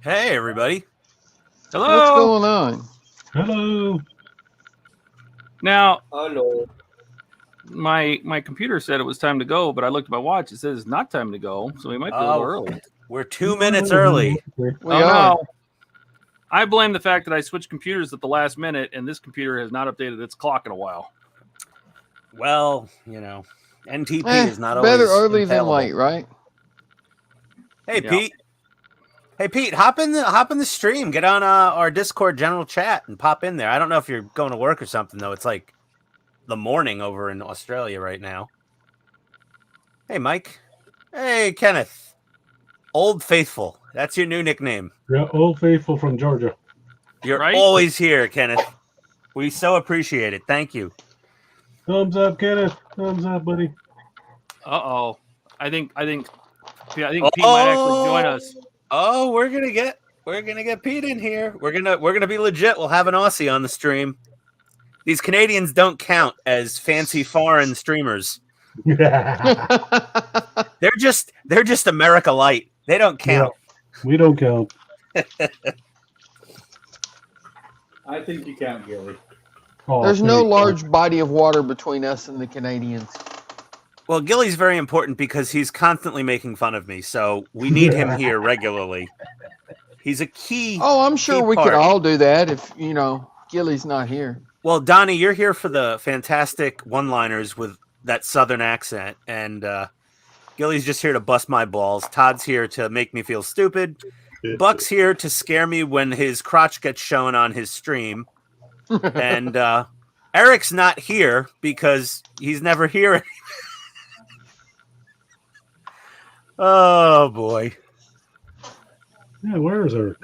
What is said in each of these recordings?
Hey, everybody. Hello. What's going on? Hello. Now, Hello. my computer said it was time to go, but I looked at my watch. It says it's not time to go, so we might be a little early. We're 2 minutes early. We Oh, are. no. I blame the fact that I switched computers at the last minute, and this computer has not updated its clock in a while. Well, you know, NTP is not better always early than infallible. late, right? Hey, Yeah. Pete. Hey, Pete, hop in the stream. Get on our Discord general chat and pop in there. I don't know if you're going to work or something, though. It's like the morning over in Australia right now. Hey, Mike. Hey, Kenneth. Old Faithful. That's your new nickname. Yeah, Old Faithful from Georgia. You're Right? always here, Kenneth. We so appreciate it. Thank you. Thumbs up, Kenneth. Thumbs up, buddy. Uh-oh. I think Pete might actually join us. Oh, we're gonna get Pete in here. We're gonna be legit. We'll have an Aussie on the stream. These Canadians don't count as fancy foreign streamers. Yeah, They're just America Light. They don't count. we don't count. I think you count, Gilly. Oh, There's no thank you. large body of water between us and the Canadians. Well, Gilly's very important because he's constantly making fun of me, so we need him here regularly. He's a key. Oh, I'm sure key we part. could all do that if, Gilly's not here. Well, Donnie, you're here for the fantastic one-liners with that southern accent, and Gilly's just here to bust my balls. Todd's here to make me feel stupid. Buck's here to scare me when his crotch gets shown on his stream. And Eric's not here because he's never here. Oh, boy. Yeah, where is Eric?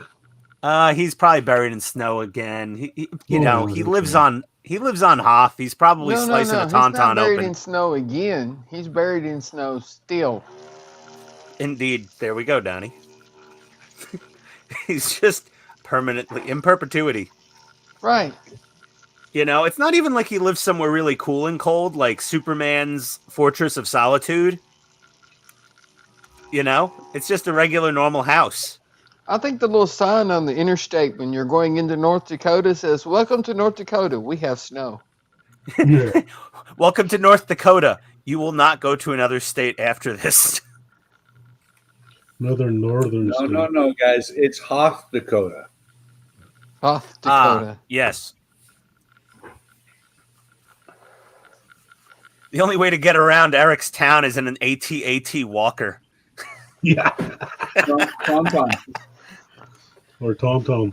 He's probably buried in snow again. He Oh, he okay. lives on Hoth. He's probably No, slicing a he's not tauntaun buried open. in snow again. He's buried in snow still. Indeed. There we go, Donnie. He's just permanently in perpetuity. Right. It's not even like he lives somewhere really cool and cold, like Superman's Fortress of Solitude. It's just a regular, normal house. I think the little sign on the interstate when you're going into North Dakota says, "Welcome to North Dakota. We have snow." Yeah. Welcome to North Dakota. You will not go to another state after this. Another northern No, state. no, guys. It's Hoth, Dakota. North Dakota. Yes. The only way to get around Eric's town is in an AT-AT walker. Yeah. Tom. Or Tom Tom.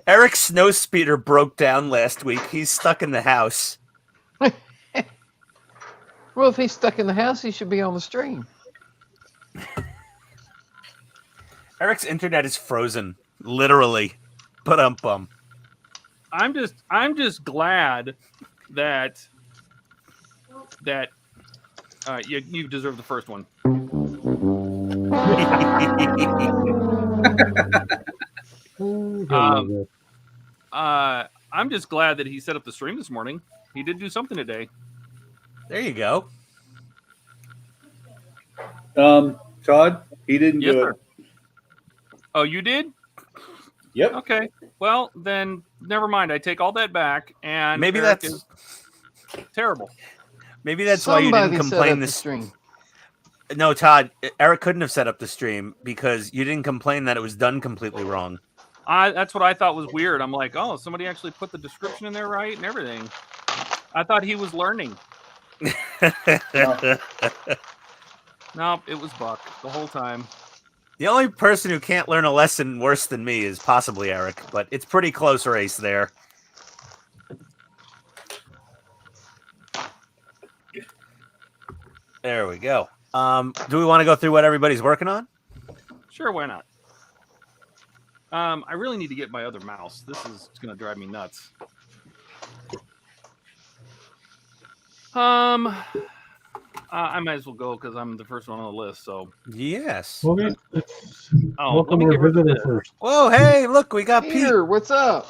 Eric's snow speeder broke down last week. He's stuck in the house. Well, if he's stuck in the house, he should be on the stream. Eric's internet is frozen, literally. But I'm just glad that you deserve the first one. I'm just glad that he set up the stream this morning. He did do something today. There you go. Todd, he didn't Yes, do sir. it. Oh, you did? Yep. Okay. Well, then never mind. I take all that back. And Maybe Eric that's is terrible. maybe that's why you didn't Somebody set complain up the this. stream. No, Todd, Eric couldn't have set up the stream because you didn't complain that it was done completely wrong. That's what I thought was weird. I'm like, oh, somebody actually put the description in there right and everything. I thought he was learning. No, it was Buck the whole time. The only person who can't learn a lesson worse than me is possibly Eric, but it's pretty close race there. There we go. Do we want to go through what everybody's working on? Sure, why not? I really need to get my other mouse. This is going to drive me nuts. I might as well go because I'm the first one on the list. So, Yes. Okay. let Welcome me our get rid of visitor this. first. Whoa, hey, look, we got Pete. Peter, what's up?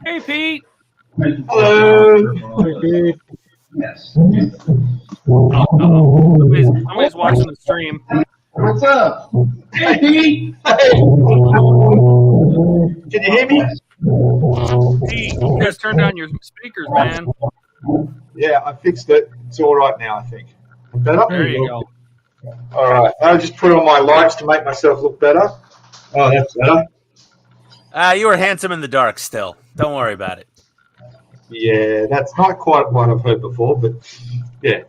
Hey, Pete. Hello. Okay. Yes. Somebody's watching the stream. What's up? Hey, Pete. Can you hear me? Pete, you guys turn down your speakers, man. Yeah, I fixed it. It's all right now, I think. Better? There you go. All right. I'll just put on my lights to make myself look better. Oh, that's better. You were handsome in the dark still. Don't worry about it. Yeah, that's not quite what I've heard before, but yeah.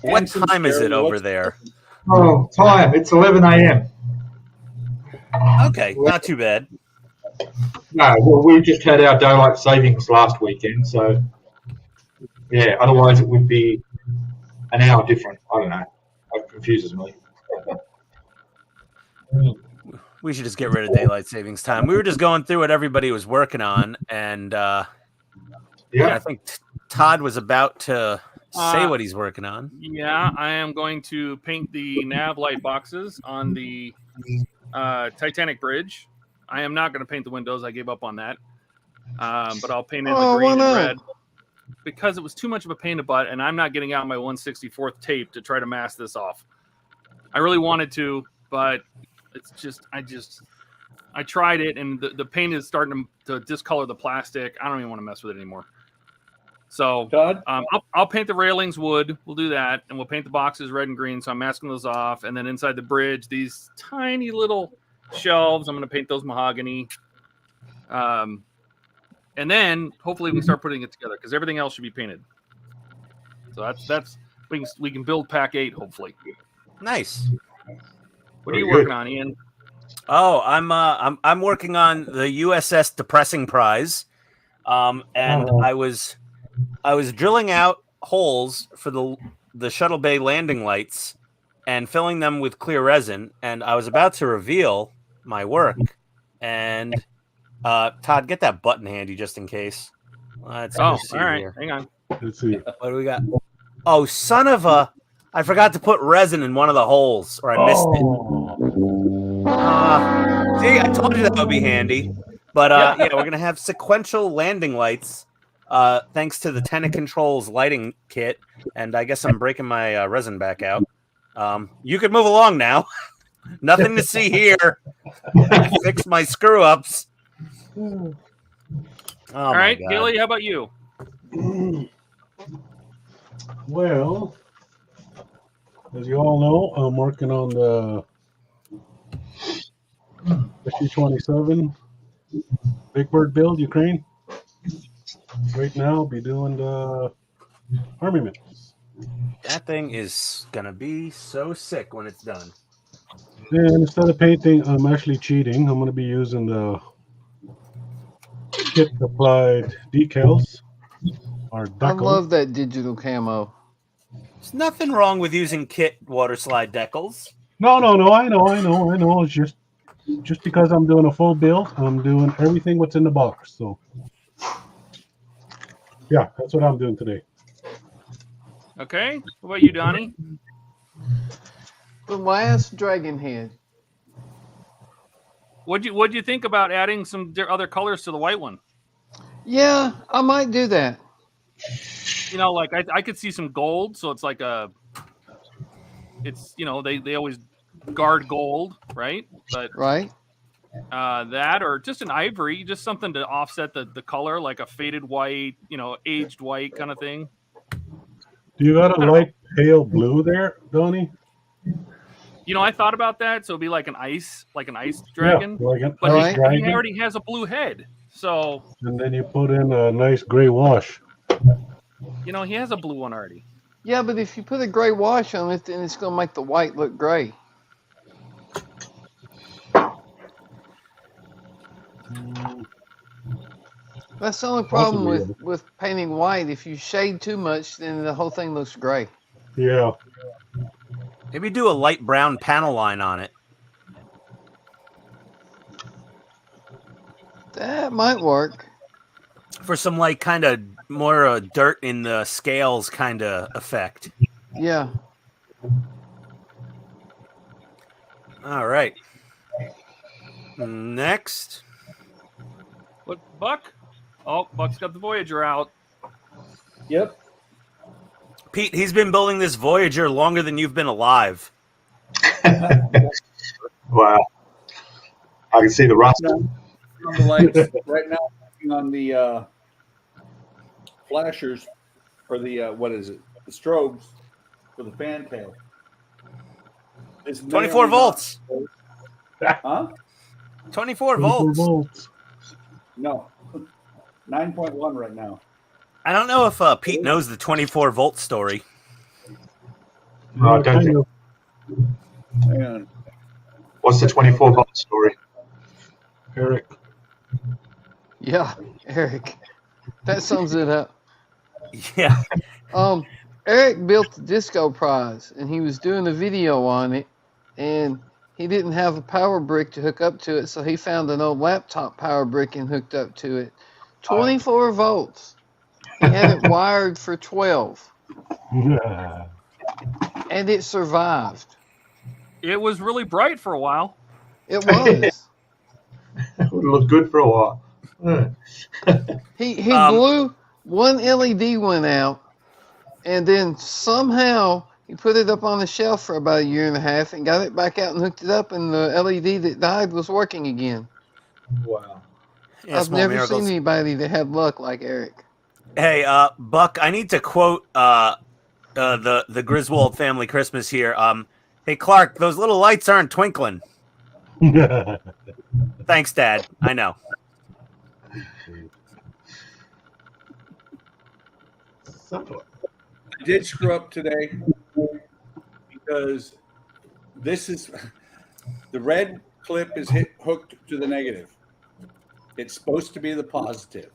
What time is it over there? Oh, time. It's 11 a.m. Okay, not too bad. No, well, we just had our daylight savings last weekend, so yeah, otherwise it would be an hour different. I don't know. It confuses me. We should just get rid of daylight savings time. We were just going through what everybody was working on, and I think Todd was about to say what he's working on. Yeah, I am going to paint the nav light boxes on the Titanic Bridge. I am not going to paint the windows. I gave up on that. But I'll paint in the green and red because it was too much of a pain in the butt, and I'm not getting out my 1/64th tape to try to mask this off. I really wanted to, but it's just I tried it, and the paint is starting to discolor the plastic. I don't even want to mess with it anymore. So Todd? I'll paint the railings wood. We'll do that, and we'll paint the boxes red and green. So I'm masking those off, and then inside the bridge, these tiny little shelves, I'm going to paint those mahogany. And then hopefully we can start putting it together because everything else should be painted. So that's we can build pack 8 hopefully. Nice. What are you working on, Ian? Oh, I'm working on the USS Depressing Prize, and I was drilling out holes for the shuttle bay landing lights and filling them with clear resin, and I was about to reveal my work. And Todd, get that button handy just in case. Let's all right. here. Hang on. Let's see. What do we got? Oh, son of a! I forgot to put resin in one of the holes, or I missed it. See, I told you that would be handy. But yeah, we're gonna have sequential landing lights, thanks to the Tenet Controls lighting kit. And I guess I'm breaking my resin back out. You could move along now. Nothing to see here. I fixed my screw ups. Oh, all right, Gilly, how about you? Well, as you all know, I'm working on the SU-27 Big Bird build, Ukraine. Right now, I'll be doing the armaments. That thing is gonna be so sick when it's done. And instead of painting, I'm actually cheating. I'm going to be using the kit applied decals. Or I decals. love that digital camo. There's nothing wrong with using kit water slide decals. No. I know. It's just because I'm doing a full build, I'm doing everything what's in the box. So, yeah, that's what I'm doing today. Okay. What about you, Donnie? The last dragon head. What'd you think about adding some other colors to the white one? Yeah, I might do that. You know, like I could see some gold, so it's like it's they always guard gold, right? But Right. that or just an ivory, just something to offset the color, like a faded white, aged white kind of thing. Do you got a light pale blue there, Donnie? I thought about that, so it'd be like an ice dragon. Yeah, like an but ice dragon. he already has a blue head, so And then you put in a nice gray wash. he has a blue one already. Yeah, but if you put a gray wash on it, then it's going to make the white look gray. That's the only problem with painting white. If you shade too much, then the whole thing looks gray. Yeah. Maybe do a light brown panel line on it. That might work. For some like kind of more dirt in the scales kind of effect. Yeah. All right. Next. What, Buck? Oh, Buck's got the Voyager out. Yep. Pete, he's been building this Voyager longer than you've been alive. Wow. I can see the rust. On the lights right now, working on the flashers for the what is it? The strobes for the fantail. It's 24 volts. Huh? 24 24 volts. volts. No, 9.1 right now. I don't know if Pete knows the 24 volt story. No, I don't Kind think. of. Hang on. What's the 24 volt story? Eric. Yeah, Eric. That sums it up. Yeah. Eric built the disco prize, and he was doing a video on it, and he didn't have a power brick to hook up to it, so he found an old laptop power brick and hooked up to it. 24 volts. He had it wired for 12, and it survived. It was really bright for a while. It was. It would look good for a while. Yeah. He blew one LED went out, and then somehow he put it up on the shelf for about a year and a half and got it back out and hooked it up, and the LED that died was working again. Wow. Yeah, I've small never miracles. seen anybody that had luck like Eric. Hey, Buck, I need to quote the Griswold family Christmas here. Hey, Clark, those little lights aren't twinkling. Thanks, Dad. I know. I did screw up today because this is the red clip is hooked to the negative. It's supposed to be the positive.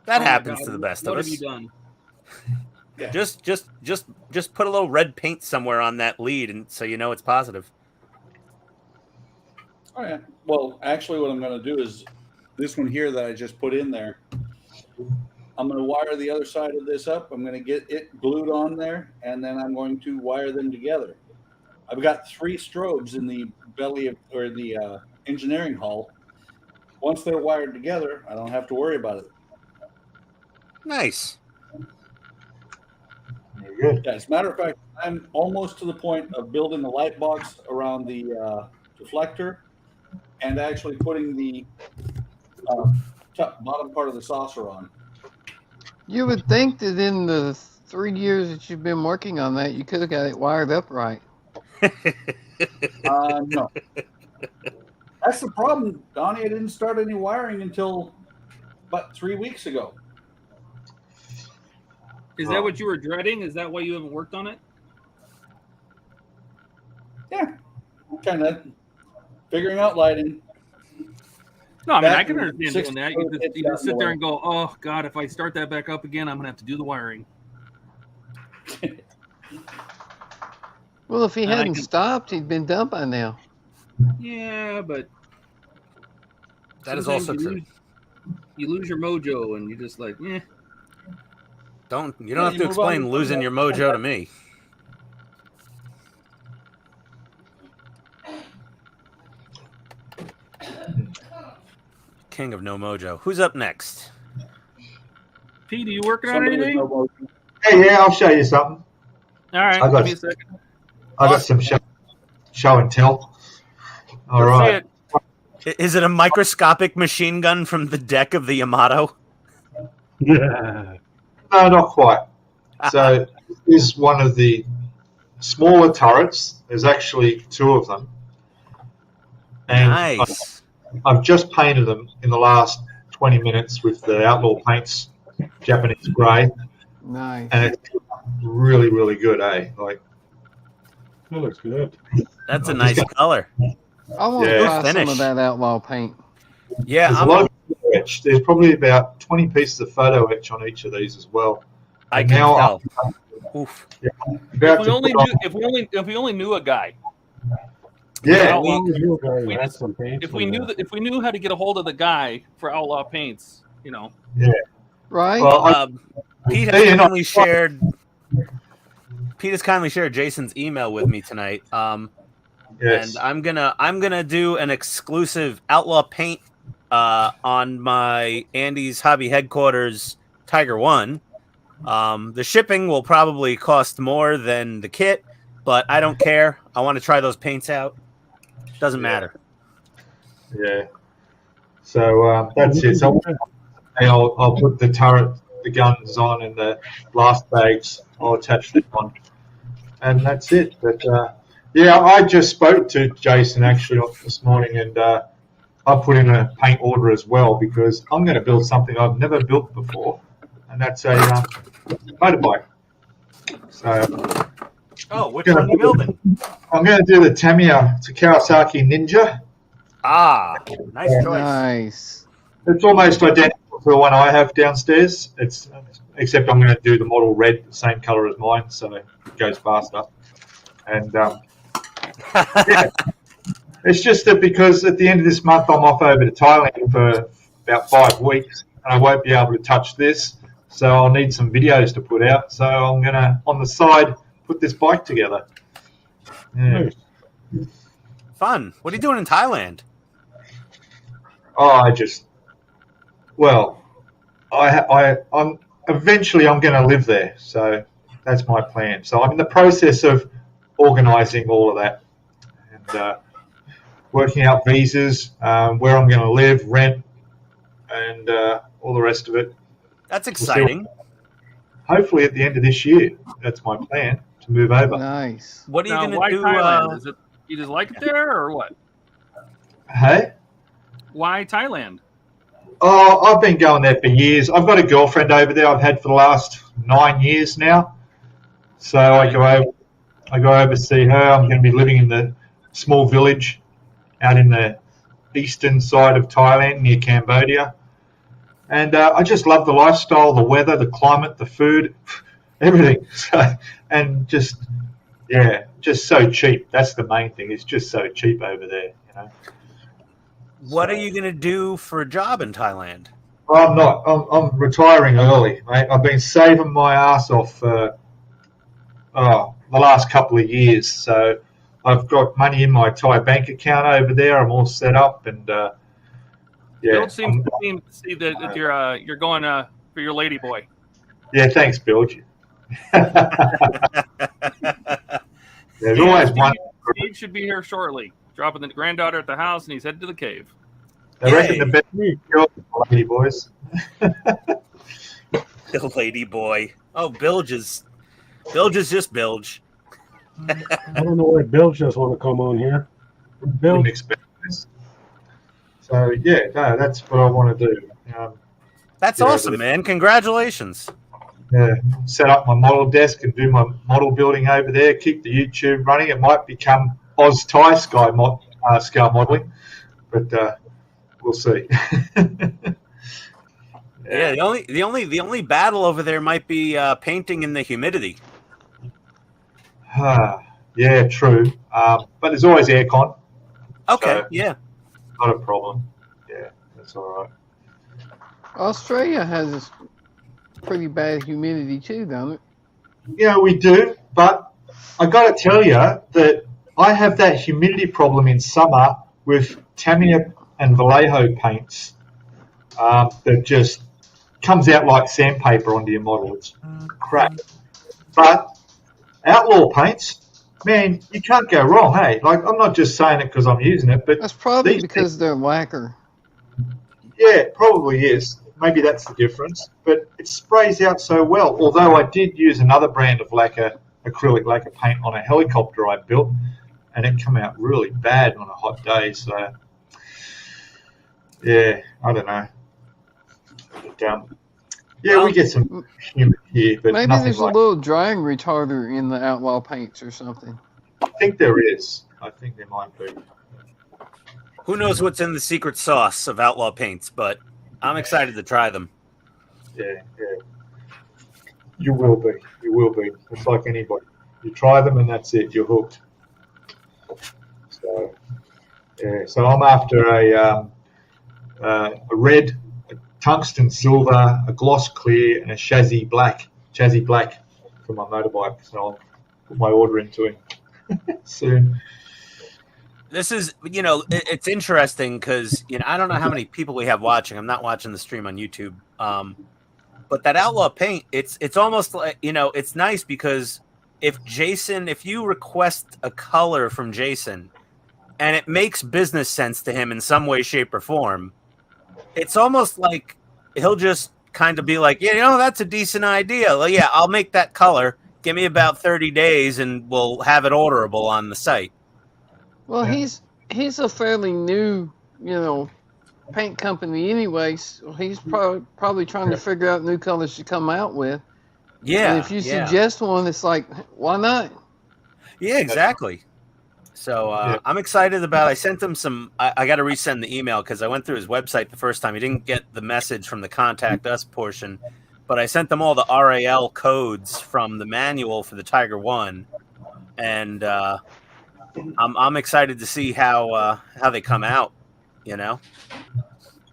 That Oh my happens God, to the best what of have us. you done? Yeah. Just put a little red paint somewhere on that lead, and so you know it's positive. Oh yeah. Well, actually, what I'm going to do is this one here that I just put in there. I'm going to wire the other side of this up. I'm going to get it glued on there, and then I'm going to wire them together. I've got 3 strobes in the belly of, or the engineering hall. Once they're wired together, I don't have to worry about it. Nice. Very good. Yeah, as a matter of fact, I'm almost to the point of building a light box around the deflector and actually putting the bottom part of the saucer on. You would think that in the 3 years that you've been working on that, you could have got it wired up right. No. That's the problem, Donnie. I didn't start any wiring until about 3 weeks ago. Is that what you were dreading? Is that why you haven't worked on it? Yeah, kind of figuring out lighting. No, I mean, I Back can when understand 6 doing that. it's You just sit gotten there and go, oh, God, if I start that back up again, I'm going to have to do the wiring. Well, if he And I hadn't can- stopped, he'd been done by now. Yeah, but That is sometimes also true. You lose your mojo, and you're just like, eh. You don't Yeah, have you to move explain on. losing your mojo to me. King of no mojo. Who's up next? Pete, are you working on Somebody with anything? no motion. Hey, yeah, I'll show you something. All right, I got- give me a second. I got some show and tell. All Let's see right. it. Is it a microscopic machine gun from the deck of the Yamato? Yeah. No, not quite. So this is one of the smaller turrets. There's actually 2 of them. And Nice. I've just painted them in the last 20 minutes with the Outlaw Paints Japanese grey, Nice. and it's really, really good, eh? Like, That looks good. That's a nice color. I want to Yeah. try some Finish. of that outlaw paint. Yeah, there's a lot of photo etch. There's probably about 20 pieces of photo etch on each of these as well. I And can now tell. Oof. About If we to only put knew, on- if we only knew a guy. yeah, Outlaw- You guys we had just- some paint If from we knew that. if we knew how to get a hold of the guy for Outlaw Paints, you know. Right? well, Pete Hey, has you know- kindly shared. Pete has kindly shared Jason's email with me tonight. yes. And I'm gonna do an exclusive Outlaw Paint on my Andy's Hobby Headquarters Tiger One. The shipping will probably cost more than the kit, but I don't care. I want to try those paints out. Doesn't Yeah. matter. Yeah. So that's it. So I'll put the turret, the guns on, and the blast bags. I'll attach them on, and that's it. But yeah, I just spoke to Jason actually this morning, and I put in a paint order as well because I'm going to build something I've never built before, and that's a motorbike. So, which one are you building? I'm going to do the Tamiya. It's a Kawasaki Ninja. Ah, nice choice. Nice. It's almost identical to the one I have downstairs. Except I'm going to do the model red, the same color as mine, so it goes faster. And yeah. It's just that because at the end of this month I'm off over to Thailand for about 5 weeks, and I won't be able to touch this, so I'll need some videos to put out. So I'm going to, on the side, put this bike together. Yeah. Fun. What are you doing in Thailand? Oh, I'm eventually I'm going to live there, so that's my plan. So I'm in the process of organising all of that and working out visas, where I'm going to live, rent, and all the rest of it. That's exciting. Hopefully at the end of this year, that's my plan to move over. Nice. What are you going why to do? Thailand? Is it you just like it there, or what? Hey? Why Thailand? Oh, I've been going there for years. I've got a girlfriend over there I've had for the last 9 years now. So I go over to see her. I'm going to be living in the small village out in the eastern side of Thailand near Cambodia. And I just love the lifestyle, the weather, the climate, the food, everything. And just so cheap. That's the main thing. It's just so cheap over there, you know. What are you going to do for a job in Thailand? I'm not. I'm retiring early, mate. I've been saving my ass off the last couple of years. So I've got money in my Thai bank account over there. I'm all set up, and yeah. Bill seems to see that you're going for your lady boy. Yeah, thanks, Bill. There's always one. Steve should be here shortly, dropping the granddaughter at the house, and he's headed to the cave. I reckon the best girl, lady boys. The lady boy. Oh, Bilge is just Bilge. I don't know why Bilge just want to come on here. Wouldn't Bilge. expect this. So yeah, no, that's what I want to do. That's awesome, man. Congratulations. Yeah, set up my model desk and do my model building over there. Keep the YouTube running. It might become Oz Thai scale modeling, but we'll see. Yeah, the only battle over there might be painting in the humidity. Yeah, true. But there's always aircon. Okay, So, yeah. Not a problem. Yeah, that's all right. Australia has pretty bad humidity too, don't it? Yeah, we do. But I got to tell you that I have that humidity problem in summer with Tamiya and Vallejo paints that just comes out like sandpaper onto your model. It's crap. But Outlaw paints, man, you can't go wrong, hey? Like, I'm not just saying it because I'm using it, but That's probably because they're lacquer. yeah, it probably is. Maybe that's the difference. But it sprays out so well. Although I did use another brand of acrylic lacquer paint on a helicopter I built, and it came out really bad on a hot day. So, yeah, I don't know. But, yeah, we get some humid here, but Maybe nothing there's like a little drying retarder in the Outlaw paints or something. I think there is. I think there might be. Who knows what's in the secret sauce of Outlaw paints, but I'm excited to try them. Yeah. You will be. You will be. It's like anybody. You try them and that's it. You're hooked. So, yeah. So I'm after a red, a tungsten silver, a gloss clear, and a chassis black for my motorbike. So I'll put my order into it soon. This is, it's interesting because, I don't know how many people we have watching. I'm not watching the stream on YouTube. But that Outlaw paint, it's almost like, it's nice because if you request a color from Jason, and it makes business sense to him in some way, shape, or form, it's almost like he'll just kind of be like, yeah, you know, that's a decent idea. Well, yeah, I'll make that color. Give me about 30 days and we'll have it orderable on the site. Well, Yeah. he's a fairly new, paint company anyways. He's probably trying to figure out new colors to come out with. Yeah. And if you suggest one, it's like, why not? Yeah, exactly. So I'm excited about it. I sent him some. I got to resend the email because I went through his website the first time. He didn't get the message from the contact us portion, but I sent them all the RAL codes from the manual for the Tiger One, and I'm excited to see how they come out. You know.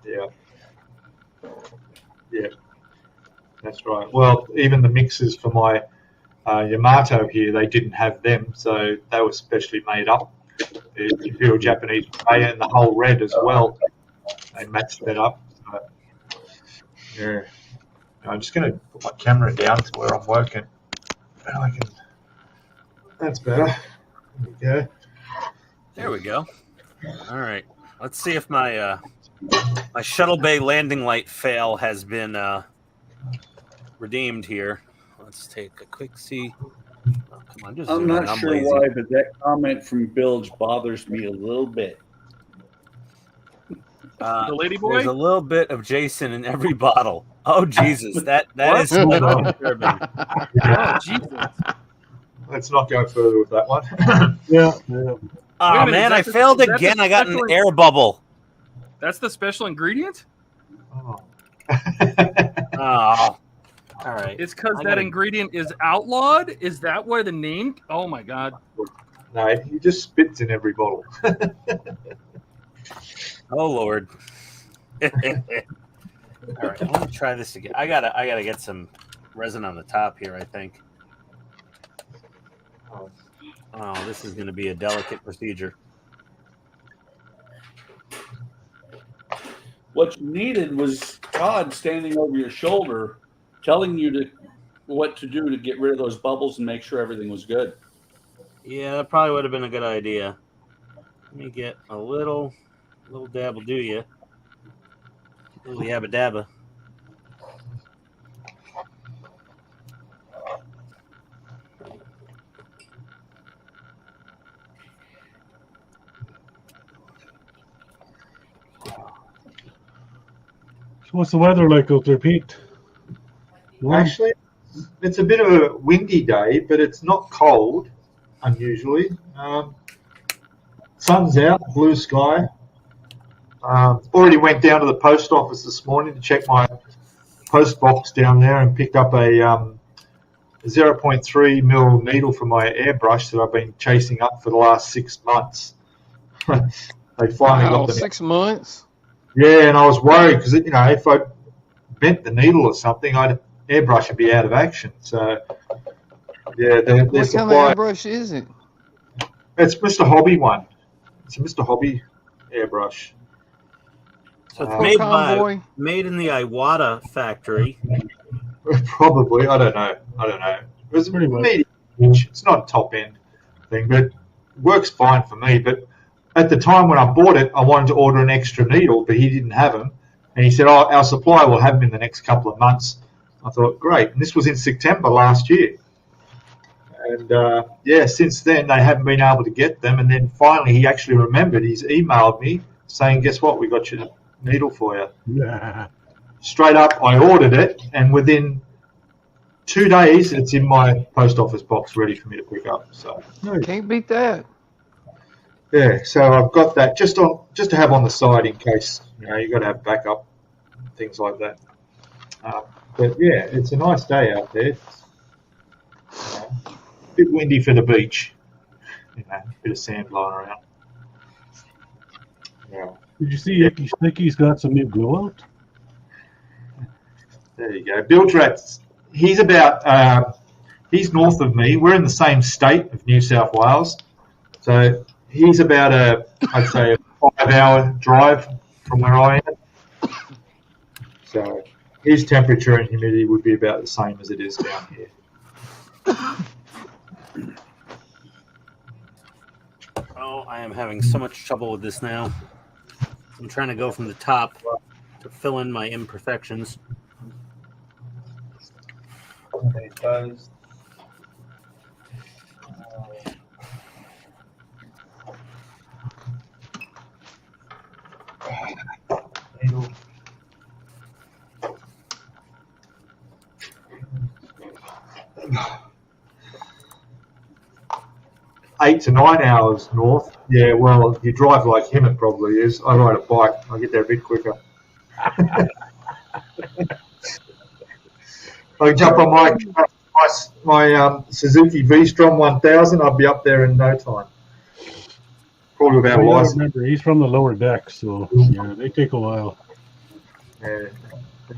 Yeah. Yeah. That's right. Well, even the mixes for my Yamato here, they didn't have them, so they were specially made up. The Imperial Japanese Maya and the whole red as well. They matched that up. So, yeah. I'm just going to put my camera down to where I'm working. That's better. There we go. There we go. All right. Let's see if my my Shuttle Bay landing light fail has been redeemed here. Let's take a quick see. Oh, come on, just I'm not sure lazy. why, but that comment from Bilge bothers me a little bit. The lady boy? There's a little bit of Jason in every bottle. Oh Jesus, that is so disturbing. Oh, Jesus. Let's not go further with that one. Yeah. Oh Wait a minute, man, is I that failed is that again. the I got an special- air bubble. That's the special ingredient? Oh. Oh. All right. It's because I that gotta- ingredient is outlawed? Is that where the name? Oh my God. No, he just spits in every bottle. Oh Lord. All right, let me try this again. I gotta get some resin on the top here, I think. Oh, this is gonna be a delicate procedure. What you needed was Todd standing over your shoulder, telling you what to do to get rid of those bubbles and make sure everything was good. Yeah, that probably would have been a good idea. Let me get a little dab will do you. Little yabba dabba. So what's the weather like out there, Pete? Warm? Actually, it's a bit of a windy day, but it's not cold, unusually. Sun's out, blue sky. Already went down to the post office this morning to check my post box down there and picked up a 0.3 mil needle for my airbrush that I've been chasing up for the last 6 months. They finally got the 6 months? Yeah, and I was worried because if I bent the needle or something, airbrush would be out of action. So yeah, their What kind of supply. airbrush is it? It's Mr. Hobby one. It's a Mr. Hobby airbrush. So it's For convoy? made in the Iwata factory. Probably, I don't know. It was Pretty much. medium. It's not a top end thing, but it works fine for me. But at the time when I bought it, I wanted to order an extra needle, but he didn't have them, and he said, "Oh, our supplier will have them in the next couple of months." I thought, great. And this was in September last year. And, since then, they haven't been able to get them. And then finally, he actually remembered. He's emailed me saying, guess what? We got your needle for you. Yeah. Straight up, I ordered it. And within 2 days, it's in my post office box ready for me to pick up. So, Can't beat that. yeah. So I've got that just to have on the side in case, you got to have backup, things like that. But yeah, it's a nice day out there. A bit windy for the beach. A bit of sand blowing around. Yeah. Did you see Icky Sticky's got some new glue out? There you go. Bill Dratz, he's north of me. We're in the same state of New South Wales. So he's about I'd say a 5-hour drive from where I am. So his temperature and humidity would be about the same as it is down here. Oh, I am having so much trouble with this now. I'm trying to go from the top to fill in my imperfections. Those. 8 to 9 hours north. Yeah, well, if you drive like him, it probably is. I ride a bike. I get there a bit quicker. I jump on my Suzuki V-Strom 1000. I'll be up there in no time. Probably without a license. Remember, he's from the lower deck, so yeah, they take a while. Yeah.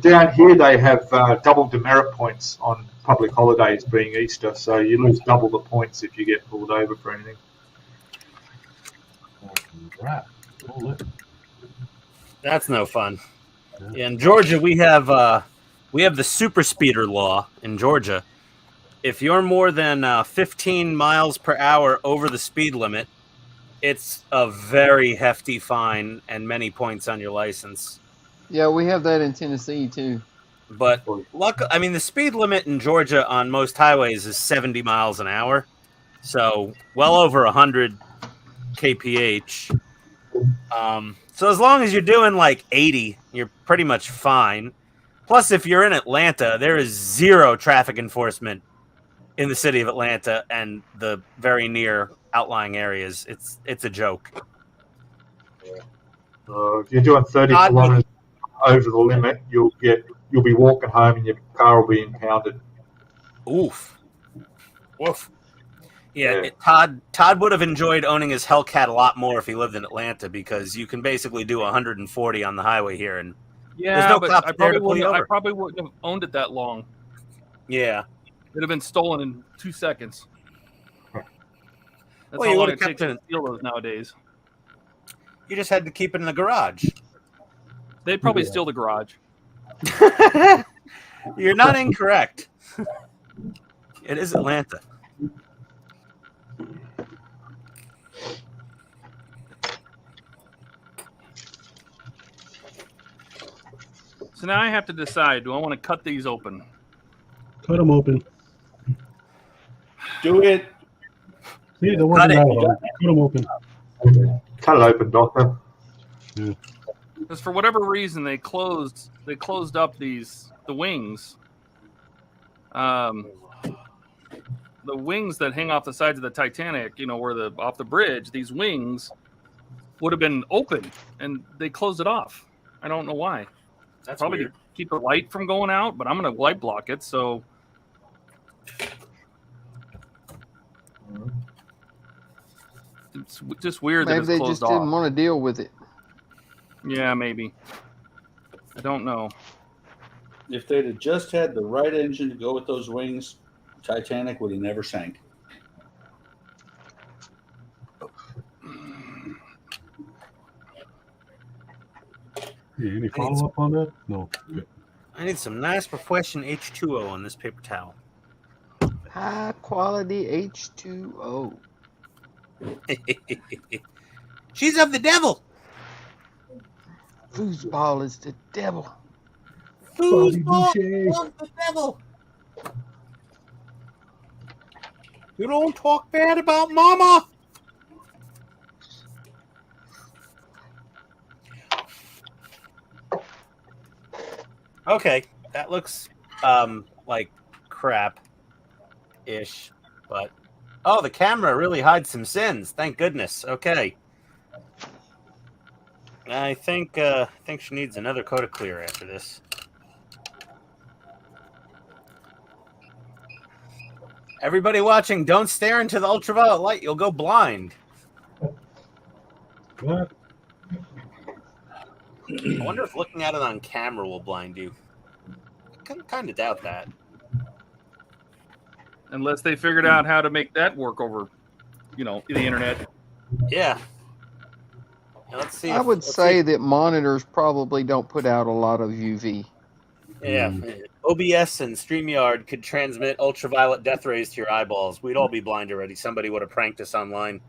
Down here, they have double demerit points on public holidays, being Easter, so you lose double the points if you get pulled over for anything. That's no fun. In Georgia, we have the super speeder law in Georgia. If you're more than 15 miles per hour over the speed limit, it's a very hefty fine and many points on your license. Yeah, we have that in Tennessee too. But I mean, the speed limit in Georgia on most highways is 70 miles an hour, so well over 100 kph. So as long as you're doing like 80, you're pretty much fine. Plus, if you're in Atlanta, there is zero traffic enforcement in the city of Atlanta and the very near outlying areas. It's a joke. If you're doing 30 kilometers over the limit, you'll be walking home and your car will be impounded. Oof. Woof. Yeah. Todd would have enjoyed owning his Hellcat a lot more if he lived in Atlanta, because you can basically do 140 on the highway here, and yeah, no but I probably wouldn't have owned it that long. Yeah, it'd have been stolen in 2 seconds. That's well, how you long would it have takes kept to steal those nowadays. You just had to keep it in the garage. They'd probably steal the garage. You're not incorrect. It is Atlanta. So now I have to decide, do I want to cut these open? Cut them open. Do it. See, they're working out. Cut them open. Cut it open, doctor. Yeah. Because for whatever reason they closed up the wings. The wings that hang off the sides of the Titanic, where off the bridge, these wings would have been open, and they closed it off. I don't know why. That's probably weird. to keep the light from going out, but I'm going to light block it, so it's just weird that it's Maybe closed they just off. didn't want to deal with it. Yeah, maybe. I don't know. If they'd have just had the right engine to go with those wings, Titanic would have never sank. Yeah, any follow up on that? No. Good. I need some nice refreshing H2O on this paper towel. High quality H2O. She's of the devil. Foosball is the devil. Foosball of the devil. You don't talk bad about Mama. Okay, that looks like crap-ish, but oh, the camera really hides some sins. Thank goodness. Okay, I think she needs another coat of clear after this. Everybody watching, don't stare into the ultraviolet light. You'll go blind. What? I wonder if looking at it on camera will blind you. I kind of doubt that. Unless they figured out how to make that work over, the internet. Yeah. Now, let's see. I would say that monitors probably don't put out a lot of UV. Yeah. OBS and StreamYard could transmit ultraviolet death rays to your eyeballs. We'd all be blind already. Somebody would have pranked us online.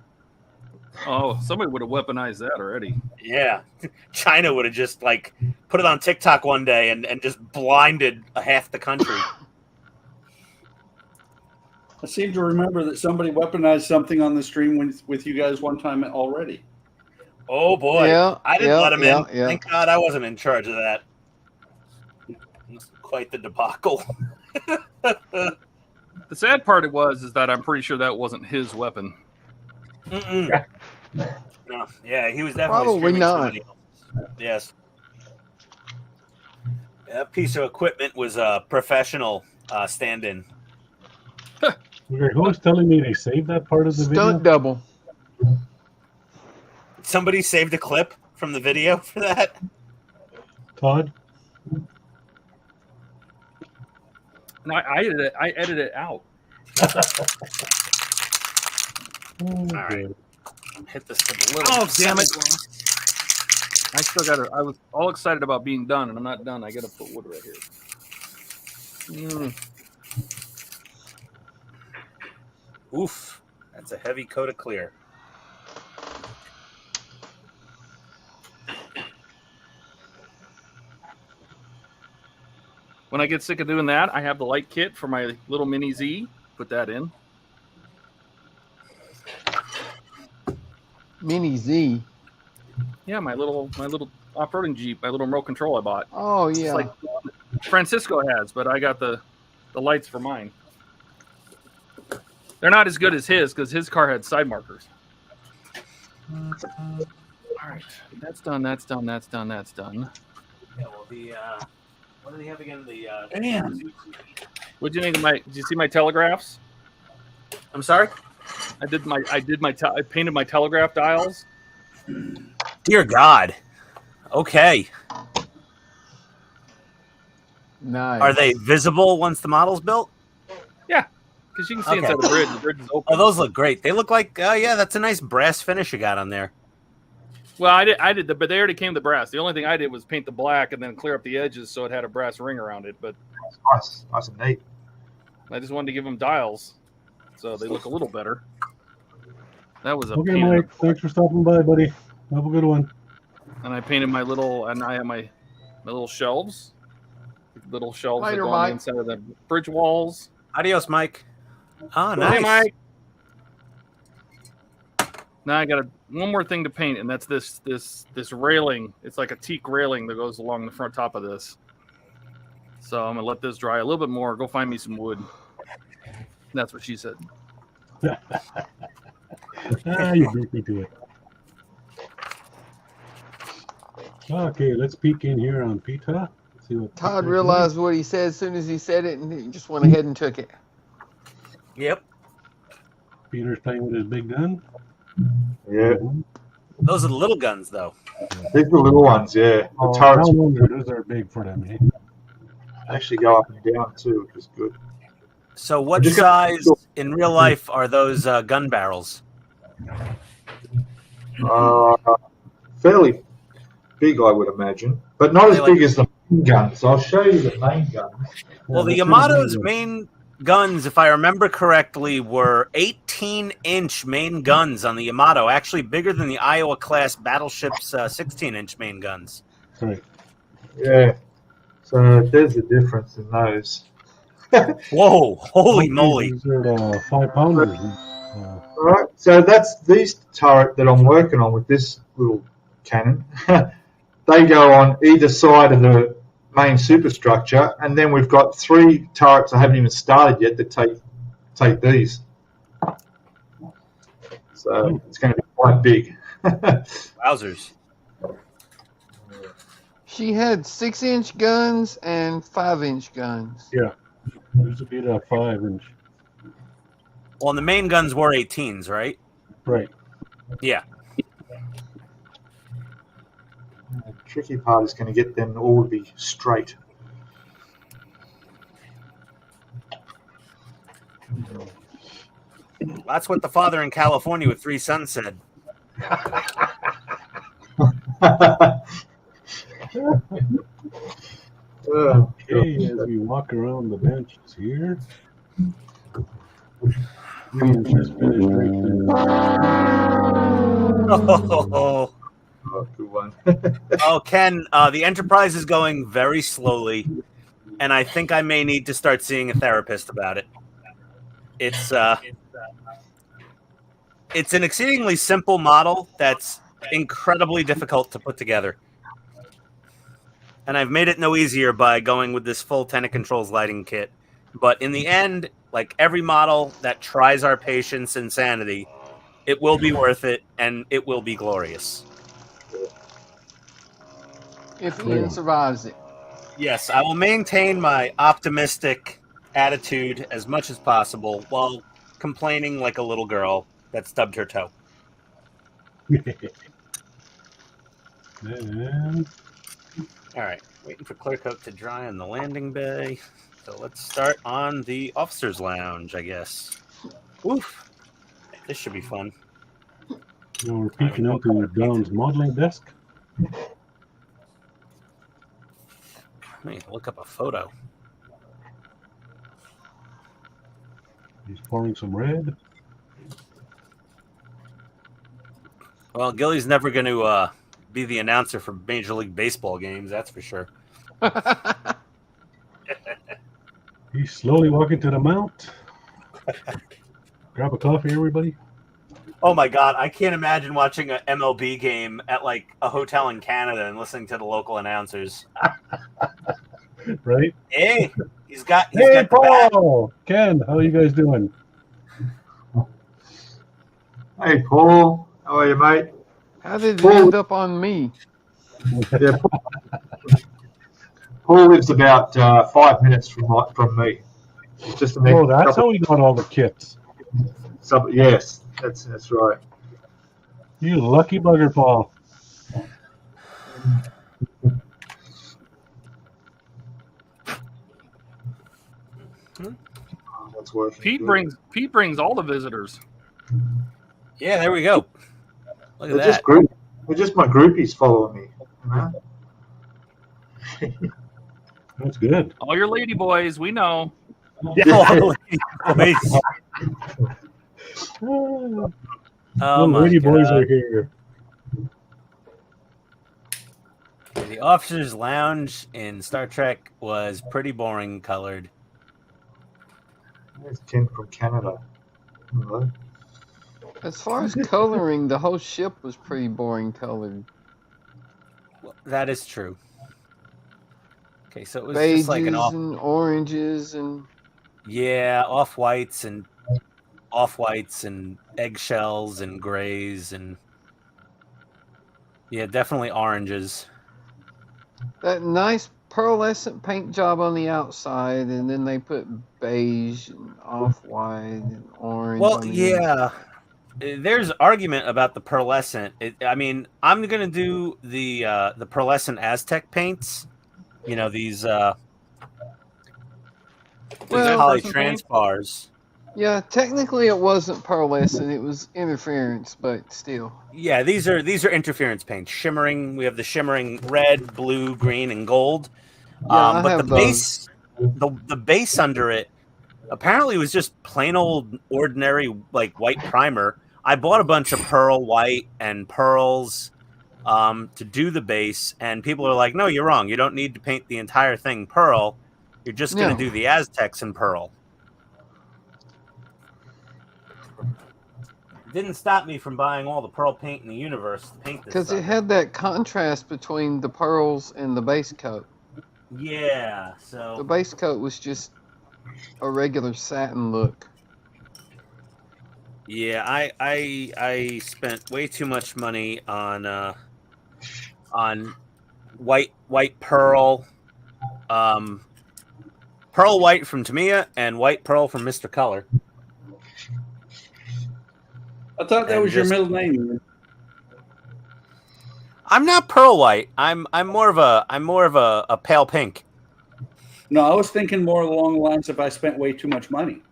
Oh, somebody would have weaponized that already. Yeah, China would have just like put it on TikTok one day and just blinded half the country. I seem to remember that somebody weaponized something on the stream with you guys one time already. Oh boy, Yeah, I didn't let him in. yeah. Thank God I wasn't in charge of that. It's quite the debacle. The sad part is that I'm pretty sure that wasn't his weapon. Mm-mm. No, yeah, he was definitely Probably streaming not. somebody else. Yes. That piece of equipment was a professional stand-in. Who was telling me they saved that part of the Stunt video? double. Somebody saved a clip from the video for that. Todd? No, I edited it out. All right. Hit this with a little. Oh, damn it. I still got it. I was all excited about being done, and I'm not done. I got to put wood right here. Oof. That's a heavy coat of clear. When I get sick of doing that, I have the light kit for my little mini Z. Put that in. Mini Z. Yeah, my little off-roading Jeep, my little remote control I bought. Oh It's yeah. like Francisco has, but I got the lights for mine. They're not as good as his because his car had side markers. All right, that's done. That's done. That's done. That's done. Yeah, well, the what do they have again? The Damn. What'd you think of my? Did you see my telegraphs? I'm sorry. I painted my telegraph dials. Dear God. Okay. Nice. Are they visible once the model's built? Yeah, because you can see Okay. inside the bridge. The bridge is open. Oh, those look great. They look like, yeah, that's a nice brass finish you got on there. Well, I did, but they already came to brass. The only thing I did was paint the black and then clear up the edges so it had a brass ring around it. But Nice and neat. I just wanted to give them dials so they look a little better. That was a Okay, pain. Mike. Thanks for stopping by, buddy. Have a good one. And I painted my little, and I have my little shelves, little shelves Later, that go on Mike. the inside of the bridge walls. Adios, Mike. Oh, Hey, nice. Mike. Now I got one more thing to paint, and that's this railing. It's like a teak railing that goes along the front top of this. So I'm gonna let this dry a little bit more. Go find me some wood. That's what she said. You beat me to it. Okay, let's peek in here on Pita. See what Todd realized what he said as soon as he said it, and he just went ahead and took it. Yep. Peter's playing with his big gun. Yeah, Those are the little guns, though. these are the little ones. Yeah, the Oh, turrets no wonder those are big for them, eh? actually go up and down too, which is good. So what Just size in real life are those gun barrels? Fairly big, I would imagine, but not Are as they big as the main guns. I'll show you the main guns. Well, the Yeah, Yamato's that's main guns, if I remember correctly, were 18-inch main guns on the Yamato, actually bigger than the Iowa-class battleship's 16-inch main guns. Right. Yeah, so there's a difference in those. Whoa, holy moly. These are 5-pounders. All right, so that's these turret that I'm working on with this little cannon. They go on either side of the main superstructure, and then we've got 3 turrets I haven't even started yet that take these. So it's going to be quite big. Wowzers. She had 6-inch guns and 5-inch guns. Yeah. These would be the 5-inch. Well, and the main guns were 18s, right? Right. Yeah. The tricky part is going to get them all to be straight. That's what the father in California with 3 sons said. Okay, as we walk around the benches here. Ian's just finished drinking. Oh, Oh, good one. oh, Ken, the Enterprise is going very slowly, and I think I may need to start seeing a therapist about it. It's an exceedingly simple model that's incredibly difficult to put together. And I've made it no easier by going with this full Tenet Controls lighting kit. But in the end, like every model that tries our patience and sanity, it will be worth it, and it will be glorious. If Ian survives it. Yes, I will maintain my optimistic attitude as much as possible while complaining like a little girl that stubbed her toe. Man. All right, waiting for clear coat to dry on the landing bay. So let's start on the officer's lounge, I guess. Oof, this should be fun. Now we're peeking into Don's modeling desk. Let me look up a photo. He's pouring some red. Well, Gilly's never going to be the announcer for Major League Baseball games, that's for sure. He's slowly walking to the mount. Grab a coffee, everybody. Oh my God, I can't imagine watching an MLB game at like a hotel in Canada and listening to the local announcers. Right? Hey, he's got Hey, the bat. Paul! Ken, how are you guys doing? Hey, Paul. How are you, mate? How did it end up on me? Yeah, Paul lives about 5 minutes from me. Just the next Oh, that's couple- how we got all the kits. Yes, that's right. You lucky bugger, Paul. That's working. Pete brings all the visitors. Yeah, there we go. Look at that. They're just my groupies following me. You know? That's good. All your lady boys, we know. Yeah, all the lady boys. Oh, Oh the my lady God. boys are here. The officer's lounge in Star Trek was pretty boring colored. There's Ken from Canada. Hello. As far as coloring, the whole ship was pretty boring colored. Well, that is true. Okay, so it was Beiges just like an and oranges and off-whites and eggshells and grays and definitely oranges. that nice pearlescent paint job on the outside, and then they put beige and off-white and orange. Well, on the yeah. There's argument about the pearlescent. I mean, I'm gonna do the pearlescent Aztec paints. You know, these poly trans bars. Yeah, technically it wasn't pearlescent; it was interference, but still. Yeah, these are interference paints. Shimmering. We have the shimmering red, blue, green, and gold. Yeah, I but have the base, the base under it, apparently was just plain old ordinary like white primer. I bought a bunch of pearl white and pearls to do the base, and people are like, "No, you're wrong. You don't need to paint the entire thing pearl. You're just going to do the Aztecs in pearl." It didn't stop me from buying all the pearl paint in the universe to paint this. Because it had that contrast between the pearls and the base coat. Yeah, so the base coat was just a regular satin look. Yeah, I spent way too much money on white pearl, pearl white from Tamiya and white pearl from Mr. Color. I thought that was your middle name. I'm not pearl white. I'm more of a pale pink. No, I was thinking more along the lines if I spent way too much money.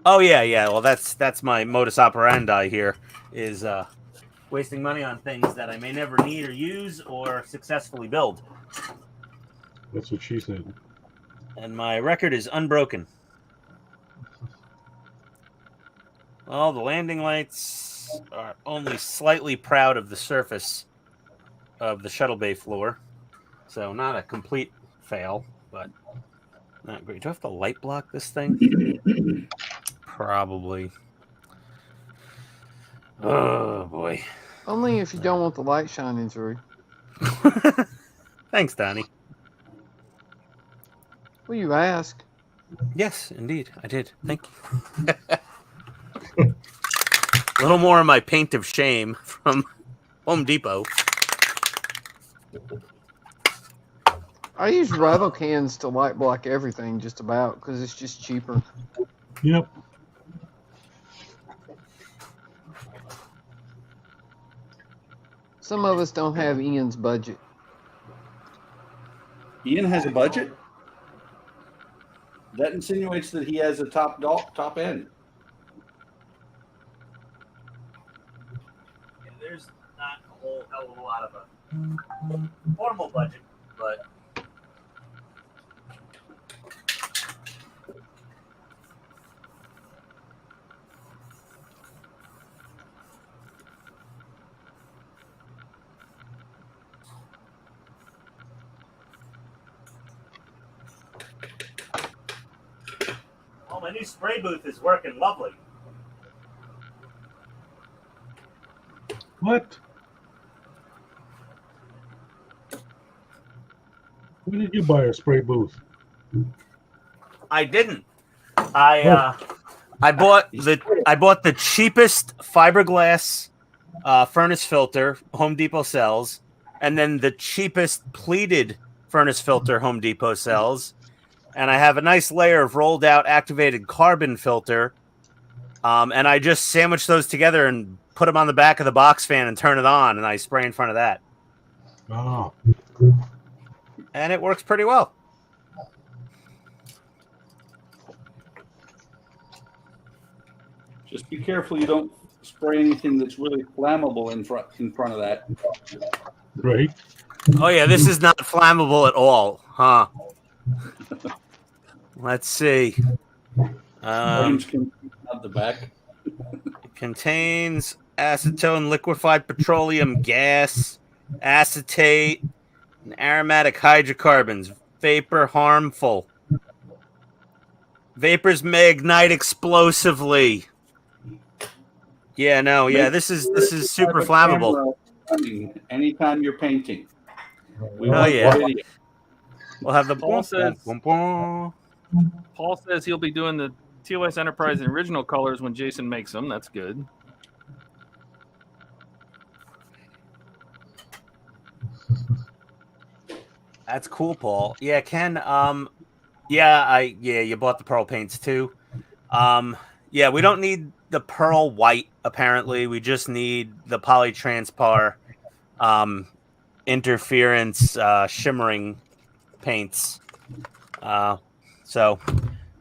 Oh yeah. Well, that's my modus operandi here is wasting money on things that I may never need or use or successfully build. That's what she said. And my record is unbroken. Well, the landing lights are only slightly proud of the surface of the shuttle bay floor. So not a complete fail, but not great. Do I have to light block this thing? Probably. Oh, boy. Only if you don't want the light shining through. Thanks, Donnie. Well, you ask. Yes, indeed, I did. Thank you. A little more of my paint of shame from Home Depot. I use rattle cans to light block everything just about because it's just cheaper. Yep. Some of us don't have Ian's budget. Ian has a budget? That insinuates that he has a top end. Yeah, there's not a whole hell of a lot of a formal budget, but oh, my new spray booth is working lovely. What? When did you buy a spray booth? I didn't. I bought the cheapest fiberglass furnace filter Home Depot sells, and then the cheapest pleated furnace filter Home Depot sells, and I have a nice layer of rolled out activated carbon filter, and I just sandwich those together and put them on the back of the box fan and turn it on, and I spray in front of that, Oh, and it works pretty well. Just be careful you don't spray anything that's really flammable in front of that. right. Oh yeah, this is not flammable at all, huh? Let's see. Flames can come out the back. It contains acetone, liquefied petroleum gas, acetate, and aromatic hydrocarbons. Vapor harmful. Vapors may ignite explosively. Yeah, no, yeah, this is super Have a flammable. camera running anytime you're painting. We Oh, want yeah. video. We'll have the Paul says he'll be doing the TOS Enterprise in original colors when Jason makes them. That's good. That's cool, Paul. Yeah, Ken. Yeah, you bought the pearl paints too. Yeah, we don't need the pearl white. Apparently, we just need the polytranspar, interference, shimmering paints. So,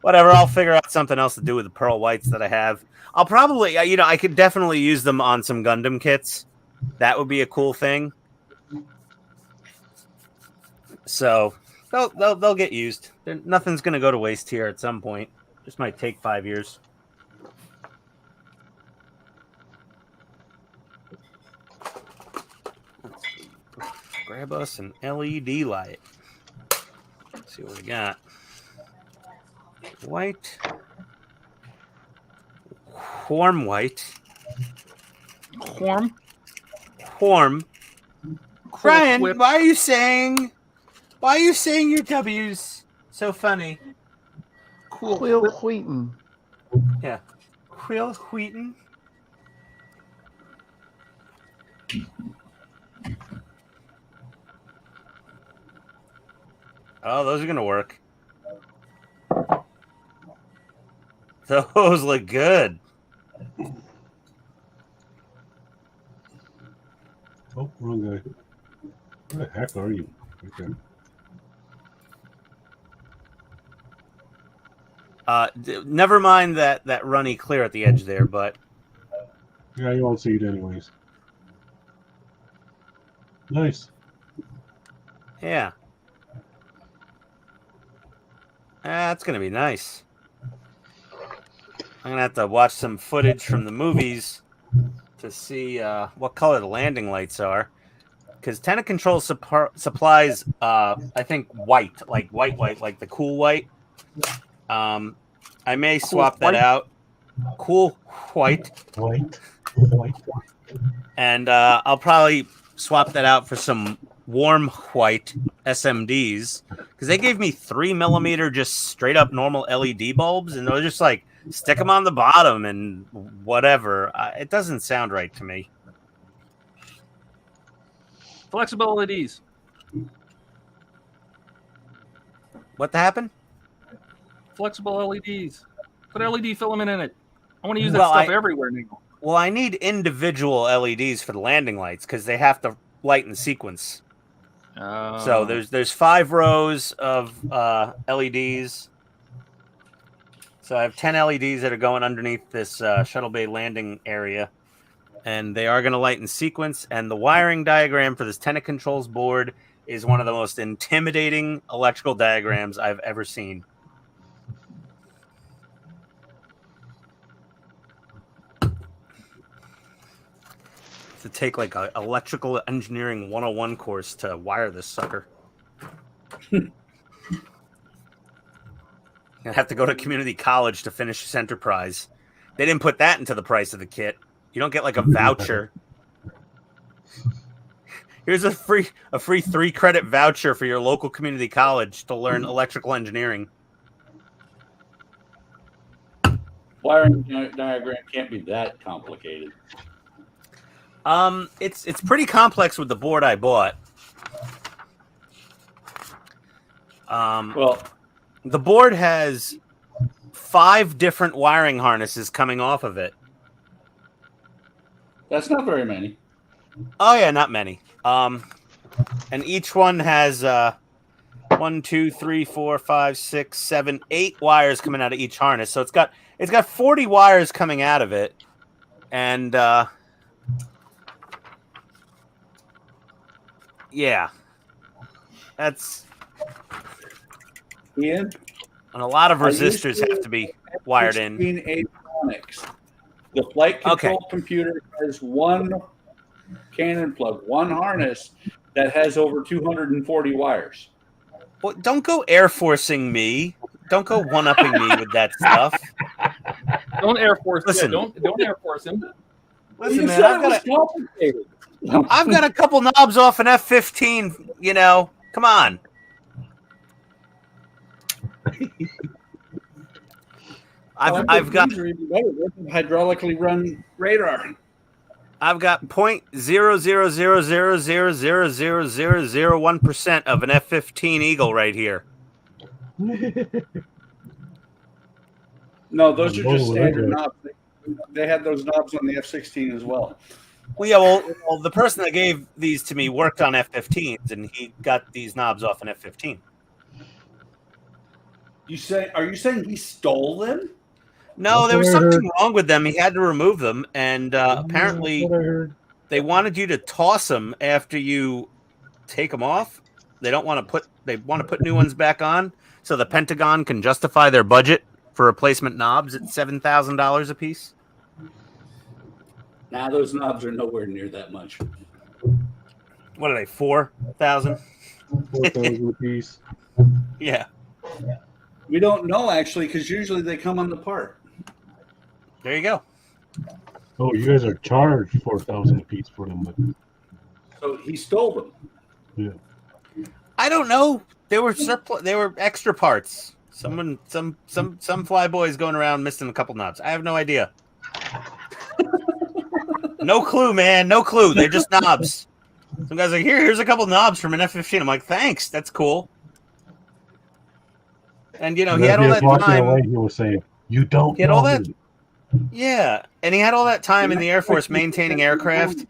whatever. I'll figure out something else to do with the pearl whites that I have. I'll probably, I could definitely use them on some Gundam kits. That would be a cool thing. So they'll get used. Nothing's gonna go to waste here at some point. Just might take 5 years. Grab us an LED light. Let's see what we got. White. Warm white. Warm. Brian, whip. why are you saying your W's so funny? Quill Wheaton. Yeah. Quill Wheaton. Oh, those are gonna work. Those look good. Oh, wrong guy. Where the heck are you? Okay. Never mind that runny clear at the edge there, but Yeah, you won't see it anyways. Nice. yeah. That's gonna be nice. I'm gonna have to watch some footage from the movies to see what color the landing lights are. Because Tenant Control supplies, I think, white, like the cool white. I may swap that out. Cool white. White. And I'll probably swap that out for some warm white SMDs. Because they gave me 3mm just straight up normal LED bulbs. And they're just like, stick them on the bottom and whatever. It doesn't sound right to me. Flexible LEDs. What happened? Flexible LEDs. Put LED filament in it. I want to use that stuff everywhere now. Well, I need individual LEDs for the landing lights because they have to light in sequence. So there's 5 rows of LEDs. So I have 10 LEDs that are going underneath this shuttle bay landing area. And they are going to light in sequence. And the wiring diagram for this Tenant Controls board is one of the most intimidating electrical diagrams I've ever seen. To take like an electrical engineering 101 course to wire this sucker. I have to go to community college to finish this enterprise. They didn't put that into the price of the kit. You don't get like a voucher. Here's a free 3-credit voucher for your local community college to learn electrical engineering. Wiring diagram can't be that complicated. It's pretty complex with the board I bought. Well, the board has 5 different wiring harnesses coming off of it. That's not very many. Oh yeah, not many. And each one has 1, 2, 3, 4, 5, 6, 7, 8 wires coming out of each harness. So it's got 40 wires coming out of it, and yeah, that's Ian. And a lot of resistors have to be wired in. Avionics. The flight control computer has one cannon plug, one harness that has over 240 wires. Well, don't go Air Forcing me. Don't go one-upping me with that stuff. Don't Air Force. Listen, don't Air Force him. Listen, man, I've got a couple knobs off an F-15. You know, come on. I've got hydraulically run radar. I've got 0.000000001% of an F-15 Eagle right here. No, those are just standard knobs. They had those knobs on the F-16 as well. Well, yeah, well, the person that gave these to me worked on F-15s, and he got these knobs off an F-15. Are you saying he stole them? No, there was something wrong with them. He had to remove them, and apparently they wanted you to toss them after you take them off. They want to put new ones back on, so the Pentagon can justify their budget for replacement knobs at $7,000 a piece. Nah, those knobs are nowhere near that much. What are they? 4,000? 4,000 a piece. Yeah. We don't know actually, because usually they come on the part. There you go. Oh, you guys are charged 4,000 a piece for them. So he stole them. Yeah. I don't know. They were extra parts. Some flyboys going around missing a couple knobs. I have no idea. No clue, man. No clue. They're just knobs. Some guys are like, here's a couple knobs from an F-15. I'm like, thanks. That's cool. And, you know, he had all that time. Away, he was saying, you don't know that. Yeah. And he had all that time in the Air Force maintaining aircraft.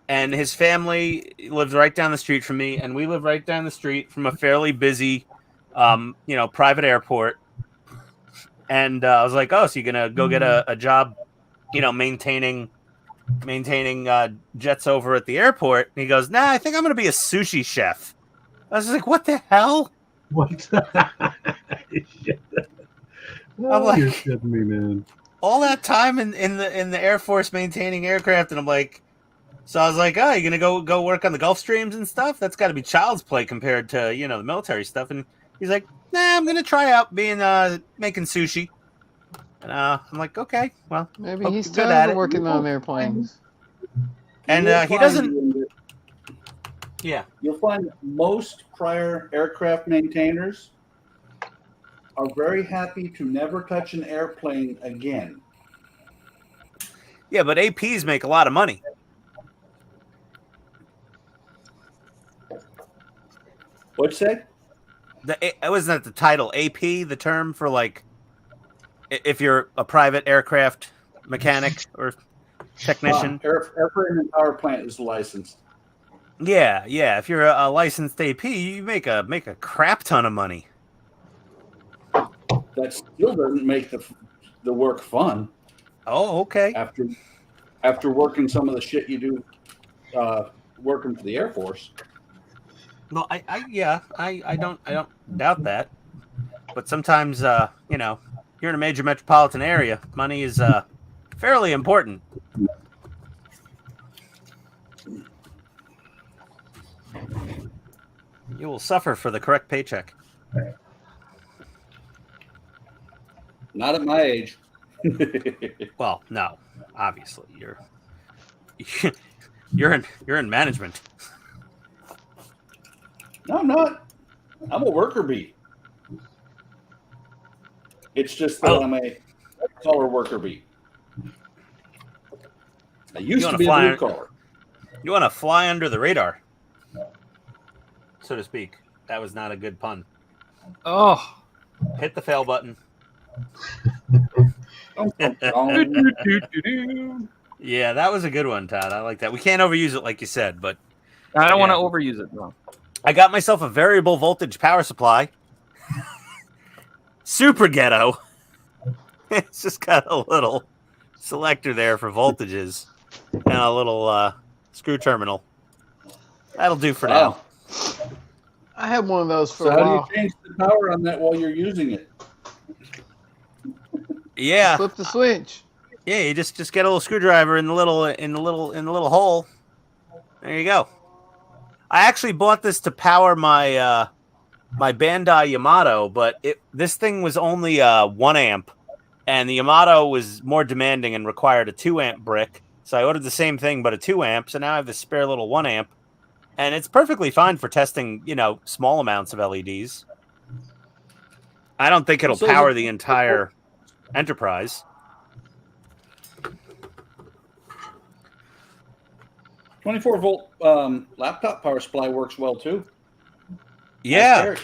And his family lived right down the street from me. And we live right down the street from a fairly busy, private airport. And I was like, oh, so you're going to go get a job, maintaining jets over at the airport? And he goes, nah, I think I'm going to be a sushi chef. I was like, what the hell? What? I'm like, you're kidding me, man. all that time in the Air Force maintaining aircraft, and I'm like, so I was like, oh, you gonna go work on the Gulf Streams and stuff? That's got to be child's play compared to the military stuff. And he's like, nah, I'm gonna try out being making sushi. And I'm like, okay, well, Maybe hope he's you're good tired at of it. working on airplanes. And he doesn't. Yeah. You'll find that most prior aircraft maintainers are very happy to never touch an airplane again. Yeah, but APs make a lot of money. What'd you say? Wasn't that the title? AP, the term for like if you're a private aircraft mechanic or technician. Airframe and power plant is licensed. Yeah. If you're a licensed AP, you make a crap ton of money. That still doesn't make the work fun. Oh, okay. After working some of the shit you do, working for the Air Force. No, I don't doubt that. But sometimes, you're in a major metropolitan area, money is fairly important. You will suffer for the correct paycheck. Not at my age. Well, no, obviously you're in management. No, I'm not. I'm a worker bee. It's just that I'm a collar worker bee. I used to be a blue collar. You want to fly under the radar, so to speak. That was not a good pun. Oh. Hit the fail button. Yeah, that was a good one, Todd. I like that. We can't overuse it like you said, but I don't want to overuse it. No. I got myself a variable voltage power supply. Super ghetto. It's just got a little selector there for voltages and a little screw terminal. That'll do for now. I had one of those for So a how while. do you change the power on that while you're using it? Yeah. Flip the switch. Yeah, you just get a little screwdriver in the little hole. There you go. I actually bought this to power my my Bandai Yamato, but this thing was only 1 amp, and the Yamato was more demanding and required a 2 amp brick. So I ordered the same thing but a 2 amp. So now I have this spare little 1 amp, and it's perfectly fine for testing, small amounts of LEDs. I don't think it'll power the entire Enterprise. 24-volt laptop power supply works well too. Yeah,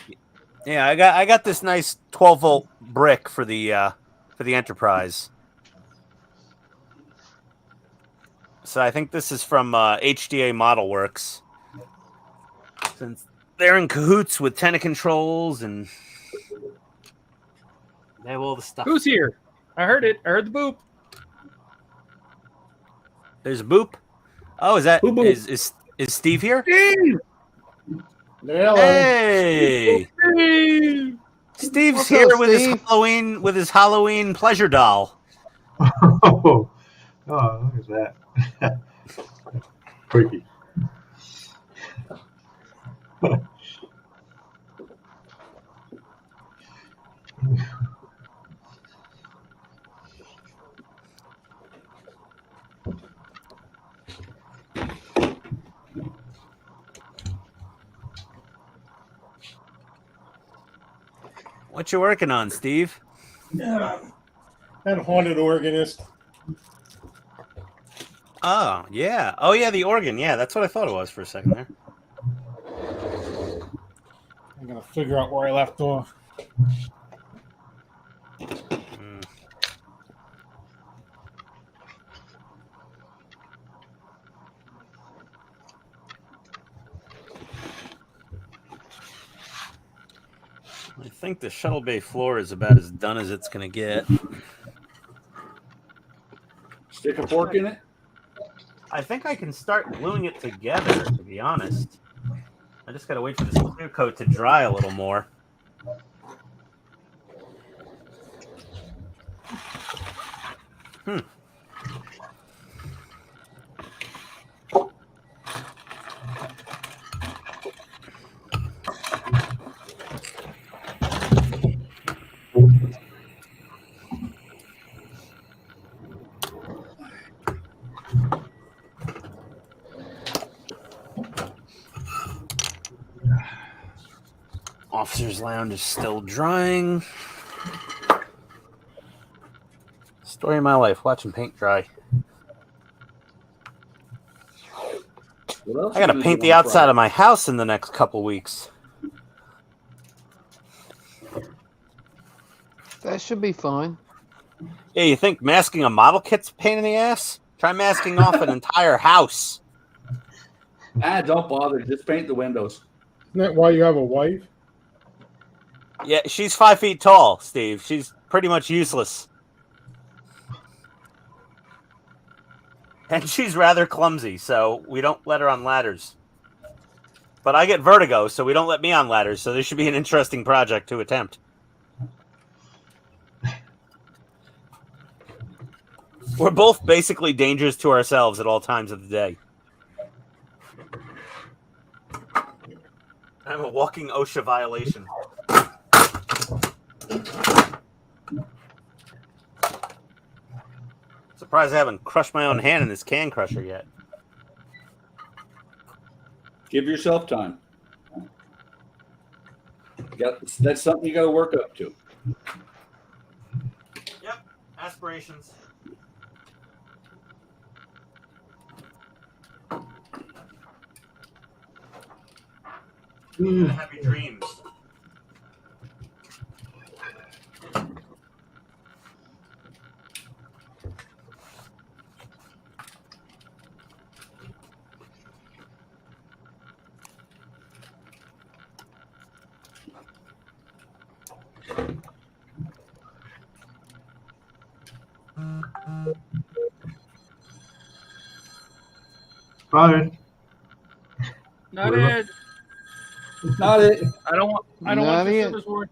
yeah. I got this nice 12-volt brick for the Enterprise. So I think this is from HDA Model Works, since they're in cahoots with Tenna Controls and they have all the stuff. Who's here? I heard it. I heard the boop. There's a boop. Oh, is that is Steve here? Steve! Hey! Steve's What's here up, with Steve? his Halloween pleasure doll. Oh, look at that. Freaky. What you working on, Steve? Yeah, that haunted organist. Oh, yeah. Oh, yeah, the organ. Yeah, that's what I thought it was for a second there. I'm gonna figure out where I left off. I think the shuttle bay floor is about as done as it's going to get. Stick a fork in it. I think I can start gluing it together, to be honest. I just got to wait for this clear coat to dry a little more. Officer's lounge is still drying. Story of my life, watching paint dry. I gotta paint the outside of my house in the next couple weeks. That should be fine. Yeah, you think masking a model kit's a pain in the ass? Try masking off an entire house. Don't bother. Just paint the windows. Isn't that why you have a wife? Yeah, she's 5 feet tall, Steve. She's pretty much useless. And she's rather clumsy, so we don't let her on ladders. But I get vertigo, so we don't let me on ladders, so this should be an interesting project to attempt. We're both basically dangerous to ourselves at all times of the day. I'm a walking OSHA violation. Surprised I haven't crushed my own hand in this can crusher yet. Give yourself time. That's something you got to work up to. Yep, aspirations. Happy dreams. Phone. Not it. Not it. I don't want Not your it. service word.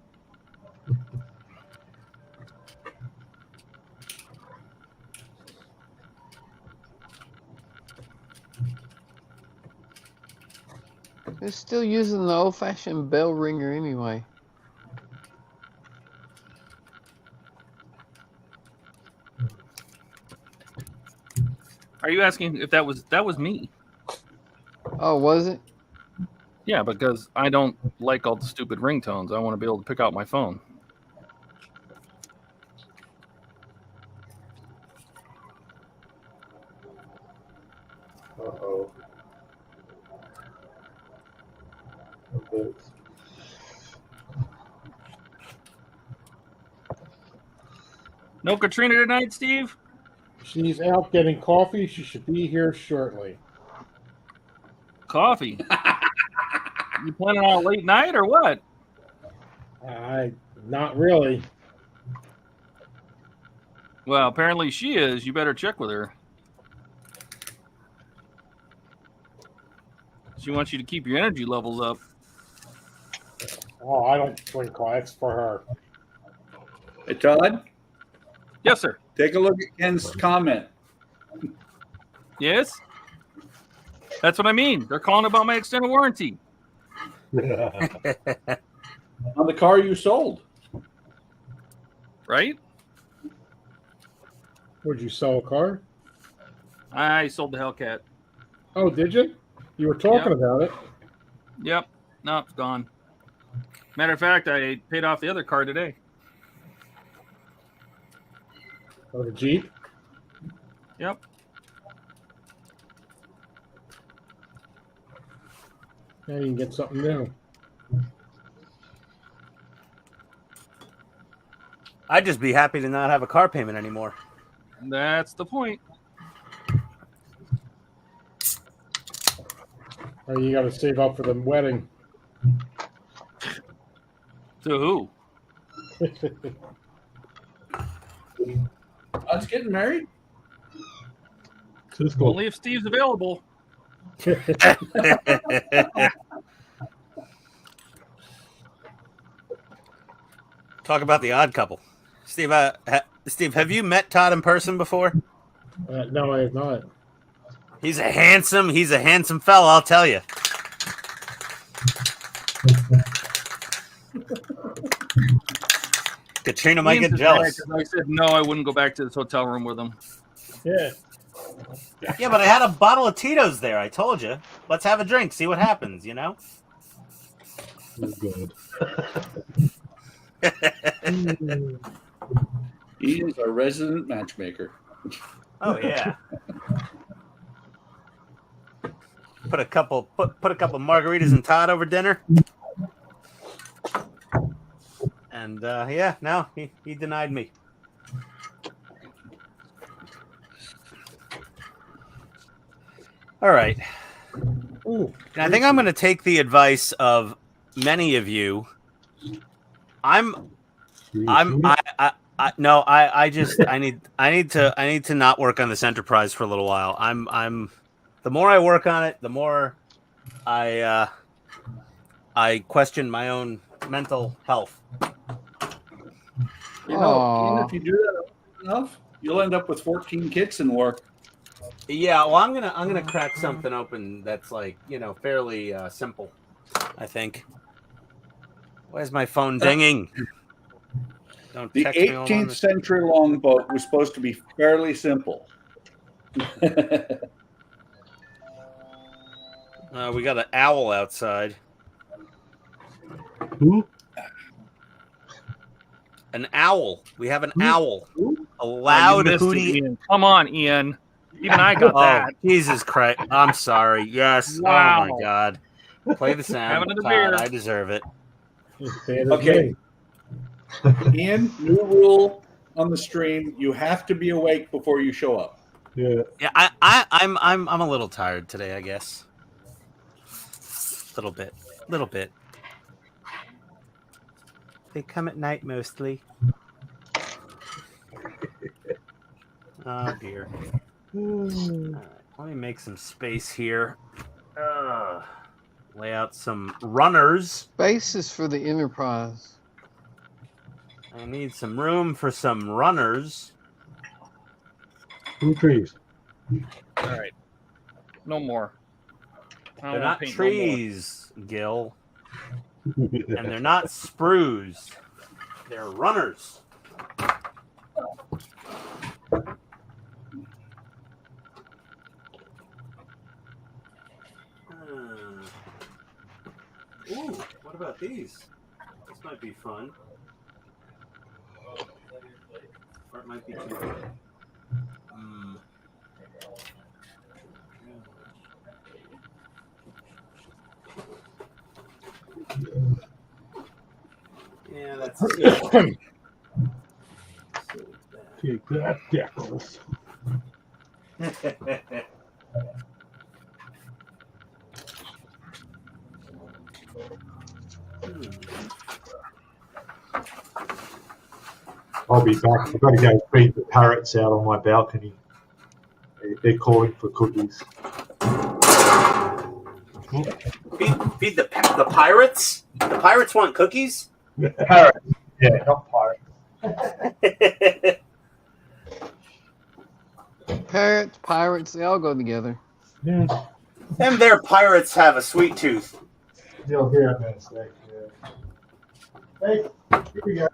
They're still using the old-fashioned bell ringer anyway. Are you asking if that was me? Oh, was it? Yeah, because I don't like all the stupid ringtones. I want to be able to pick out my phone. Uh-oh. No Katrina tonight, Steve? She's out getting coffee. She should be here shortly. Coffee. You planning on a late night or what? Not really. Well, apparently she is. You better check with her. She wants you to keep your energy levels up. Oh, I don't drink coffee. It's for her. Hey, Todd, Yes, sir. take a look at Ken's comment. Yes? That's what I mean. They're calling about my extended warranty. On the car you sold. Right? Would you sell a car? I sold the Hellcat. Oh, did you? You were talking about it. Yep. No, it's gone. Matter of fact, I paid off the other car today. Oh, the Jeep? Yep. Now you can get something new. I'd just be happy to not have a car payment anymore. That's the point. Or you got to save up for the wedding. To who? Us getting married? Cisco. Only if Steve's available. Talk about the odd couple. Steve, Steve, have you met Todd in person before? No, I have not. He's a handsome fella, I'll tell you. Katrina might get jealous. I said no, I wouldn't go back to this hotel room with him. Yeah. Yeah, but I had a bottle of Tito's there. I told you. Let's have a drink, see what happens, you know? Oh, good. He is our resident matchmaker. Oh yeah. Put a couple margaritas and Todd over dinner. And yeah, no, he denied me. All right. Ooh, And I think I'm going to take the advice of many of you. I need to not work on this enterprise for a little while. The more I work on it, the more I question my own mental health. You know, even if you do that enough, you'll end up with 14 kits in work. Yeah, well, I'm gonna crack something open that's like, you know, fairly simple. I think. Why is my phone dinging? Don't The text me all on 18th this. century longboat was supposed to be fairly simple. We got an owl outside. Who? An owl. We have an owl. A Oh, you loud missed it, hooty. Ian. Come on, Ian. Even I got Oh, that. Jesus Christ. I'm sorry. Yes. Wow. Oh, my God. Play the Have sound. another Todd, beer. I deserve it. as bad as Okay. me. Ian, new rule on the stream: you have to be awake before you show up. Yeah. Yeah, I'm a little tired today, I guess. Little bit. They come at night mostly. Oh dear. Alright, let me make some space here. Lay out some runners. Basis for the Enterprise. I need some room for some runners. 2 trees. All right. No more. I don't They're wanna not paint no trees, Gil. And they're not sprues. They're runners. Ooh, what about these? This might be fun. Or it might be too big. Yeah, that's it. Take that, Deckles. I'll be back. I've got to go feed the parrots out on my balcony. They're calling for cookies. Feed the pirates? The pirates want cookies? Parrots. Yeah, not pirates. Parrots, pirates, they all go together. Yeah. And their pirates have a sweet tooth. You'll hear in a minute. Yeah. Hey, here we go.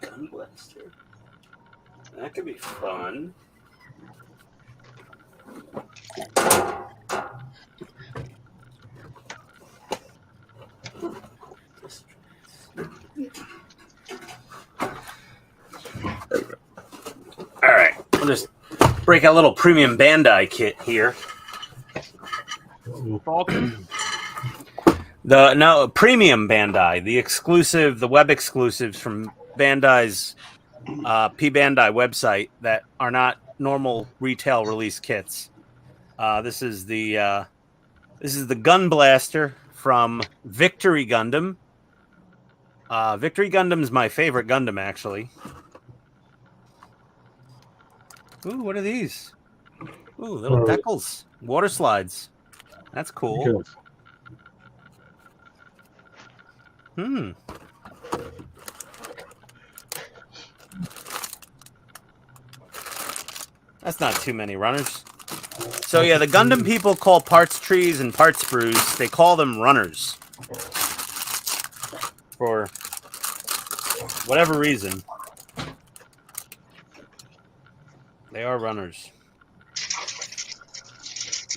Gun blaster. That could be fun. All right, we'll just break out a little premium Bandai kit here. Falcon. Premium Bandai, the web exclusives from Bandai's P Bandai website that are not normal retail release kits. This is the Gun Blaster from Victory Gundam. Victory Gundam is my favorite Gundam, actually. Ooh, what are these? Ooh, little decals, water slides. That's cool. Hmm. That's not too many runners. So yeah, the Gundam people call parts trees and parts sprues. They call them runners. For whatever reason. They are runners.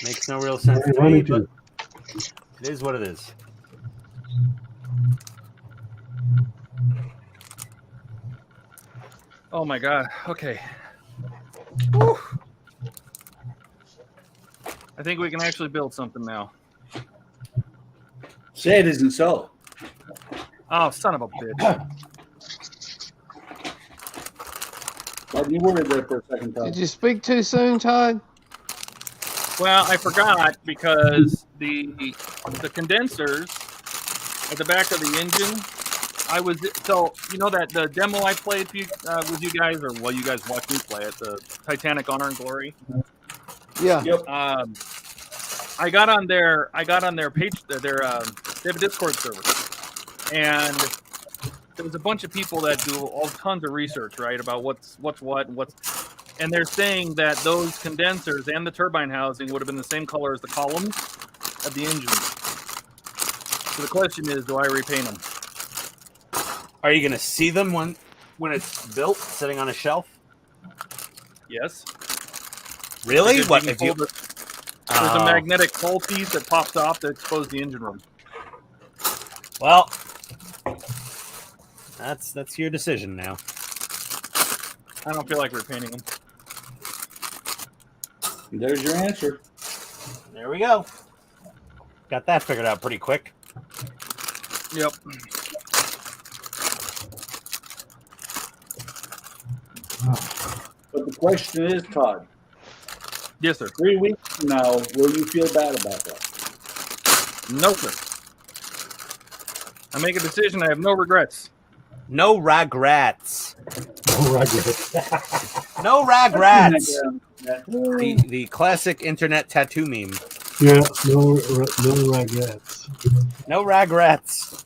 Makes no real sense to me, but it is what it is. Oh my god. Okay. Whew. I think we can actually build something now. Say it isn't so. Oh, son of a bitch. Well, you were there for a second time. Did you speak too soon, Todd? Well, I forgot because the condensers at the back of the engine, you know that the demo I played with you guys, or well, you guys watched me play it, the Titanic Honor and Glory. Yeah. Yep. I got on their page, they have a Discord server, and there was a bunch of people that do all tons of research, right, about what's what and what's. And they're saying that those condensers and the turbine housing would have been the same color as the columns of the engine. So the question is, do I repaint them? Are you going to see them when it's built, sitting on a shelf? Yes. Really? Because What if you? There's a magnetic pole piece that pops off to expose the engine room. Well, that's your decision now. I don't feel like repainting them. There's your answer. There we go. Got that figured out pretty quick. Yep. But the question is, Todd, Yes, sir. 3 weeks from now, will you feel bad about that? No, sir. I make a decision. I have no regrets. No regrets. No regrets. No regrets. The classic internet tattoo meme. Yeah, no regrets. No regrets.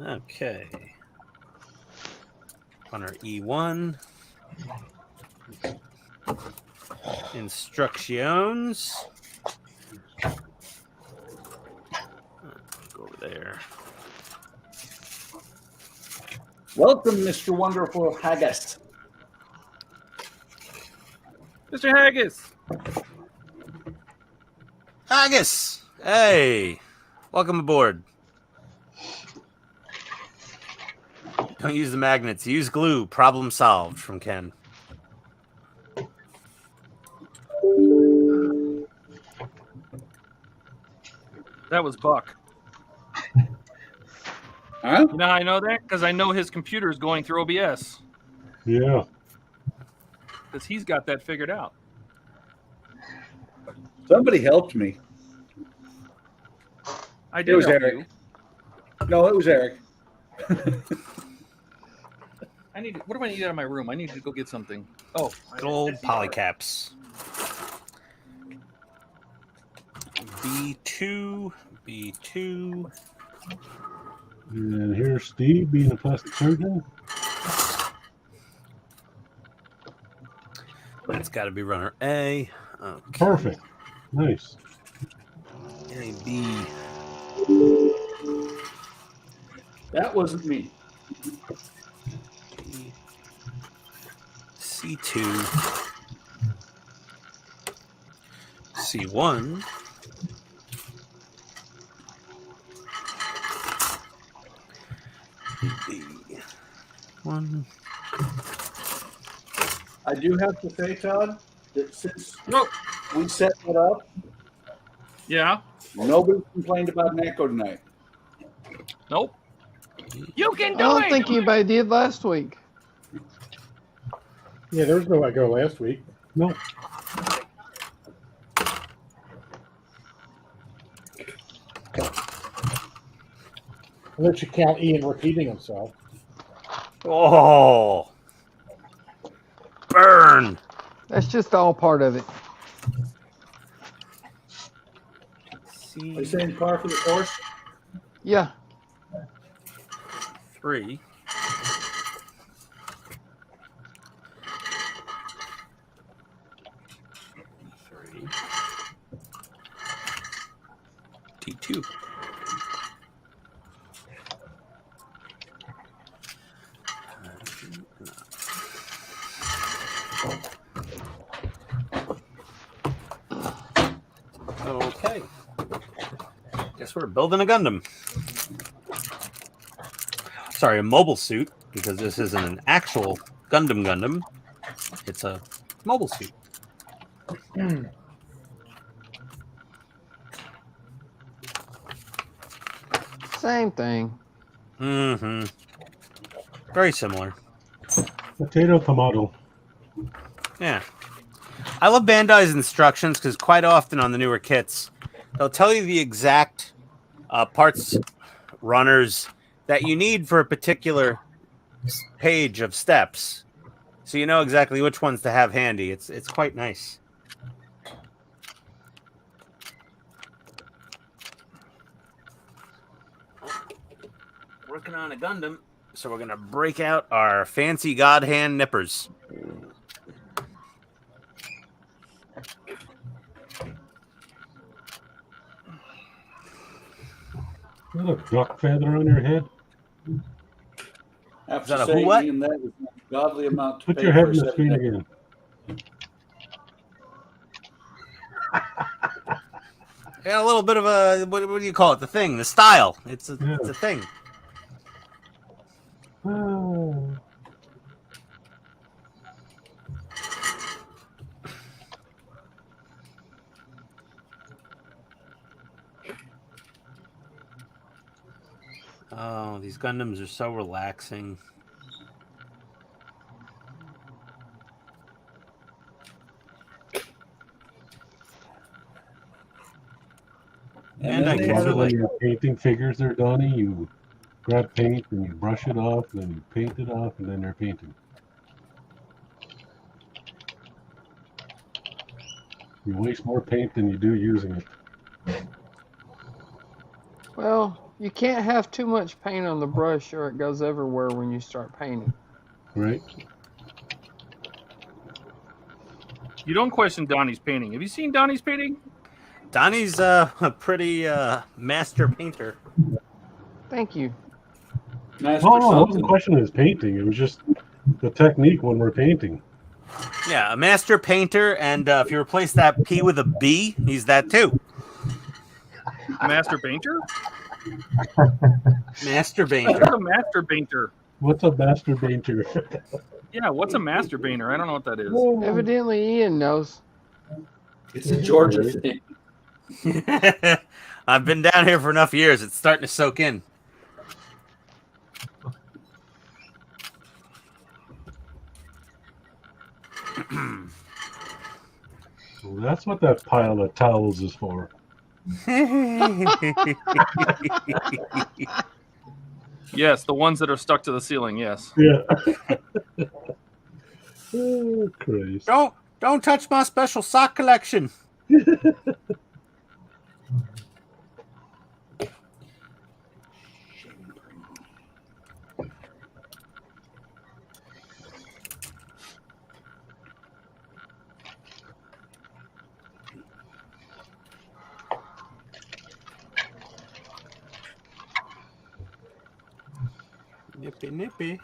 Okay. On our E1. Instructions. Go over there. Welcome, Mr. Wonderful Haggis. Mr. Haggis. Haggis! Hey! Welcome aboard. Don't use the magnets. Use glue. Problem solved from Ken. That was Buck. Huh? You know how I know that? Because I know his computer is going through OBS. Yeah. Because he's got that figured out. Somebody helped me. I It did was help Eric. you. No, it was Eric. What do I need out of my room? I need to go get something. Oh, Good old polycaps. B2. B2. And here's Steve being a plastic surgeon. That's got to be runner A. Okay. Perfect. Nice. A, B. That wasn't me. C2. C1. B1. I do have to say, Todd, that since no. we set it up, Yeah. nobody complained about an echo tonight. Nope. You can I do don't it. think anybody did last week. Yeah, there was no echo last week. No. Unless you count Ian repeating himself. Oh. Burn. That's just all part of it. Are you saying par for the course? Yeah. 3. T2. Okay. Guess we're building a Gundam. Sorry, a mobile suit, because this isn't an actual Gundam. It's a mobile suit. Same thing. Mm-hmm. Very similar. Potato, tomato. Yeah. I love Bandai's instructions because quite often on the newer kits, they'll tell you the exact parts, runners that you need for a particular page of steps. So you know exactly which ones to have handy. It's quite nice. Working on a Gundam, so we're going to break out our fancy God hand nippers. Is that a duck feather on your head? I have Is that to a say, who what? Ian, that is a godly amount to Put pay your head for in the a screen 7-day. again. Yeah, a little bit of a what do you call it? The thing, the style. It's a thing. Oh. Oh, these Gundams are so relaxing. And I then they can have feel it When like you're painting figures there, Donnie, you grab paint and you brush it off, then you paint it off, and then they're painted. You waste more paint than you do using it. Well, you can't have too much paint on the brush or it goes everywhere when you start painting. Right? You don't question Donnie's painting. Have you seen Donnie's painting? Donnie's a pretty master painter. Thank you. master No, it wasn't something. a question of his painting. It was just the technique when we're painting. Yeah, a master painter, and if you replace that P with a B, he's that too. Master painter? Master What's painter. a master painter? What's a master painter? Yeah, what's a master painter? I don't know what that is. Evidently, Ian knows. It's a Georgia thing. I've been down here for enough years. It's starting to soak in. Well, that's what that pile of towels is for. Yes, the ones that are stuck to the ceiling, yes. Yeah. Oh, Christ. Don't touch my special sock collection. Nippy, nippy.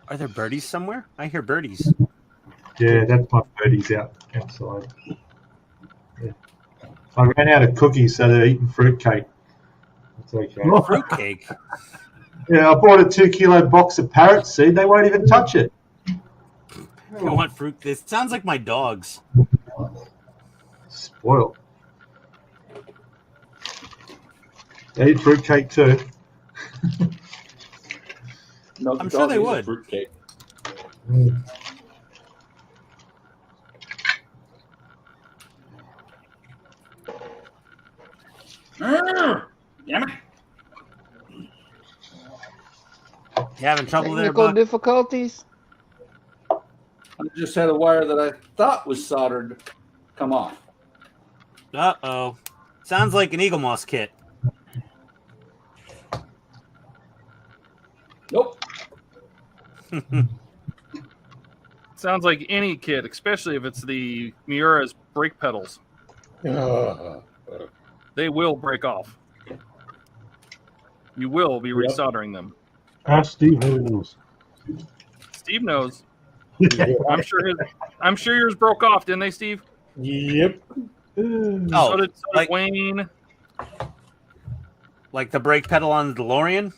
Are there birdies somewhere? I hear birdies. Yeah, that's my birdies outside. Yeah. I ran out of cookies, so they're eating fruitcake. That's okay. Fruitcake. Yeah, I bought a 2-kilo box of parrot seed. They won't even touch it. I want fruit. This sounds like my dogs. Spoiled. They eat fruitcake too. No, I'm sure they dog eats a would. Fruitcake. Damn it. You having trouble there, Technical Buck? difficulties? I just had a wire that I thought was soldered come off. Uh-oh. Sounds like an Eagle Moss kit. Nope. Sounds like any kit, especially if it's the Miura's brake pedals. They will break off. You will be resoldering them. Ask Steve who knows. Steve knows. I'm sure yours broke off, didn't they, Steve? Yep. Oh, So did like- Wayne. Like the brake pedal on the DeLorean?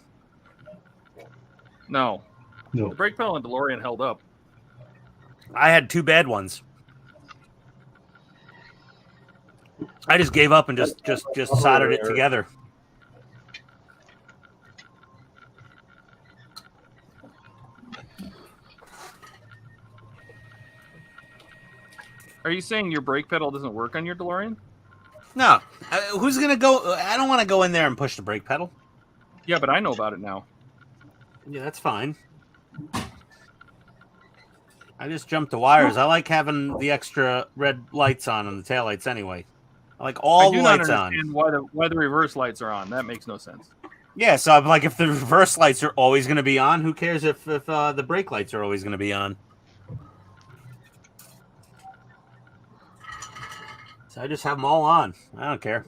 No. No. The brake pedal on DeLorean held up. I had 2 bad ones. I just gave up and just soldered it together. Are you saying your brake pedal doesn't work on your DeLorean? No. Who's going to go? I don't want to go in there and push the brake pedal. Yeah, but I know about it now. Yeah, that's fine. I just jumped the wires. I like having the extra red lights on the taillights anyway. I like all I do the not lights on. understand why the reverse lights are on. That makes no sense. Yeah, so I'm like, if the reverse lights are always going to be on, who cares if the brake lights are always going to be on? So I just have them all on. I don't care.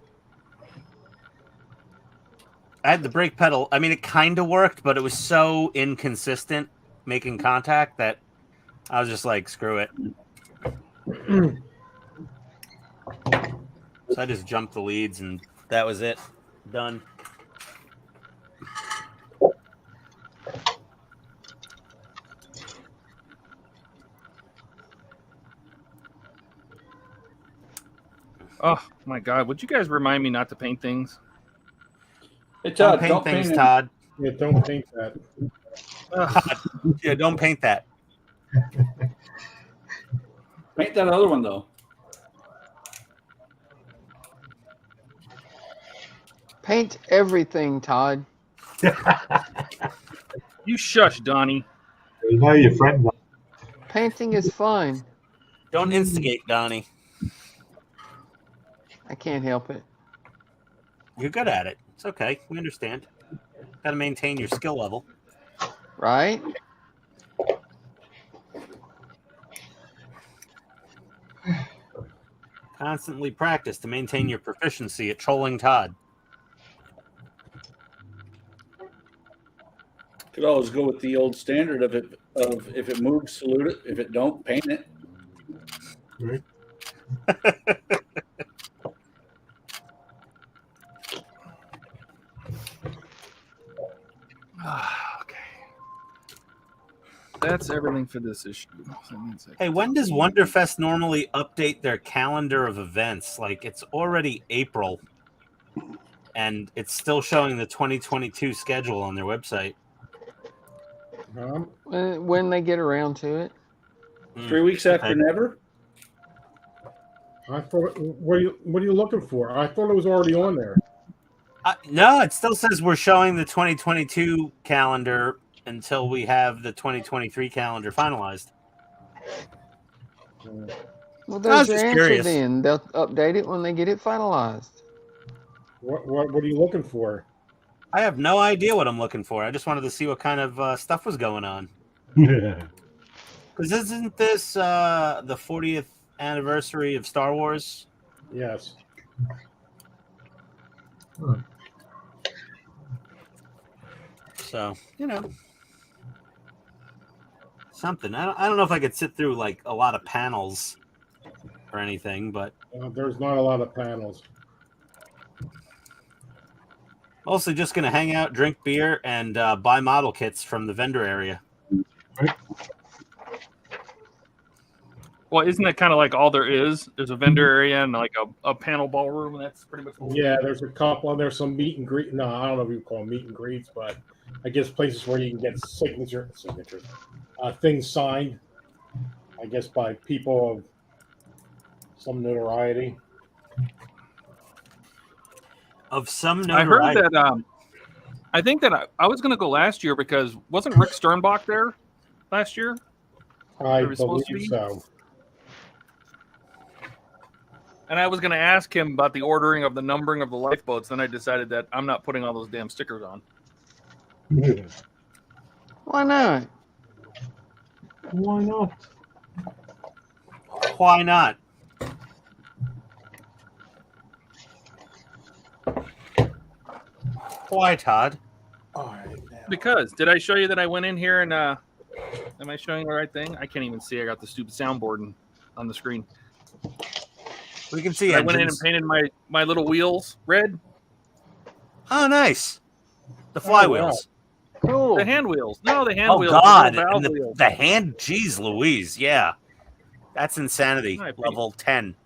I had the brake pedal. I mean, it kind of worked, but it was so inconsistent making contact that I was just like, screw it. So I just jumped the leads, and that was it. Done. Oh my God! Would you guys remind me not to paint things? Hey, Todd, Don't paint things, it. Todd. Yeah, don't think that. Yeah, don't paint that. Paint that other one, though. Paint everything, Todd. You shush, Donnie. You know your friend. Painting is fun. Don't instigate, Donnie. I can't help it. You're good at it. It's okay. We understand. Got to maintain your skill level. Right? Constantly practice to maintain your proficiency at trolling Todd. Could always go with the old standard of if it moves, salute it. If it don't, paint it. Right. Okay. That's everything for this issue. So that means I Hey, can- when does Wonderfest normally update their calendar of events? Like, it's already April, and it's still showing the 2022 schedule on their website. When they get around to it. 3 weeks after Okay. never. I thought. What are you looking for? I thought it was already on there. No, it still says we're showing the 2022 calendar until we have the 2023 calendar finalized. Well, I was there's your just answer curious. then. They'll update it when they get it finalized. What are you looking for? I have no idea what I'm looking for. I just wanted to see what kind of stuff was going on. Yeah. Because isn't this the 40th anniversary of Star Wars? Yes. So, you know, something. I don't know if I could sit through like a lot of panels or anything, but There's not a lot of panels. mostly just going to hang out, drink beer, and buy model kits from the vendor area. Well, isn't that kind of like all there is? There's a vendor area and like a panel ballroom, and that's pretty much what Yeah, there's a couple, and there's some meet and greet. No, I don't know if you call them meet and greets, but I guess places where you can get signatures, things signed. I guess by people of some notoriety. Of some I heard notoriety. that I think that I was going to go last year because wasn't Rick Sternbach there last year? I Or was supposed to believe be? so. And I was going to ask him about the ordering of the numbering of the lifeboats. Then I decided that I'm not putting all those damn stickers on. Why not? Why not? Why not? Why, Todd? All right. Now. Because did I show you that I went in here and am I showing the right thing? I can't even see. I got the stupid soundboard on the screen. We can see I went in and engines. painted my little wheels red. Oh, nice. The flywheels. Cool. The hand wheels. No, the hand Oh, wheels. God. The little And valve wheels. the hand. Jeez Louise. Yeah. That's insanity. All right, Level 10.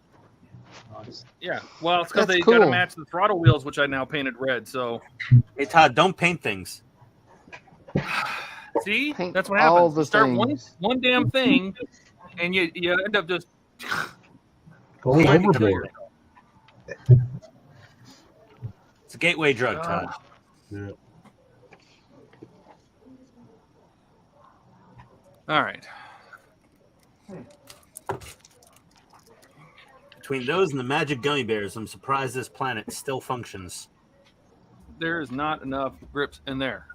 Yeah. Well, it's because That's they got to cool. match the throttle wheels, which I now painted red. So Hey, Todd, don't paint things. see, Paint that's what all happens. the You start things. one damn thing, and you end up just Going trying to kill overboard. yourself. It's a gateway drug, Todd. Yeah. All right. Between those and the magic gummy bears, I'm surprised this planet still functions. There is not enough grips in there.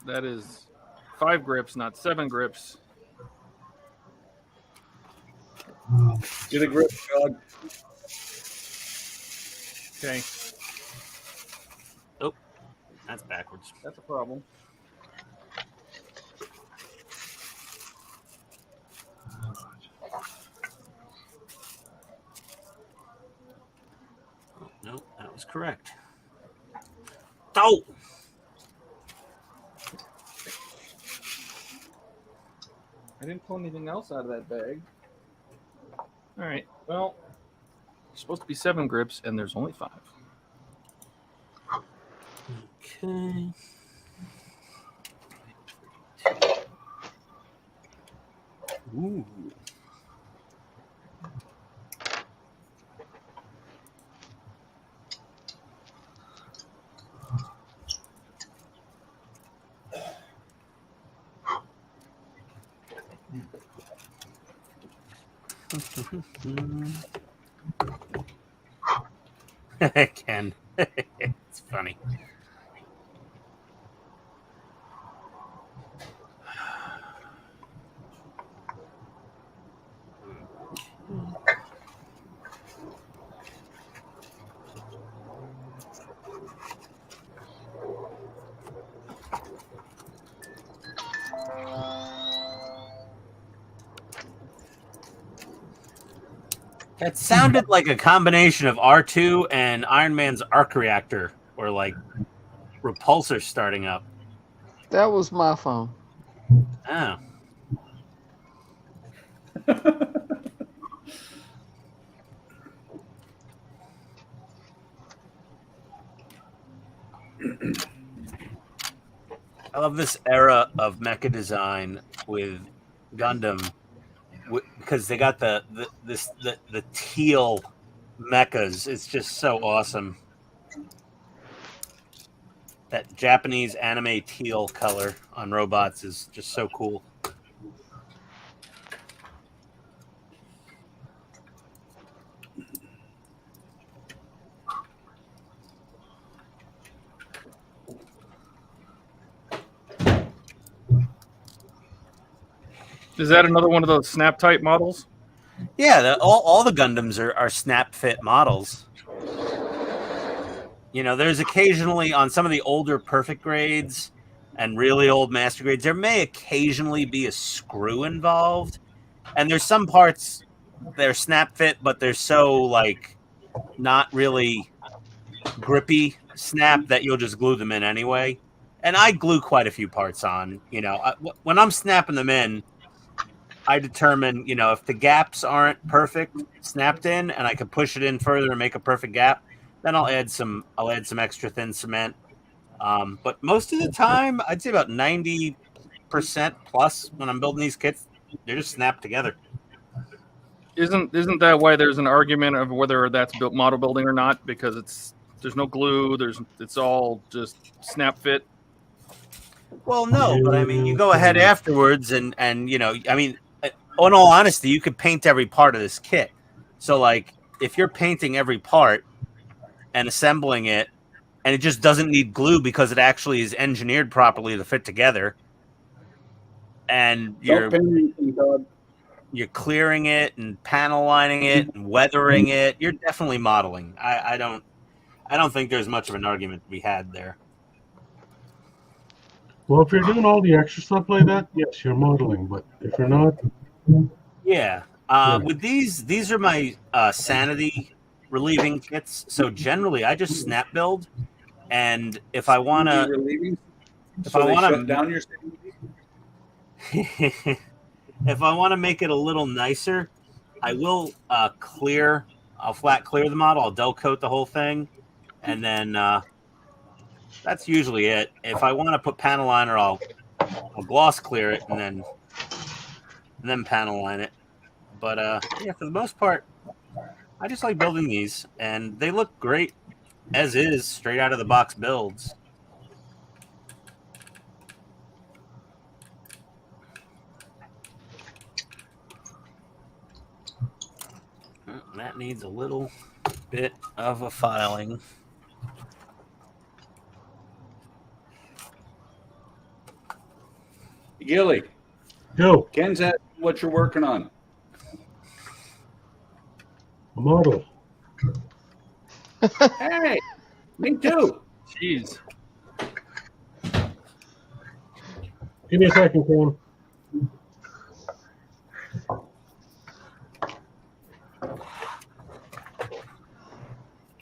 That is 5 grips, not 7 grips. Get a grip, dog. Okay, Oh, that's backwards. that's a problem. Oh, no, that was correct. Oh! I didn't pull anything else out of that bag. All right, well, it's supposed to be 7 grips, and there's only 5. Okay. Ooh. Ken. It's funny. That sounded like a combination of R2 and Iron Man's arc reactor, or like repulsor starting up. That was my phone. Oh. I love this era of mecha design with Gundam because they got the teal mechas. It's just so awesome. That Japanese anime teal color on robots is just so cool. Is that another one of those snap type models? Yeah, all the Gundams are snap fit models. You know, there's occasionally on some of the older perfect grades and really old master grades, there may occasionally be a screw involved. And there's some parts they're snap fit, but they're so like not really grippy snap that you'll just glue them in anyway. And I glue quite a few parts on. You know, when I'm snapping them in, I determine, you know, if the gaps aren't perfect snapped in and I can push it in further and make a perfect gap, then I'll add some extra thin cement. But most of the time, I'd say about 90% plus when I'm building these kits, they're just snapped together. Isn't that why there's an argument of whether that's built model building or not? Because there's no glue. It's all just snap fit. Well, no, but I mean, you go ahead afterwards, and you know, I mean, in all honesty, you could paint every part of this kit. So, like, if you're painting every part and assembling it, and it just doesn't need glue because it actually is engineered properly to fit together, and you're clearing it and panel lining it and weathering it, you're definitely modeling. I don't think there's much of an argument to be had there. Well, if you're doing all the extra stuff like that, yes, you're modeling. But if you're not, yeah. With these are my sanity relieving kits. So generally, I just snap build, and if I want to, shut down your if I want to make it a little nicer, I will I'll flat clear the model. I'll dull coat the whole thing, and then that's usually it. If I want to put panel liner, I'll gloss clear it and then panel line it. But yeah, for the most part, I just like building these, and they look great as is, straight out of the box builds. That needs a little bit of a filing. Gilly, go. Ken's at what you're working on. A model. Hey, me too. Jeez. Give me a second, Ken.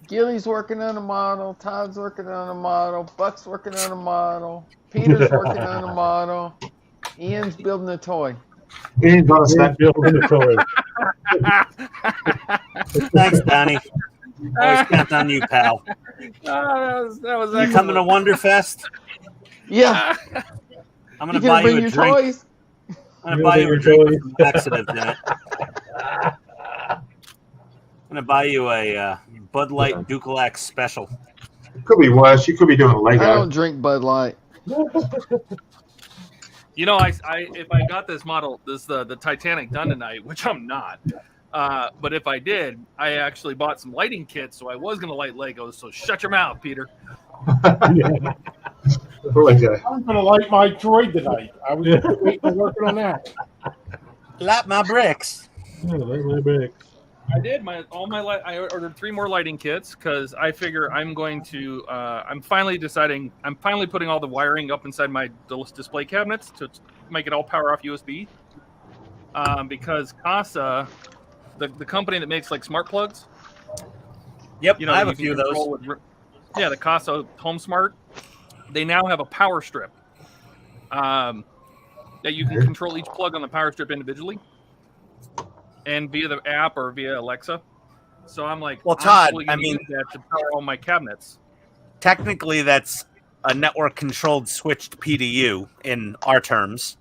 Gilly's working on a model. Todd's working on a model. Buck's working on a model. Peter's working on a model. Ian's building a toy. Ian's on a snack. Building a toy. Thanks, Donnie. Always count on you, pal. That was You coming to Wonderfest? Yeah. I'm You gonna buy gonna bring you a your drink. toys? I'm gonna buy you a drink with some laxatives in it. I'm gonna buy you a Bud Light Ducalax special. Could be worse. You could be doing a I Lego. don't drink Bud Light. You know, if I got this model, the Titanic done tonight, which I'm not, but if I did, I actually bought some lighting kits, so I was gonna light Legos. So shut your mouth, Peter. Lego. I'm going to light my droid tonight. I was working on that. Light my bricks. Yeah, like my back. I did I ordered 3 more lighting kits because I figure I'm going to. I'm finally putting all the wiring up inside my display cabinets to make it all power off USB. Because Casa, the company that makes like smart plugs. Yep, You know, I have you a can few of control those. Yeah, the Casa Home Smart. They now have a power strip that you can control each plug on the power strip individually and via the app or via Alexa. So I'm like, Well, Todd, I'm I mean, use that to power all my cabinets. Technically, that's a network-controlled switched PDU in our terms.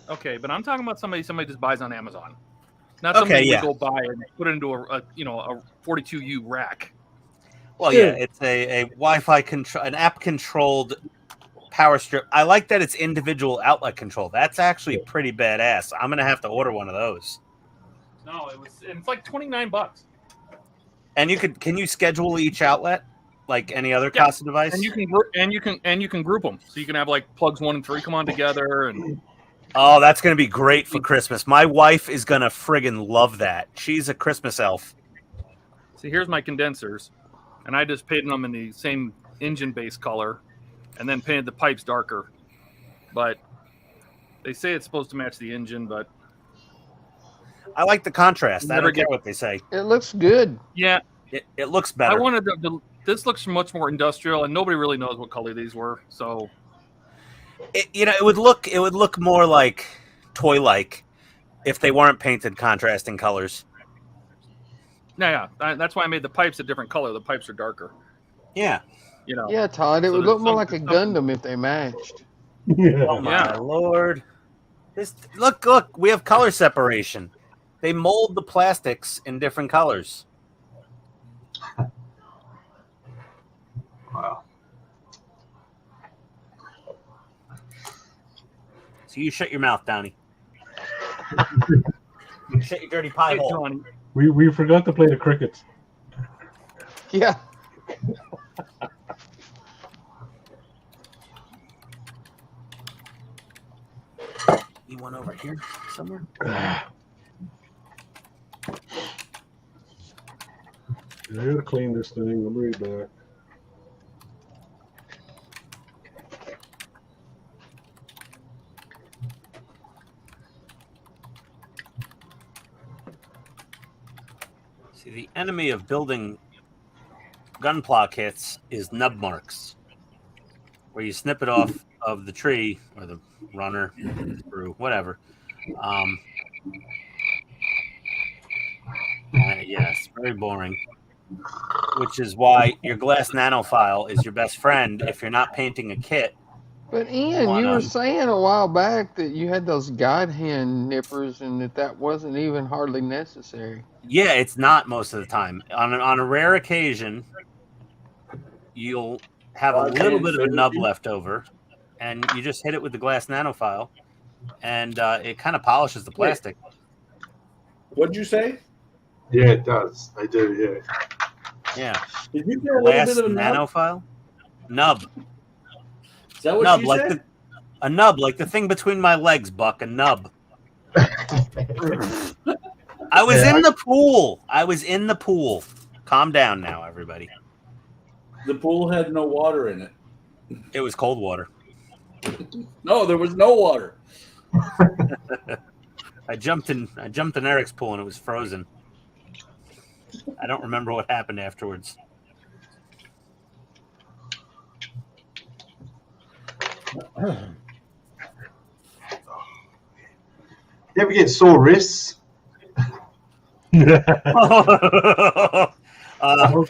Okay, but I'm talking about somebody just buys on Amazon, not Okay, somebody yeah. would go buy and put it into a 42U rack. Well, yeah, it's a Wi-Fi control, an app-controlled power strip. I like that it's individual outlet control. That's actually pretty badass. I'm gonna have to order one of those. No, it's like $29. And can you schedule each outlet like any other Casa device? And you can group them, so you can have like plugs 1 and 3 come on together. And Oh, that's gonna be great for Christmas. My wife is gonna friggin' love that. She's a Christmas elf. see, here's my condensers, and I just painted them in the same engine base color, and then painted the pipes darker. But they say it's supposed to match the engine, but I like the contrast. I Never don't care get- what they say. It looks good. yeah, It looks I better. wanted this looks much more industrial, and nobody really knows what color these were. So It would look more like toy-like if they weren't painted contrasting colors. yeah, that's why I made the pipes a different color. The pipes are darker. Yeah. You know. Yeah, Todd. It So would there's look more like a something- Gundam if they matched. Oh Yeah. my Yeah. lord! Look! We have color separation. They mold the plastics in different colors. Wow. So you shut your mouth, Donnie. Shut your dirty pie Hey, hole. Donnie. We forgot to play the crickets. Yeah. You one over here somewhere? I gotta clean this thing. I'll be right back. See, the enemy of building gunpla kits is nub marks, where you snip it off of the tree or the runner, screw, whatever. Yes, very boring. Which is why your glass nanofile is your best friend if you're not painting a kit. But Ian, you were saying a while back that you had those guide hand nippers and that wasn't even hardly necessary. Yeah, it's not most of the time. On a rare occasion, you'll have a little bit of a nub left over, and you just hit it with the glass nanofile, and it kind of polishes the plastic. What'd you say? Yeah, it does. They do, yeah. Yeah. Did you get a Glass little bit of a nub? nanofile? Nub. Is that what Nub, you like said? a nub, like the thing between my legs, Buck, a nub. I was in the pool. I was in the pool. Calm down now, everybody. The pool had no water in it. It was cold water. No, there was no water. I jumped in Eric's pool and it was frozen. I don't remember what happened afterwards. You ever get sore wrists? No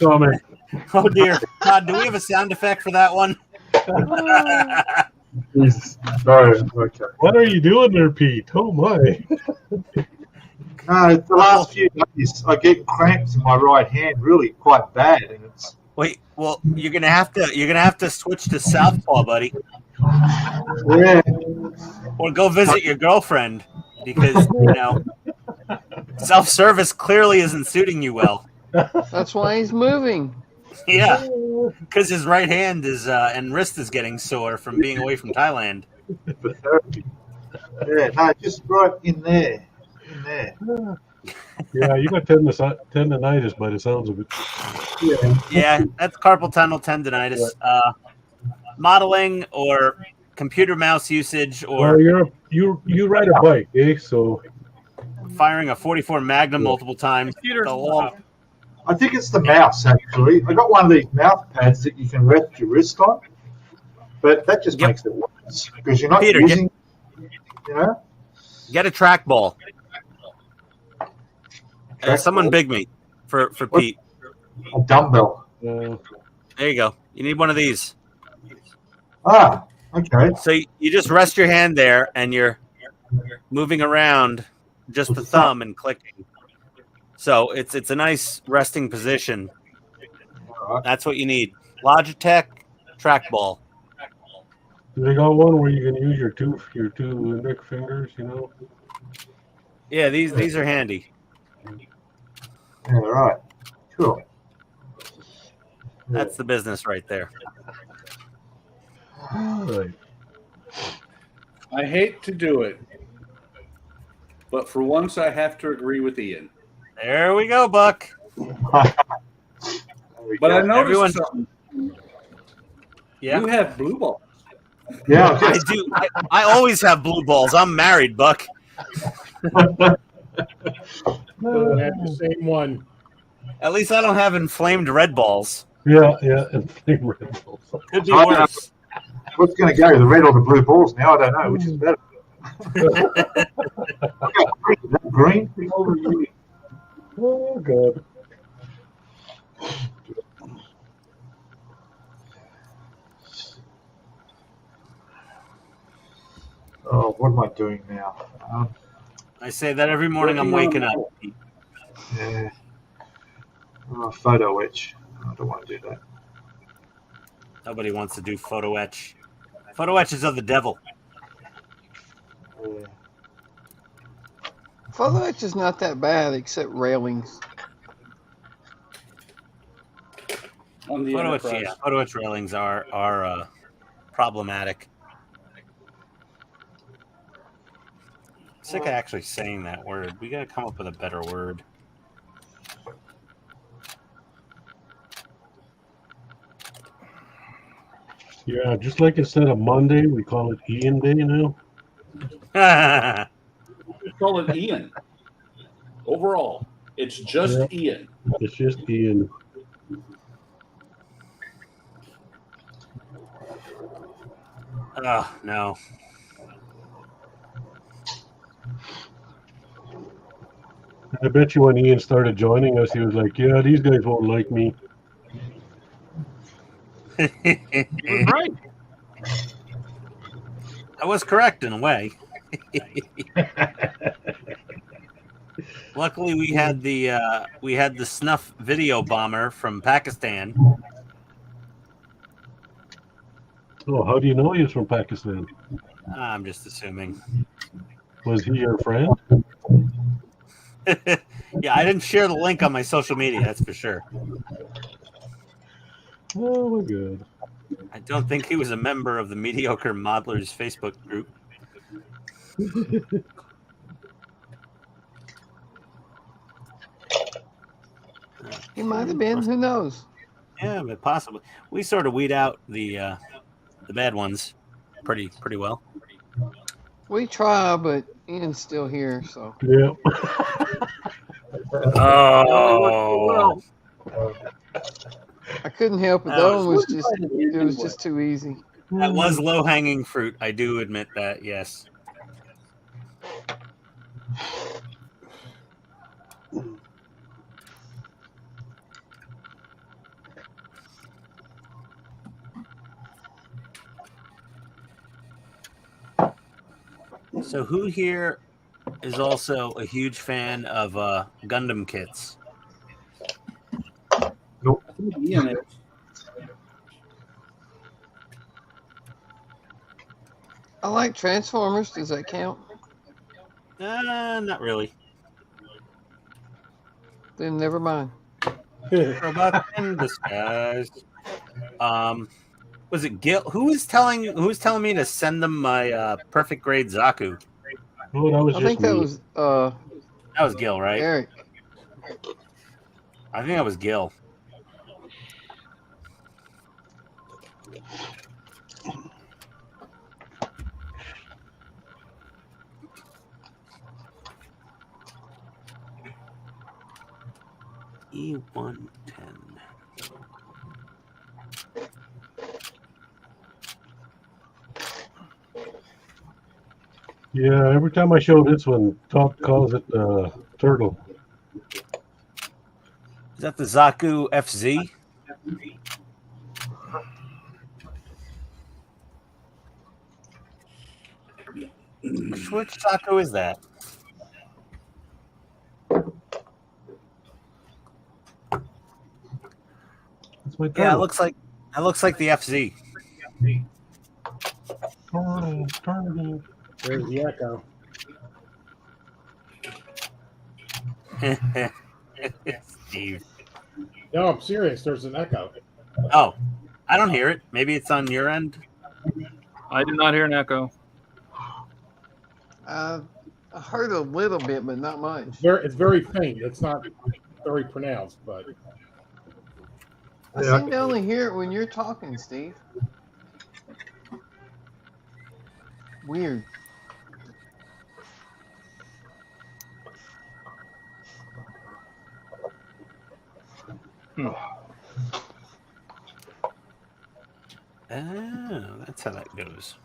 comment. Oh dear. Todd, do we have a sound effect for that one? Jesus. Sorry. Okay. What are you doing there, Pete? Oh my. No, the last few days I get cramps in my right hand, really quite bad, and it's. Wait, well, you're gonna have to switch to southpaw, buddy, Yeah. or go visit your girlfriend because self-service clearly isn't suiting you well. That's why he's moving. Yeah, because his right hand is and wrist is getting sore from being away from Thailand. For therapy. Yeah, no, just right in there. In there. Yeah, you got tendonitis by the sounds of it. Yeah, that's carpal tunnel tendonitis. Modeling or computer mouse usage or Well, you ride a bike, eh? So firing a 44 Magnum multiple times. Computer I think it's the mouse, actually. I got one of these mouse pads that you can rest your wrist on, but that just makes it worse because you're not Peter, using, Get a trackball. Someone big me for Pete. a dumbbell. There you go. You need one of these. Ah, okay. So you just rest your hand there and you're moving around just the thumb and clicking. So it's a nice resting position. That's what you need. Logitech trackball. they got one where you can use your two index fingers, Yeah, these are handy. Yeah, right. Cool. That's the business right there. All right. I hate to do it, but for once I have to agree with Ian. There we go, Buck. But I noticed something. Yeah, You have blue balls. Yeah, I do. I always have blue balls. I'm married, Buck. So I have the same one. At least I don't have inflamed red balls. Yeah, and Red Bulls. Could be worse. what's going to go, the red or the blue balls now? I don't know. Which is better? Green? Oh God. Oh, what am I doing now? I say that every morning I'm waking up. Yeah. Oh, photo etch. I don't want to do that. Nobody wants to do photo etch. Photo etch is of the devil. Yeah. Photo etch is not that bad, except railings. On the Photo etch, Enterprise. yeah, photo etch railings are problematic. Sick of actually saying that word. We gotta come up with a better word. Yeah, just like instead of Monday, we call it Ian Day now. Just call it Ian. Overall, it's just Yeah. Ian. It's just Ian. Oh no. I bet you when Ian started joining us, he was like, "Yeah, these guys won't like me." He was right. I was correct in a way. Luckily, we had the snuff video bomber from Pakistan. Oh, how do you know he's from Pakistan? I'm just assuming. Was he your friend? Yeah, I didn't share the link on my social media. That's for sure. Oh my god. I don't think he was a member of the Mediocre Modelers Facebook group. He might have been. Who knows? Yeah, but possibly. We sort of weed out the bad ones pretty well. We try, but Ian's still here, so. Yeah. Oh, I couldn't help it. That That was- one was just, it was just too easy. that was low hanging fruit. I do admit that. Yes. So who here is also a huge fan of Gundam kits? Ian is. I like Transformers. Does that count? Not really. Then never mind. Robot in disguise. Was it Gil? Who was telling me to send them my perfect grade Zaku? Oh, that was I just think that me. was That was Gil, right? Eric. I think that was Gil. E110. Yeah, every time I show this one, Top calls it turtle. Is that the Zaku FZ? Which Zaku is that? That's my Yeah, it turtle. looks like the FZ. Turtle. There's the echo. Steve. No, I'm serious. There's an echo. Oh, I don't hear it. Maybe it's on your end. I did not hear an echo. I heard a little bit, but not much. It's very faint. It's not very pronounced, but I Yeah, seem to only hear it when you're talking, Steve. Weird. Oh, that's how that goes.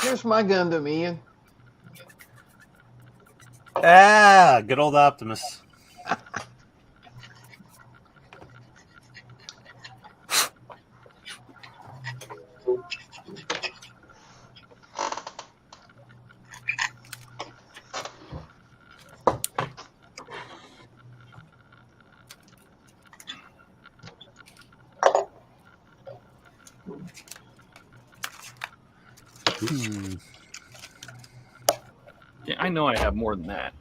Here's my Gundam, Ian. Ah, good old Optimus. Yeah, I know I have more than that.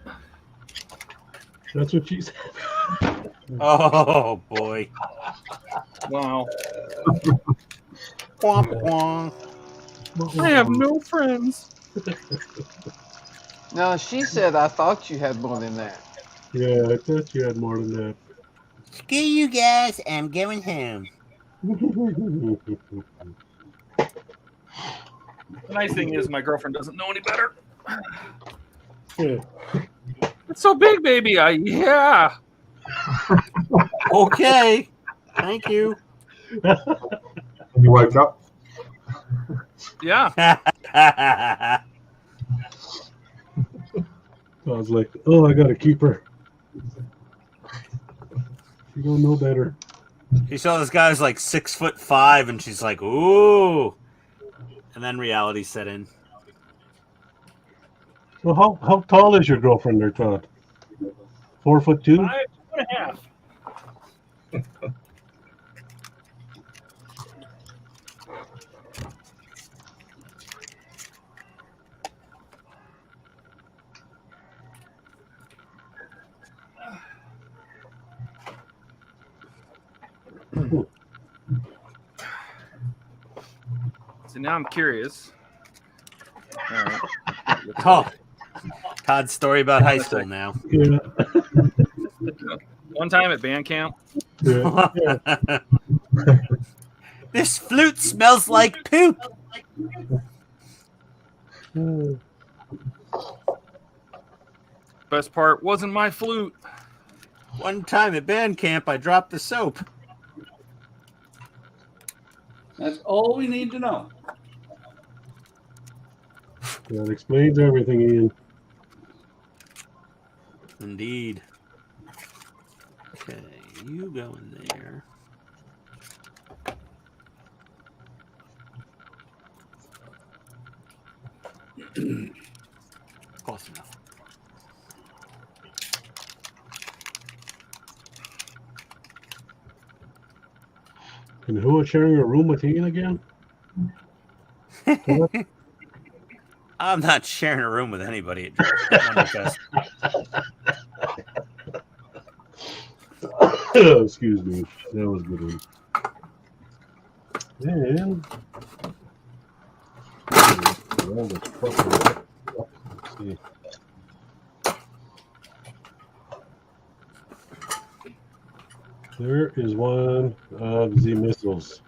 That's what she said. Oh boy. Wow. Womp womp. I have no friends. No, she said I thought you had more than that. Yeah, I thought you had more than that. Screw you guys, I'm going home. The nice thing is my girlfriend doesn't know any better. Yeah. It's so big, baby. Yeah. Okay. Thank you. When you woke up. Yeah. I was like, oh, I gotta keep her. She don't know better. She saw this guy was like 6'5", and she's like, ooh. And then reality set in. So how tall is your girlfriend there, Todd? 4'2"? 5.5. So now I'm curious. All right. Oh, Todd's story about high school now. Yeah. One time at band camp, Yeah. This flute smells like poop. best part wasn't my flute. One time at band camp, I dropped the soap. That's all we need to know. That explains everything, Ian. Indeed. Okay, you go in there. Close enough. And who was sharing a room with Ian again? I'm not sharing a room with anybody at Excuse me. That was a good one. And let's see. There is one of the missiles.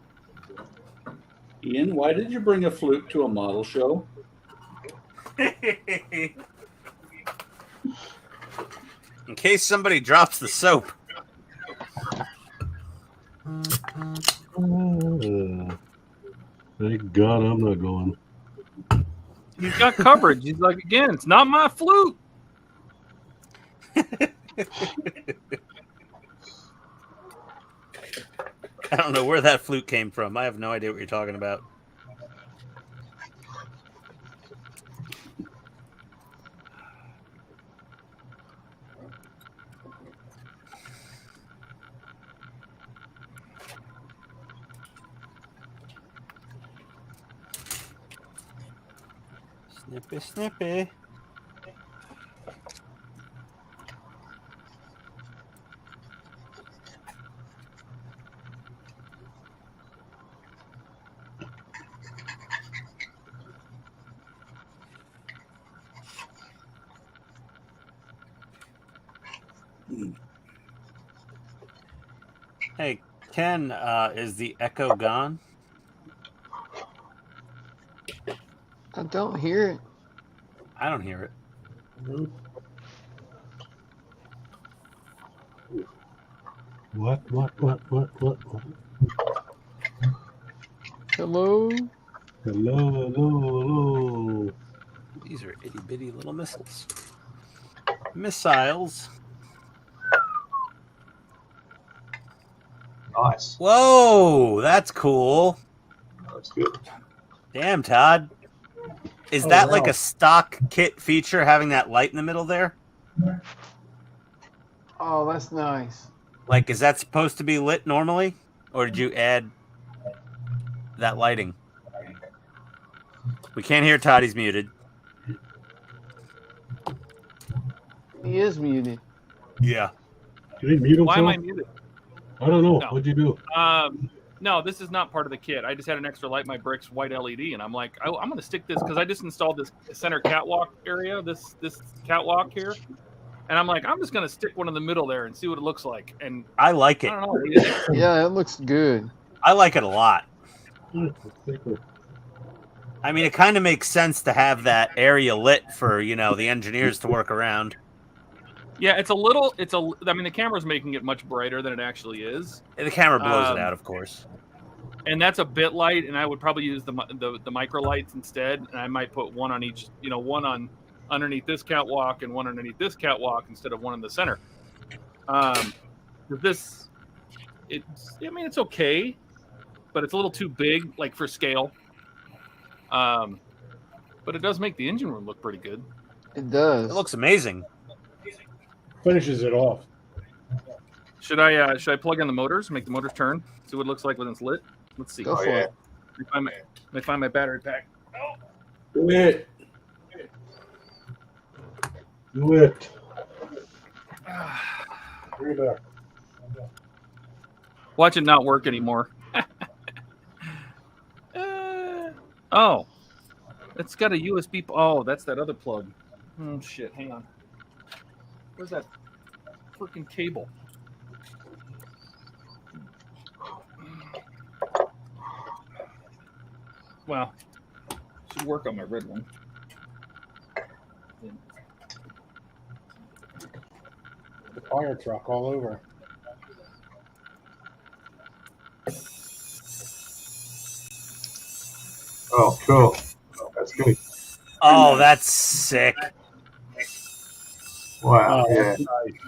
Ian, why did you bring a flute to a model show? In case somebody drops the soap. Thank God I'm not going. He's got coverage. He's like, again, it's not my flute. I don't know where that flute came from. I have no idea what you're talking about. Snippy, snippy. Hey, Ken, is the echo gone? I don't hear it. I don't hear it. What? Hello? Hello. These are itty bitty little missiles. Missiles. Nice. Whoa, that's cool. That's good. Damn, Todd. Is that like a stock kit feature having that light in the middle there? Oh, that's nice. Like, is that supposed to be lit normally? Or did you add that lighting? We can't hear Todd. He's muted. He is muted. Yeah. Did he mute Why am I himself? muted? I don't know. No. What'd you do? No, this is not part of the kit. I just had an extra light my bricks white LED, and I'm like, I'm going to stick this because I just installed this center catwalk area, this catwalk here, and I'm like, I'm just going to stick one in the middle there and see what it looks like. And I like it. I don't know. Yeah, it looks good. I like it a lot. Paper. I mean, it kind of makes sense to have that area lit for, you know, the engineers to work around. Yeah, I mean, the camera's making it much brighter than it actually is. And the camera blows it out, of course. And that's a bit light, and I would probably use the micro lights instead, and I might put one on each, you know, one on underneath this catwalk and one underneath this catwalk instead of one in the center. It's okay, but it's a little too big, like for scale. But it does make the engine room look pretty good. It does. It looks amazing. Finishes it off. Should I plug in the motors, make the motors turn, see what it looks like when it's lit? Let's see. Go for it. Let me find my battery pack. Oh. Do it. Do it. Bring it back. Watch it not work anymore. Oh, it's got a USB. Oh, that's that other plug. Oh shit! Hang on. Where's that freaking cable? Well, should work on my red one. The fire truck all over. Oh, cool. That's good. Oh, that's sick. Wow. Oh, Yeah. that's nice.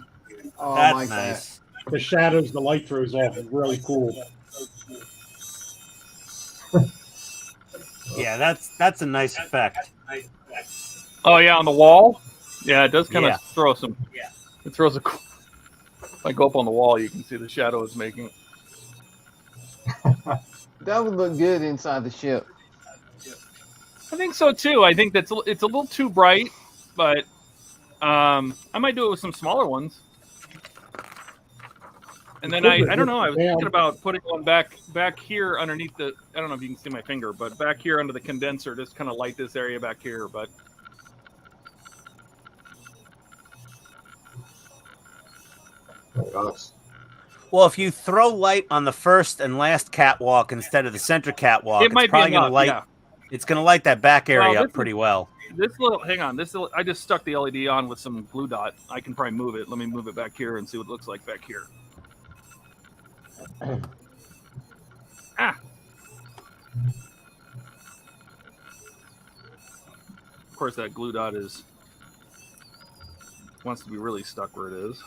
Oh That's my nice. The shadows, the light throws off is really cool. Yeah, that's a nice effect. Oh yeah, on the wall. Yeah, it does kind of Yeah. throw some. Yeah, it throws a. If I go up on the wall, you can see the shadow it's making. God. That would look good inside the ship. I think so too. I think it's a little too bright, but I might do it with some smaller ones. And then I don't know. I was thinking about putting one back here underneath the. I don't know if you can see my finger, but back here under the condenser, just kind of light this area back here. But Nice. Well, if you throw light on the first and last catwalk instead of the center catwalk, it it's might be probably enough. gonna light. Yeah. It's gonna light that back area Well, up pretty well. Hang on. I just stuck the LED on with some glue dot. I can probably move it. Let me move it back here and see what it looks like back here. Ah. Of course, that glue dot wants to be really stuck where it is.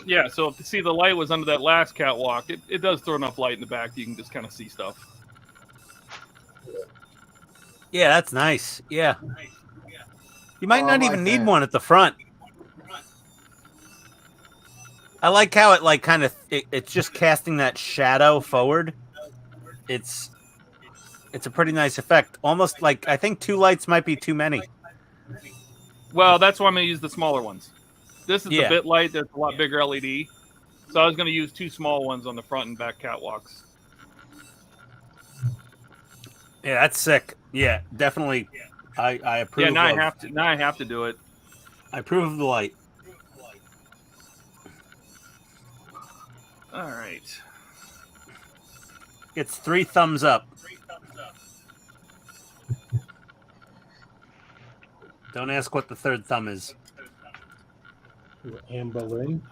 Yeah, so if you see the light was under that last catwalk, it does throw enough light in the back that you can just kind of see stuff. Yeah, that's nice. Yeah. You might Oh, not I even like need that. one at the front. I like how it like kind of it's just casting that shadow forward. It's a pretty nice effect. Almost like I think 2 lights might be too many. Well, that's why I'm going to use the smaller ones. This is Yeah. a bit light. That's a lot bigger LED. So I was going to use 2 small ones on the front and back catwalks. Yeah, that's sick. Yeah, definitely. I approve. Yeah, now of, I have to do it. I approve of the light. All right. It's 3 thumbs up. Don't ask what the third thumb is. Anne Boleyn.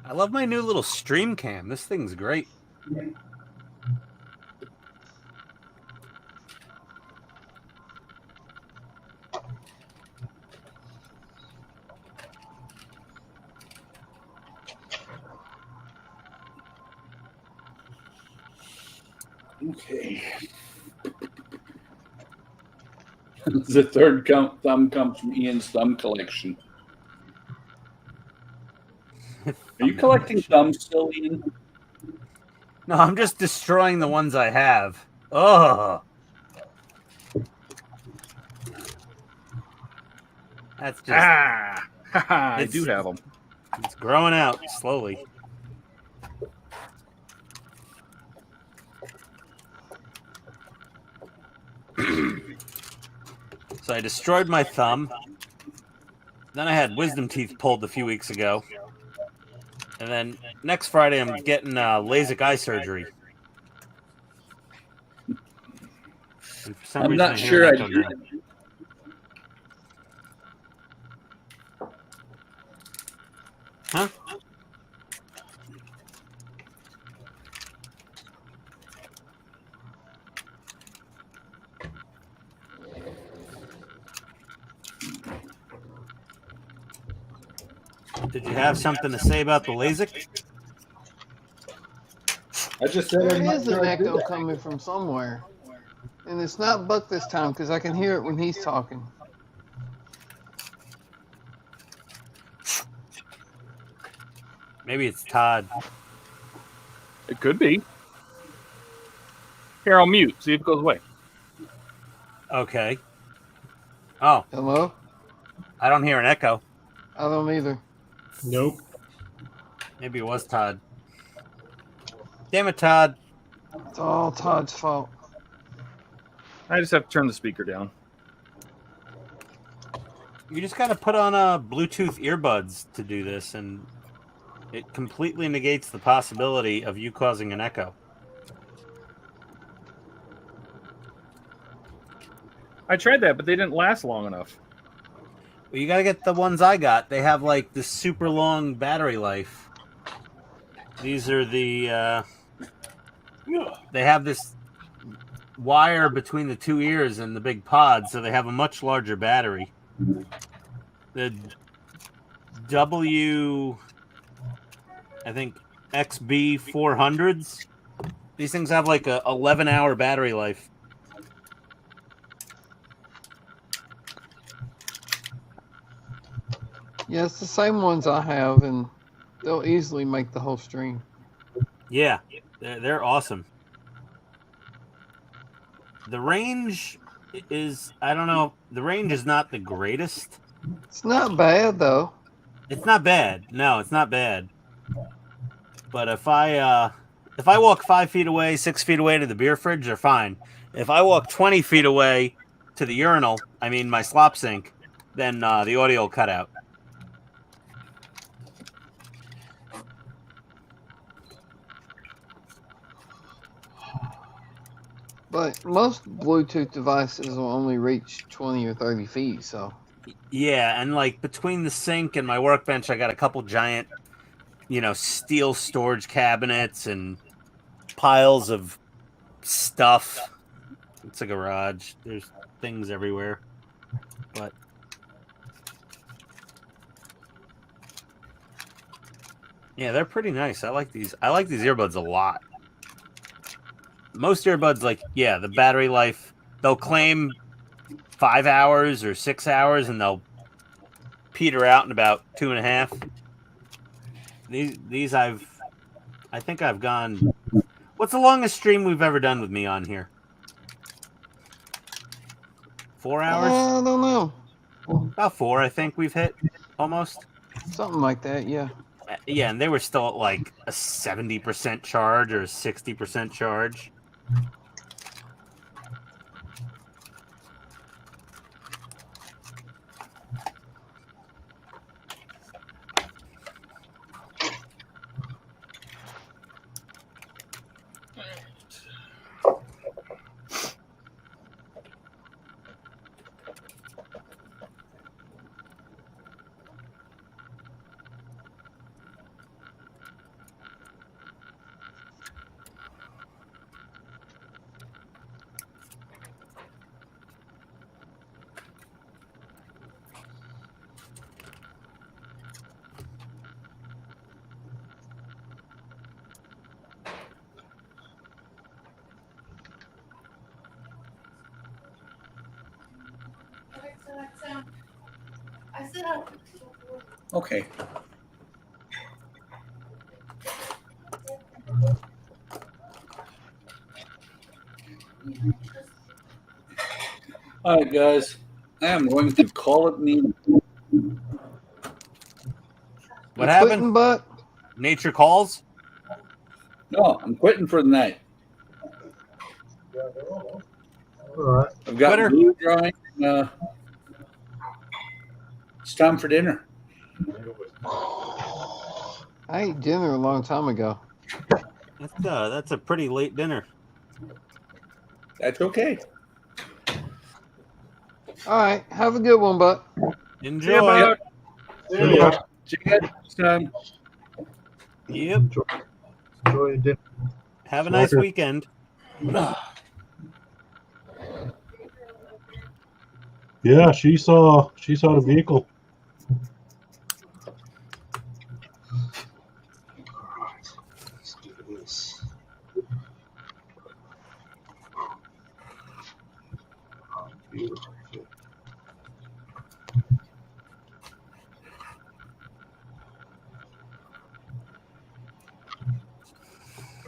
I love my new little stream cam. This thing's great. Okay. The third thumb comes from Ian's thumb collection. Are you collecting thumbs still, Ian? No, I'm just destroying the ones I have. Oh, that's just I do have them. it's growing out slowly. So I destroyed my thumb. Then I had wisdom teeth pulled a few weeks ago. And then next Friday, I'm getting LASIK eye surgery. And for some I'm reason, not hear sure an I echo did. now. Huh? Did you have something to say about the LASIK? I just said There I'm not is sure an I did echo that. coming from somewhere. And it's not Buck this time because I can hear it when he's talking. Maybe it's Todd. It could be. Here, I'll mute. See if it goes away. Okay. Oh, Hello? I don't hear an echo. I don't either. Nope. Maybe it was Todd. Damn it, Todd. It's all Todd's fault. I just have to turn the speaker down. You just got to put on Bluetooth earbuds to do this, and it completely negates the possibility of you causing an echo. I tried that, but they didn't last long enough. Well, you got to get the ones I got. They have like this super long battery life. These are the they have this wire between the two ears and the big pod, so they have a much larger battery. The I think XB 400s. These things have like a 11-hour battery life. Yeah, it's the same ones I have, and they'll easily make the whole stream. Yeah, they're awesome. The range is, I don't know, the range is not the greatest. It's not bad, though. It's not bad. No, it's not bad. But if I walk 5 feet away, 6 feet away to the beer fridge, they're fine. If I walk 20 feet away to the urinal, I mean my slop sink, then the audio will cut out. But most Bluetooth devices will only reach 20 or 30 feet, so. Yeah, and like between the sink and my workbench, I got a couple giant, steel storage cabinets and piles of stuff. It's a garage. There's things everywhere. But Yeah, they're pretty nice. I like these. I like these earbuds a lot. Most earbuds, like, yeah, the battery life, they'll claim 5 hours or 6 hours, and they'll peter out in about 2.5. These I think I've gone. What's the longest stream we've ever done with me on here? 4 hours? I don't know. About 4, I think we've hit almost. Something like that, yeah. Yeah, and they were still at like a 70% charge or a 60% charge. Okay. All right, guys. I am going to call it me. What You happened? quitting, Buck? Nature calls? No, I'm quitting for the night. All right. I've got Quitter? glue drying. It's time for dinner. I ate dinner a long time ago. That's a pretty late dinner. That's okay. All right, have a good one, Buck. Enjoy. See ya, Buck. See you guys next time. Yep. Enjoy your dinner. Have a nice weekend. Yeah, she saw the vehicle. Let's do this. Beautiful.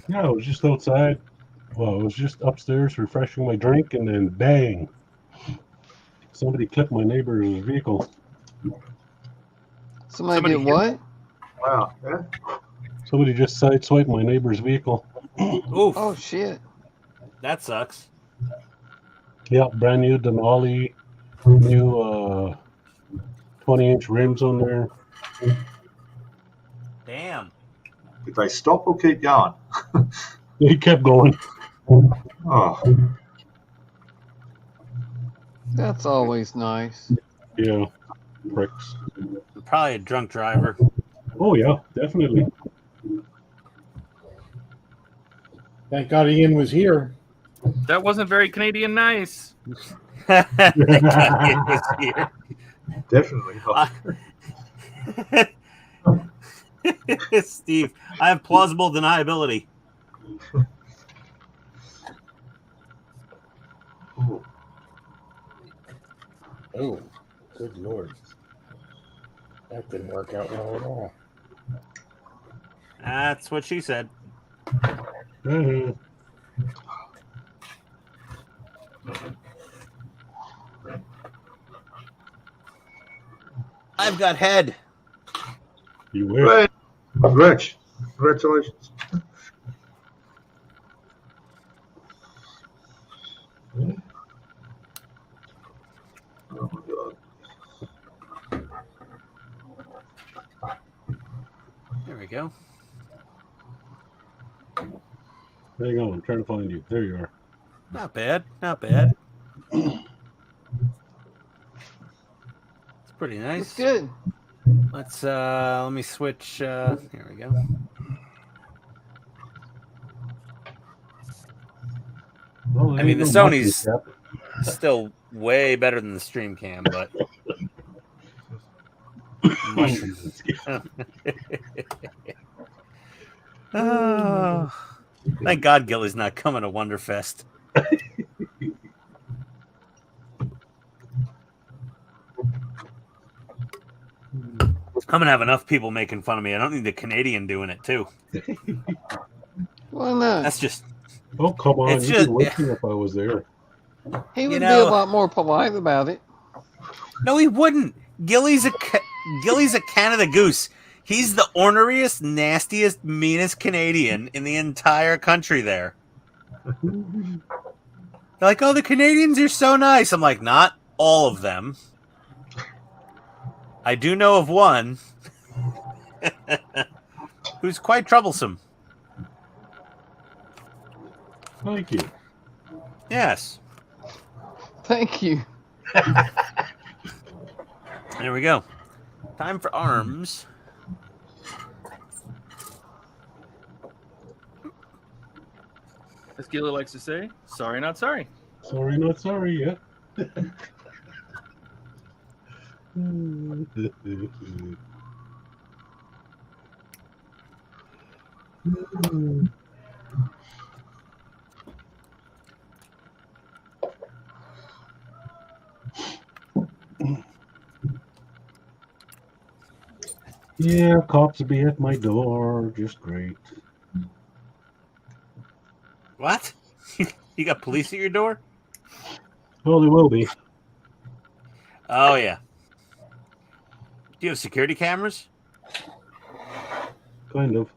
Yeah, I was just outside. Well, I was just upstairs refreshing my drink, and then bang! Somebody clipped my neighbor's vehicle. Somebody did what? Wow. Yeah. Somebody just sideswiped my neighbor's vehicle. Oof. Oh, shit. That sucks. Yeah, brand new Denali, new 20-inch rims on there. Damn. Did they stop or keep going? He kept going. Oh, That's always nice. Yeah, pricks. Probably a drunk driver. Oh yeah, definitely. Thank God Ian was here. That wasn't very Canadian nice. It was here. definitely. Steve, I have plausible deniability. Oh, Oh, good Lord. That didn't work out well at all. That's what she said. Mhm. I've got head. You will. Right. Rich, congratulations. Oh my God. There we go. Hang on, I'm trying to find you. There you are. Not bad. Not bad. It's pretty nice. It's good. Let's let me switch. Here we go. Well, I mean, the ain't no Sony's monkey cap. still way better than the Stream Cam, but mushroom. Oh, thank God Gilly's not coming to Wonderfest. I'm gonna have enough people making fun of me. I don't need the Canadian doing it too. Why not? That's just. Oh, come on. It's You'd just. be listening if I was there. He would You be a know- lot more polite about it. No, he wouldn't. Gilly's a Canada goose. He's the orneriest, nastiest, meanest Canadian in the entire country there. They're like, oh, the Canadians are so nice. I'm like, not all of them. I do know of one who's quite troublesome. Thank you. Yes. Thank you. There we go. Time for arms. As Gilly likes to say, sorry, not sorry. Sorry, not sorry yet. Yeah, cops will be at my door. Just great. What? You got police at your door? Well, they will be. Oh, yeah. Do you have security cameras? Kind of.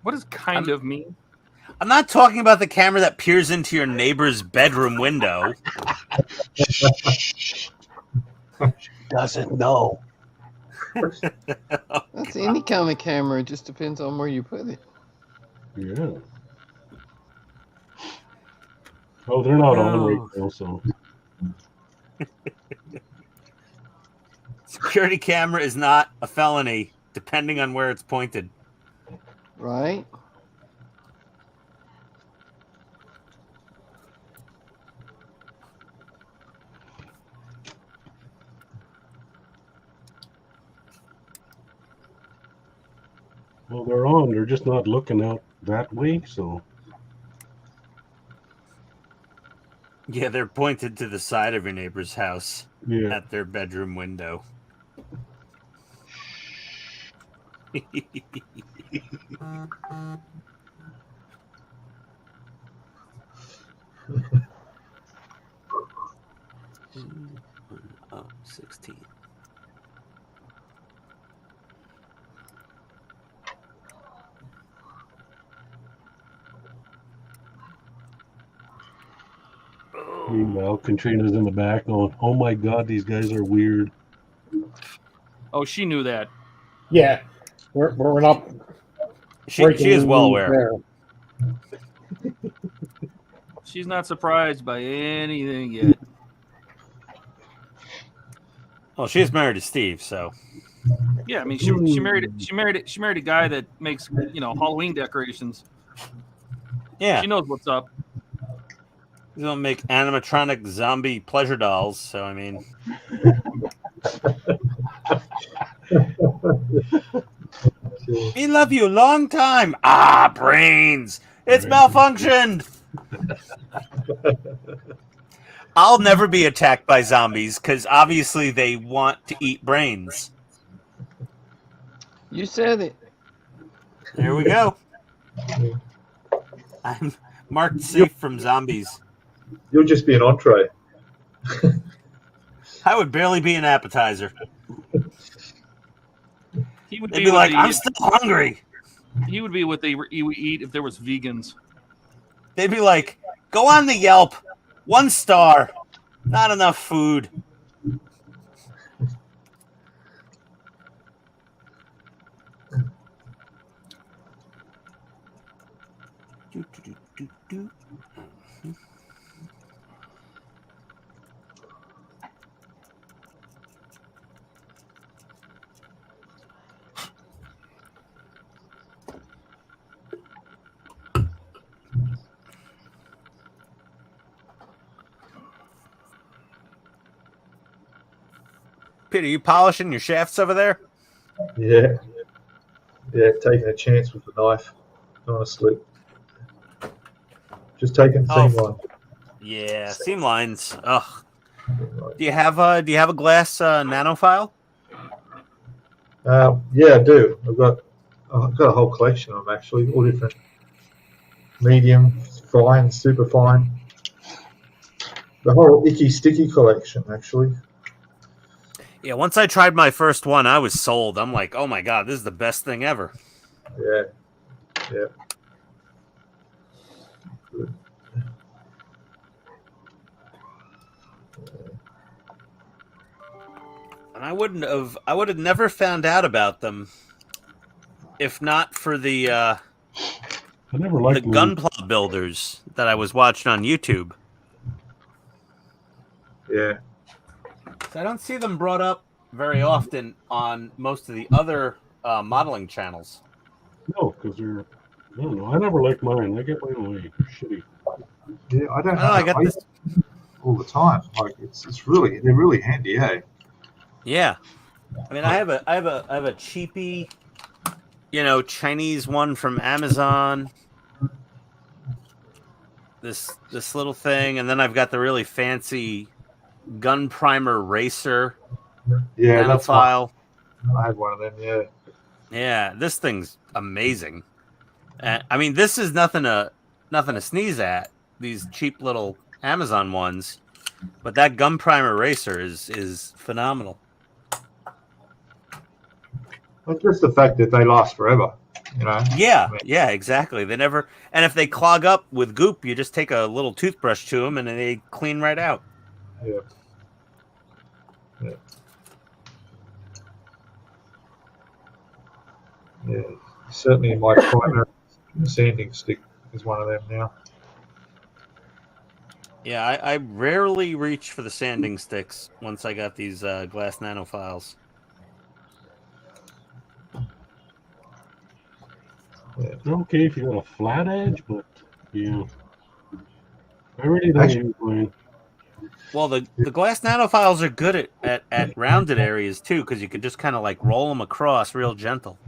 What does kind of mean? I'm not talking about the camera that peers into your neighbor's bedroom window. Doesn't know. That's any kind of camera. It just depends on where you put it. Yeah. Oh, they're not on right now, so. Security camera is not a felony, depending on where it's pointed. Right? Well, they're on. They're just not looking out that way, so. Yeah, they're pointed to the side of your neighbor's house Yeah. at their bedroom window. Oh, 16. Meanwhile, Katrina's in the back going, oh my God, these guys are weird. Oh, she knew that. Yeah, we're not. She is well aware. There. She's not surprised by anything yet. Well, she is married to Steve, so. Yeah, I mean, she married a guy that makes Halloween decorations. Yeah. She knows what's up. He's gonna make animatronic zombie pleasure dolls, so I mean. We love you long time. Ah, brains. It's malfunctioned. I'll never be attacked by zombies because obviously they want to eat brains. You said it. There we go. I'm marked safe from zombies. You'll just be an entree. I would barely be an appetizer. He would They'd be like, I'm still hungry. He would be what he would eat if there was vegans. They'd be like, go on the Yelp. 1 star. Not enough food. Peter, you polishing your shafts over there? Yeah. Yeah, taking a chance with the knife. Don't want to slip. Just taking the seam line. Yeah, seam lines. Ugh. Do you have a glass nanophile? Yeah, I do. I've got a whole collection of them actually, all different medium, fine, super fine. The whole icky sticky collection actually. Yeah, once I tried my first one, I was sold. I'm like, oh my god, this is the best thing ever. Yeah, yeah. Good. And I would have never found out about them if not for the I never liked gunpla builders that I was watching on YouTube. Yeah. So I don't see them brought up very often on most of the other modeling channels. No, because they're, I don't know. I never liked mine. I get mine way shitty. Yeah, I don't know. I got this all the time. Like they're really handy, eh? Yeah, I mean, I have a cheapy, Chinese one from Amazon. This little thing, and then I've got the really fancy gun primer racer. Yeah, that's file. I had one of them. Yeah. Yeah, this thing's amazing. I mean, this is nothing to sneeze at. These cheap little Amazon ones, but that gun primer racer is phenomenal. Well, just the fact that they last forever, Yeah, yeah, exactly. They never, and if they clog up with goop, you just take a little toothbrush to them and they clean right out. Yeah. Yeah. Yeah. Certainly, my primary sanding stick is one of them now. Yeah, I rarely reach for the sanding sticks once I got these glass nanophiles. Yeah. Okay, if you got a flat edge, but yeah, I really don't use mine. Well, the glass nanophiles are good at rounded areas too, because you can just kind of like roll them across real gentle.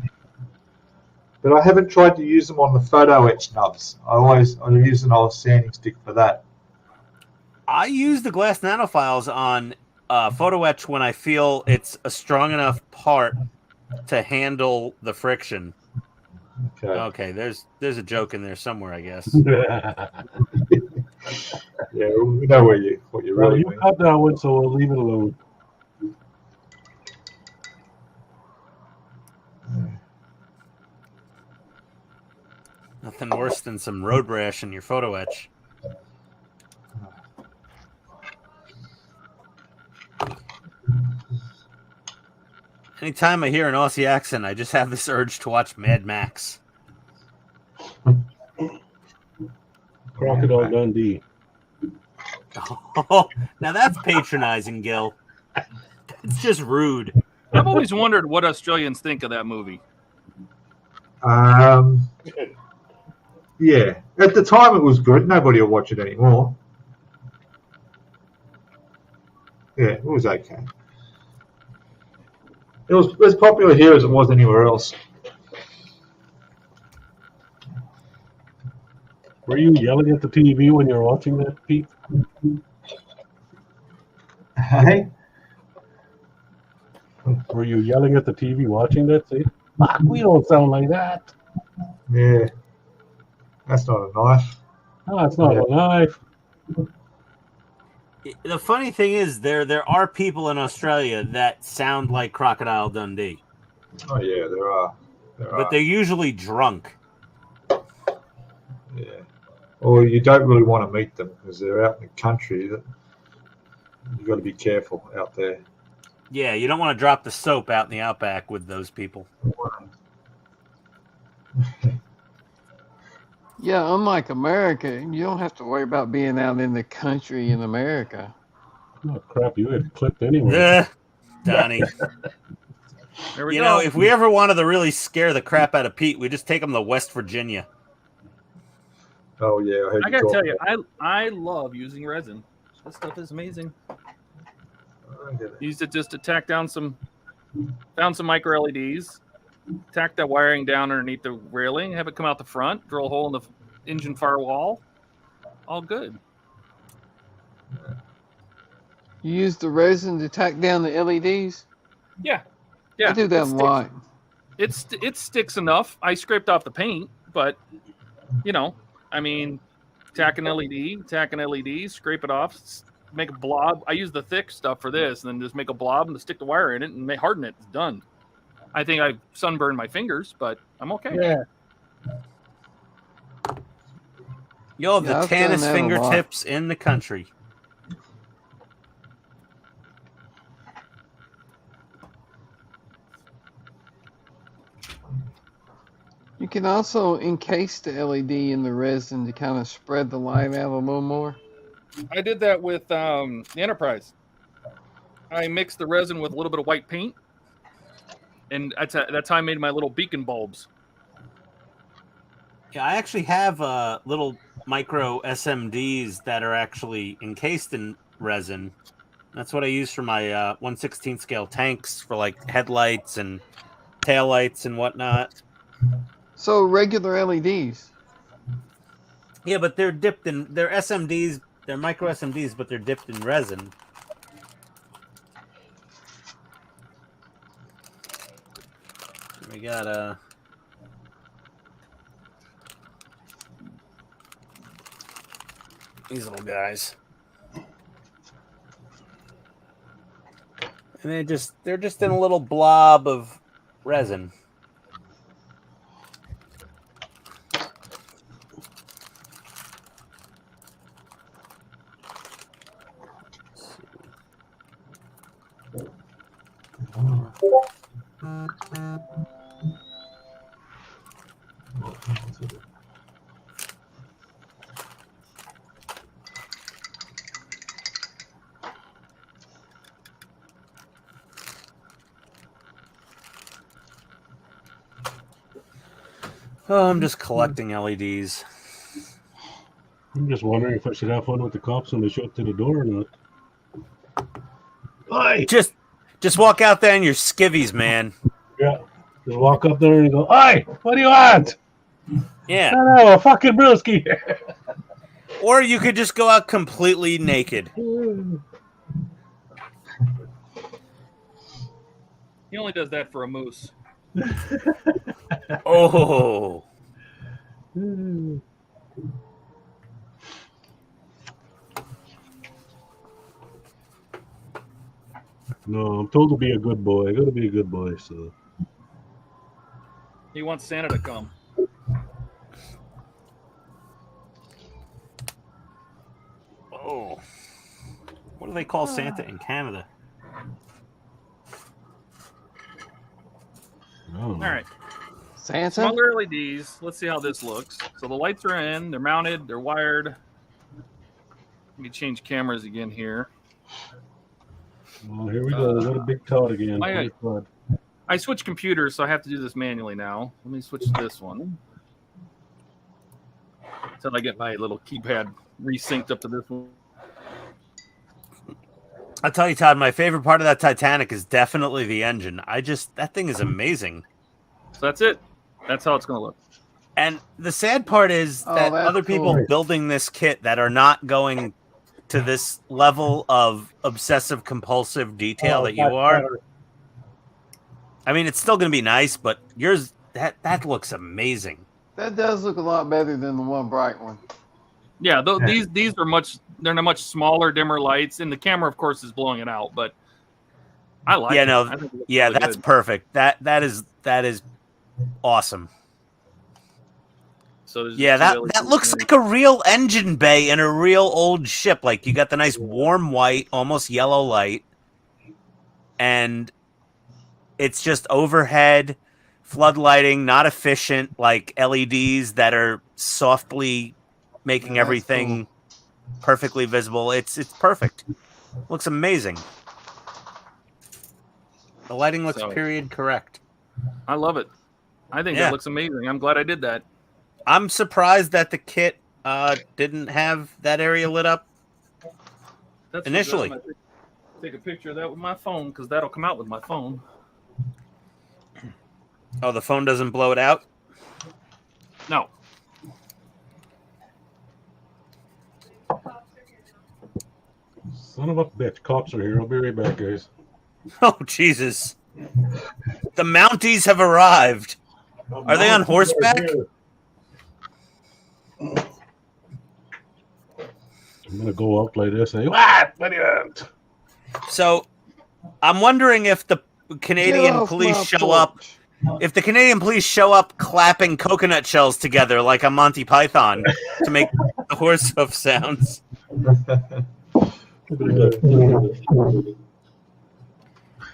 But I haven't tried to use them on the photo etch nubs. I use an old sanding stick for that. I use the glass nanophiles on photo etch when I feel it's a strong enough part to handle the friction. Okay, there's a joke in there somewhere, I guess. Yeah, we know what you really you mean. cut that one, so we'll leave it alone. Nothing worse than some road rash in your photo etch. Anytime I hear an Aussie accent, I just have this urge to watch Mad Max. Crocodile Dundee. Oh, now that's patronizing, Gil. It's just rude. I've always wondered what Australians think of that movie. Yeah, at the time it was good. Nobody will watch it anymore. Yeah, it was okay. It was as popular here as it was anywhere else. Were you yelling at the TV when you were watching that, Pete? Hey? Were you yelling at the TV watching that? Say, fuck, we don't sound like that. Yeah. That's not a knife. No, it's not a knife. The funny thing is, there are people in Australia that sound like Crocodile Dundee. Oh, yeah, there are. But they're usually drunk. Yeah. Or you don't really want to meet them because they're out in the country. You've got to be careful out there. Yeah, you don't want to drop the soap out in the outback with those people. Yeah, unlike America, you don't have to worry about being out in the country in America. Oh, crap, you had clipped anyway. Yeah, Donnie. There we you go. know, if we ever wanted to really scare the crap out of Pete, we just take him to West Virginia. Oh, yeah. I gotta tell you, I love using resin. This stuff is amazing. Used it just to tack down found some micro LEDs, tack that wiring down underneath the railing, have it come out the front, drill a hole in the engine firewall. All good. You use the resin to tack down the LEDs? Yeah. I do that a lot. It sticks enough. I scraped off the paint, but you know, I mean, tack an LED, scrape it off, make a blob. I use the thick stuff for this, and then just make a blob and stick the wire in it and harden it. It's done. I think I sunburned my fingers, but I'm okay. Yeah. You'll have Yeah, the I've done tannest that a lot. fingertips in the country. You can also encase the LED in the resin to kind of spread the light out a little more. I did that with the Enterprise. I mixed the resin with a little bit of white paint, and that's how I made my little beacon bulbs. Yeah, I actually have little micro SMDs that are actually encased in resin. That's what I use for my 1/16 scale tanks for like headlights and taillights and whatnot. So regular LEDs. Yeah, but they're dipped in. They're SMDs. They're micro SMDs, but they're dipped in resin. We got these little guys, and they're just in a little blob of resin. Oh, I'm just collecting LEDs. I'm just wondering if I should have fun with the cops when they show up to the door or not. Aye. Just walk out there in your skivvies, man. Yeah. Just walk up there and go, "Aye, what do you want?" Yeah. No, a fucking brewski. Or you could just go out completely naked. He only does that for a moose. Oh. No, I'm told to be a good boy. I gotta be a good boy, so. He wants Santa to come. Oh. What do they call Santa in Canada? All All right. Santa? Smaller LEDs. Let's see how this looks. So the lights are in. They're mounted. They're wired. Let me change cameras again here. Well, here we go. We got a big Todd again. I- Todd. I switched computers, so I have to do this manually now. Let me switch to this one. Until I get my little keypad resynced up to this one. I'll tell you, Todd, my favorite part of that Titanic is definitely the engine. That thing is amazing. So that's it. That's how it's going to look. And the sad part is that that's other people cool. building this kit that are not going to this level of obsessive compulsive detail that you that's are. better. I mean, it's still going to be nice, but yours, that looks amazing. That does look a lot better than the one bright one. Yeah, these are they're much smaller, dimmer lights, and the camera, of course, is blowing it out. But I like. Yeah, it. no, I think it looks yeah, really that's good. perfect. That is awesome. So there's Yeah, just two that LEDs looks in. like a real engine bay in a real old ship. Like you got the nice warm white, almost yellow light, and it's just overhead floodlighting, not efficient like LEDs that are softly making Yeah, that's everything perfectly visible. It's perfect. Looks amazing. The lighting looks So- period correct. I love it. I think Yeah. it looks amazing. I'm glad I did that. I'm surprised that the kit didn't have that area lit up. That's Initially. I'm gonna take a picture of that with my phone because that'll come out with my phone. Oh, the phone doesn't blow it out? No. Son of a bitch. Cops are here. I'll be right back, guys. Oh, Jesus. The Mounties have arrived. Are they on horseback? I'm going to go up like this and say, what? What do you want? So, I'm wondering if the Canadian off police my show up. If the Canadian police show up clapping coconut shells together like a Monty Python to make the horse hoof sounds.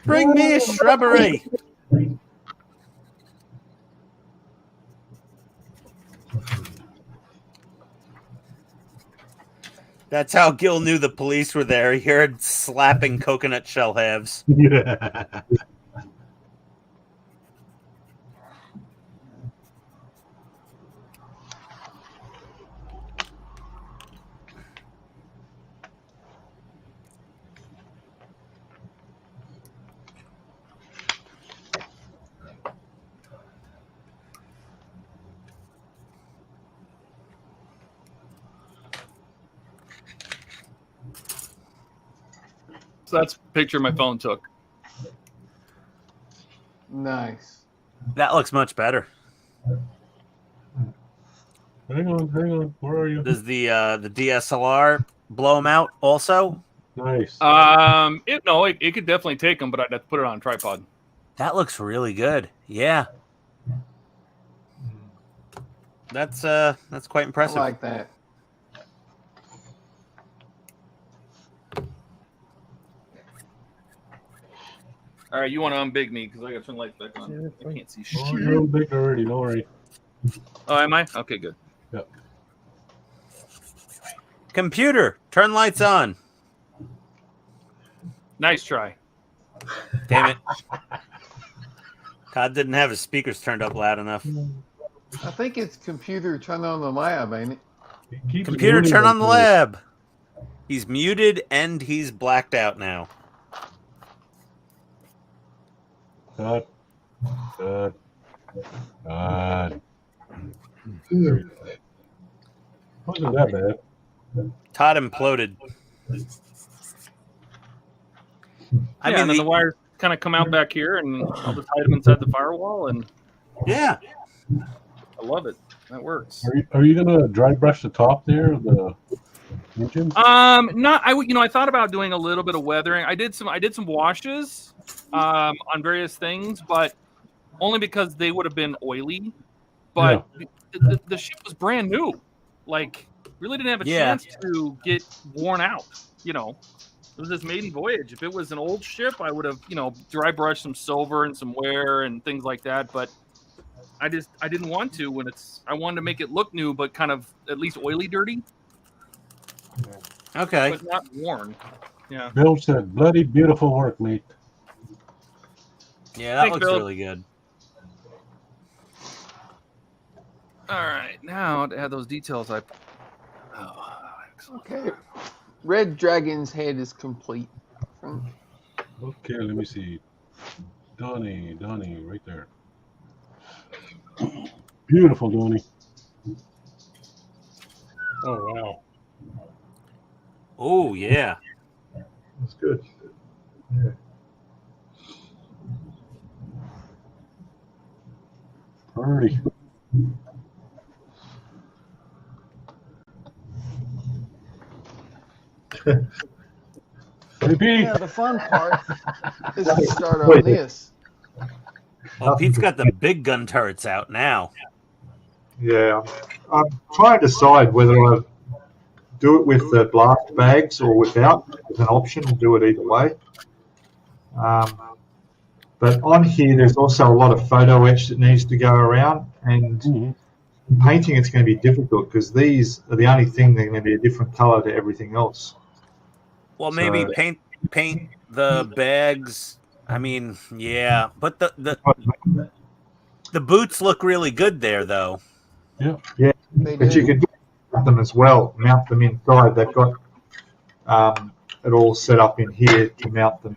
Bring me a shrubbery. That's how Gil knew the police were there. He heard slapping coconut shell halves. Yeah. So that's a picture my phone took. Nice. That looks much better. Hang on. Where are you? Does the DSLR blow them out also? Nice. It could definitely take them, but I'd have to put it on a tripod. That looks really good. Yeah. That's quite I impressive. like that. All right, you want to unbig me because I got to turn the lights back on. I can't see shit. Oh, you're big already. Don't worry. Oh, am I? Okay, good. Yep. Computer, turn lights on. Nice try. Damn it. Todd didn't have his speakers turned up loud enough. I think it's computer turn on the lab, ain't it? He keeps Computer, muting turn on the himself. lab. He's muted and he's blacked out now. God. Wasn't that bad. Todd imploded. I mean, and then the wires kind of come out back here, and I'll just hide them inside the firewall, and yeah. I love it. That works. Are you gonna dry brush the top there of the engine? I thought about doing a little bit of weathering. I did some washes on various things, but only because they would have been oily. But the ship was brand new. Like, really didn't have a chance to get worn out. You know, it was this maiden voyage. If it was an old ship, I would have, dry brushed some silver and some wear and things like that. But I didn't want to I wanted to make it look new, but kind of at least oily dirty. Okay. But not worn. Yeah. Bill said, bloody beautiful work, mate. Yeah, that Thanks, looks Bill. really good. All right, now to add those details, excellent. Okay. Red Dragon's head is complete. Okay, let me see. Donnie, right there. Beautiful, Donnie. Oh, wow. Oh, yeah. That's good. Yeah. Pretty. Yeah, the fun part is to start on this. Oh, Pete's got the big gun turrets out now. Yeah, I'm trying to decide whether I do it with the blast bags or without. There's an option to do it either way. But on here, there's also a lot of photo etch that needs to go around, and painting it's going to be difficult because these are the only thing that are going to be a different color to everything else. Well, maybe paint the bags. I mean, yeah, but the boots look really good there, though. Yeah. Yeah, They but you do. can do them as well. Mount them inside. They've got it all set up in here to mount them.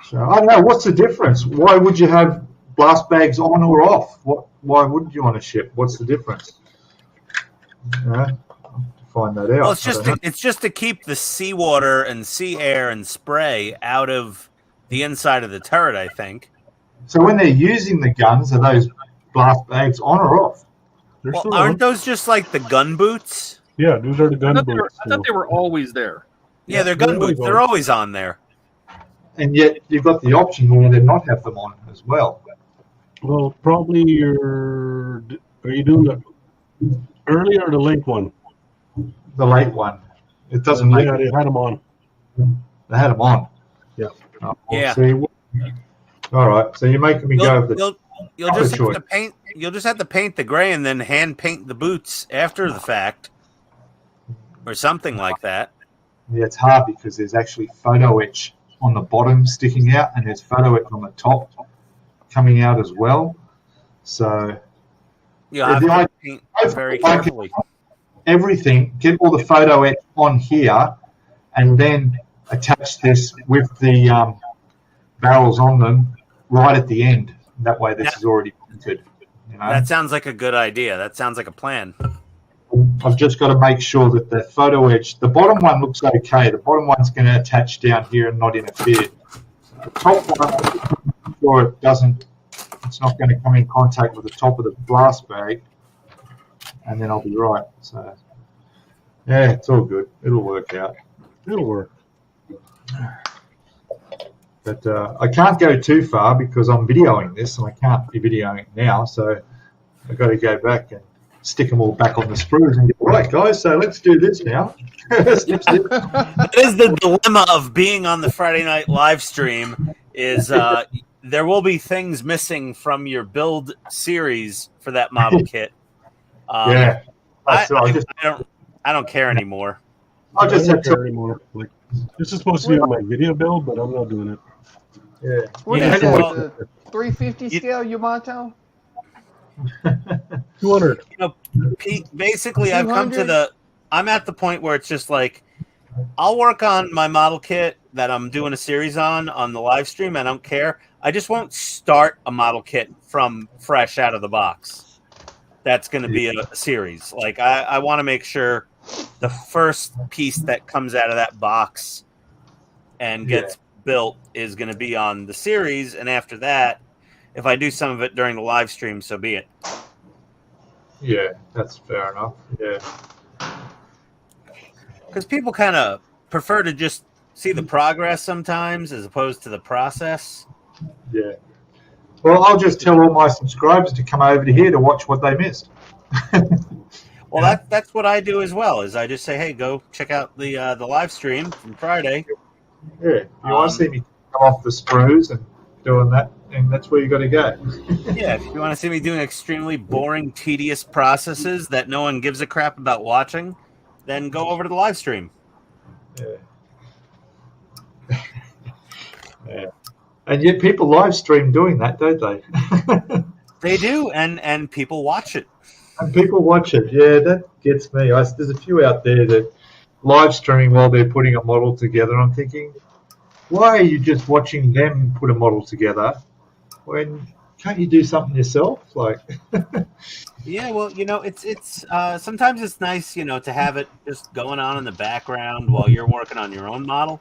So I don't know what's the difference. Why would you have blast bags on or off? Why wouldn't you want to ship? What's the difference? To find that out. Well, it's just to keep the seawater and sea air and spray out of the inside of the turret, I think. So when they're using the guns, are those blast bags on or off? Well, aren't those just like the gun boots? Yeah, those are the gun boots. I thought they were always there. Yeah, they're gun boots. They're always on there. And yet you've got the option where they not have them on as well. Well, probably are you doing the early or the late one? The late one. It doesn't make. Yeah, they had them on. They had them on. Yeah. Yeah. See, all right. So you're making me go over the. You'll just have to paint. You'll just have to paint the gray and then hand paint the boots after the fact, or something like that. Yeah, it's hard because there's actually photo etch on the bottom sticking out, and there's photo etch on the top coming out as well. So you have to paint very carefully. Everything, get all the photo etch on here, and then attach this with the barrels on them right at the end. That way, this is already printed. You know? That sounds like a good idea. That sounds like a plan. I've just got to make sure that the photo etch, the bottom one looks okay. The bottom one's going to attach down here and not interfere. The top one, I'm sure it doesn't. It's not going to come in contact with the top of the blast bag, and then I'll be right. So, yeah, it's all good. It'll work out. It'll work. But I can't go too far because I'm videoing this, and I can't be videoing it now. So I've got to go back and stick them all back on the sprues and go, right, guys, so let's do this now. That is the dilemma of being on the Friday night live stream is there will be things missing from your build series for that model kit. Yeah. I don't care anymore. I just don't care anymore. Like, this is supposed to be on my video build, but I'm not doing it. Yeah. What Yeah, is that? well, The 350 scale, Yamato? 200. You know, Pete, basically, I've come to 200? I'm at the point where it's just like, I'll work on my model kit that I'm doing a series on the live stream. I don't care. I just won't start a model kit from fresh out of the box. That's going to be a series. Like, I want to make sure the first piece that comes out of that box and gets built is going to be on the series. And after that, if I do some of it during the live stream, so be it. Yeah, that's fair enough. Yeah. Because people kind of prefer to just see the progress sometimes as opposed to the process. Yeah. Well, I'll just tell all my subscribers to come over to here to watch what they missed. Well, that's what I do as well. Is I just say, hey, go check out the live stream from Friday. Yeah. You want to see me come off the sprues and doing that, and that's where you got to go. Yeah, if you want to see me doing extremely boring, tedious processes that no one gives a crap about watching, then go over to the live stream. Yeah. Yeah. And yet people live stream doing that, don't they? They do, and people watch it. And people watch it. Yeah, that gets me. There's a few out there that live streaming while they're putting a model together. I'm thinking, why are you just watching them put a model together when can't you do something yourself? Like, yeah, well, it's sometimes it's nice, to have it just going on in the background while you're working on your own model.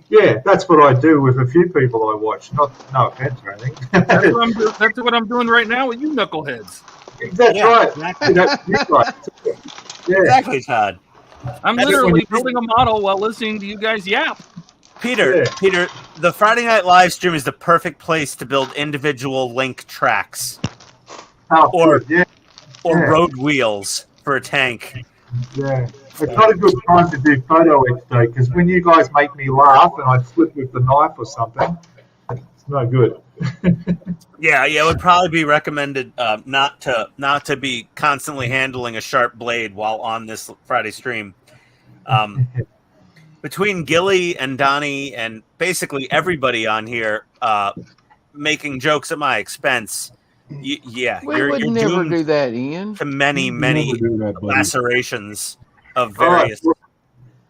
Yeah, that's what I do with a few people I watch. No offense or anything. That's what I'm doing right now with you knuckleheads. That's right. Exactly. That's right. Yeah. Exactly, Todd. I'm That's literally what- building a model while listening to you guys yap. Peter, the Friday night live stream is the perfect place to build individual link tracks or road wheels for a tank. Yeah. It's not a good time to do photo etch though, because when you guys make me laugh and I slip with the knife or something, it's no good. Yeah, it would probably be recommended not to be constantly handling a sharp blade while on this Friday stream. Between Gilly and Donnie and basically everybody on here making jokes at my expense, We you're would never doomed do that, Ian. to many Never do that, buddy. lacerations of various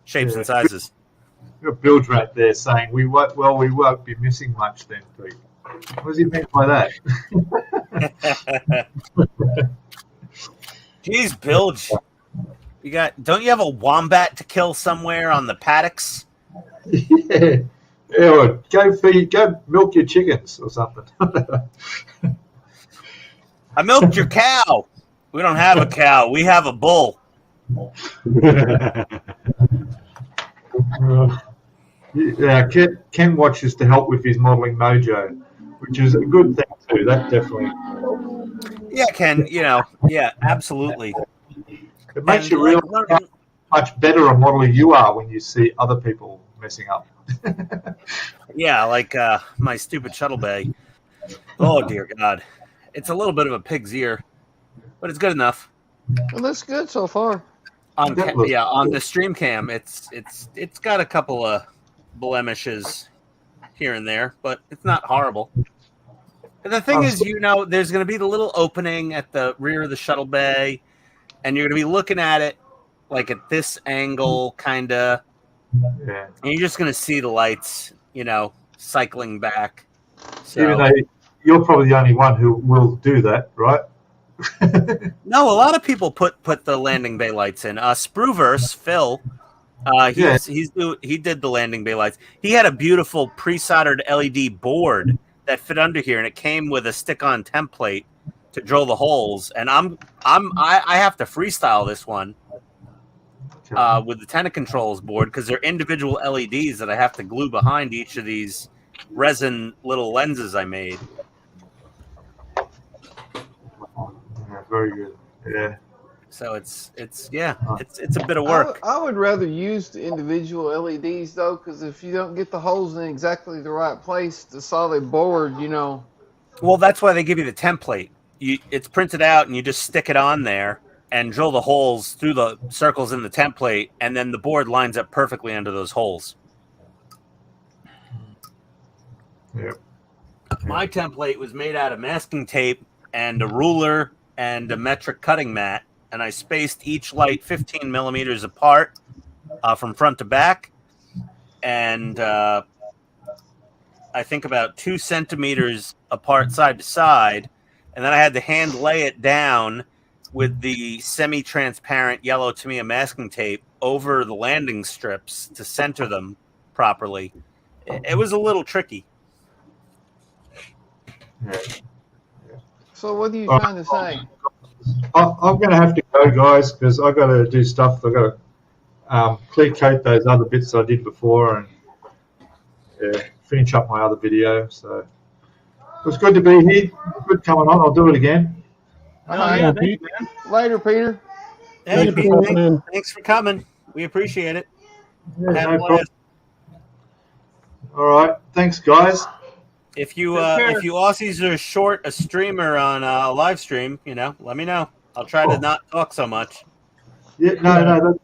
shapes and sizes. Got Bill right there saying we won't be missing much then, Pete. What does he mean by that? Jeez, Bilge. Don't you have a wombat to kill somewhere on the paddocks? Yeah. Yeah, go milk your chickens or something. I milked your cow. We don't have a cow. We have a bull. Yeah, Ken watches to help with his modelling mojo, which is a good thing too. That definitely. Yeah, Ken. Yeah, absolutely. It makes And you realize how much better a modeler you are when you see other people messing up. Yeah, like my stupid shuttle bay. Oh dear God, it's a little bit of a pig's ear, but it's good enough. It looks good so far. On the stream cam, it's got a couple of blemishes here and there, but it's not horrible. And the thing is, there's going to be the little opening at the rear of the shuttle bay, and you're going to be looking at it like at this angle, kind of. Yeah. And you're just going to see the lights, cycling back. So, even though you're probably the only one who will do that, right? No, a lot of people put the landing bay lights in. Spruverse, Phil, he did the landing bay lights. He had a beautiful pre-soldered LED board that fit under here, and it came with a stick-on template to drill the holes. And I have to freestyle this one with the tenant controls board because they're individual LEDs that I have to glue behind each of these resin little lenses I made. Yeah, very good. Yeah. So it's a bit of work. I would rather use the individual LEDs though, because if you don't get the holes in exactly the right place, the solid board, Well, that's why they give you the template. It's printed out, and you just stick it on there and drill the holes through the circles in the template, and then the board lines up perfectly under those holes. Yeah. My template was made out of masking tape and a ruler and a metric cutting mat, and I spaced each light 15 millimeters apart from front to back, and I think about 2 centimeters apart side to side, and then I had to hand lay it down with the semi-transparent yellow Tamiya masking tape over the landing strips to center them properly. It was a little tricky. Yeah. So what are you trying to say? I'm going to have to go, guys, because I've got to do stuff. I've got to clear coat those other bits I did before and finish up my other video. So it was good to be here. Good coming on. I'll do it again. Yeah, Pete. Later, Peter. Hey, Pete, thanks for coming. We appreciate it. Yeah, no problem. All right. Thanks, guys. If you Aussies are short a streamer on a live stream, let me know. I'll try to not talk so much. Yeah, no.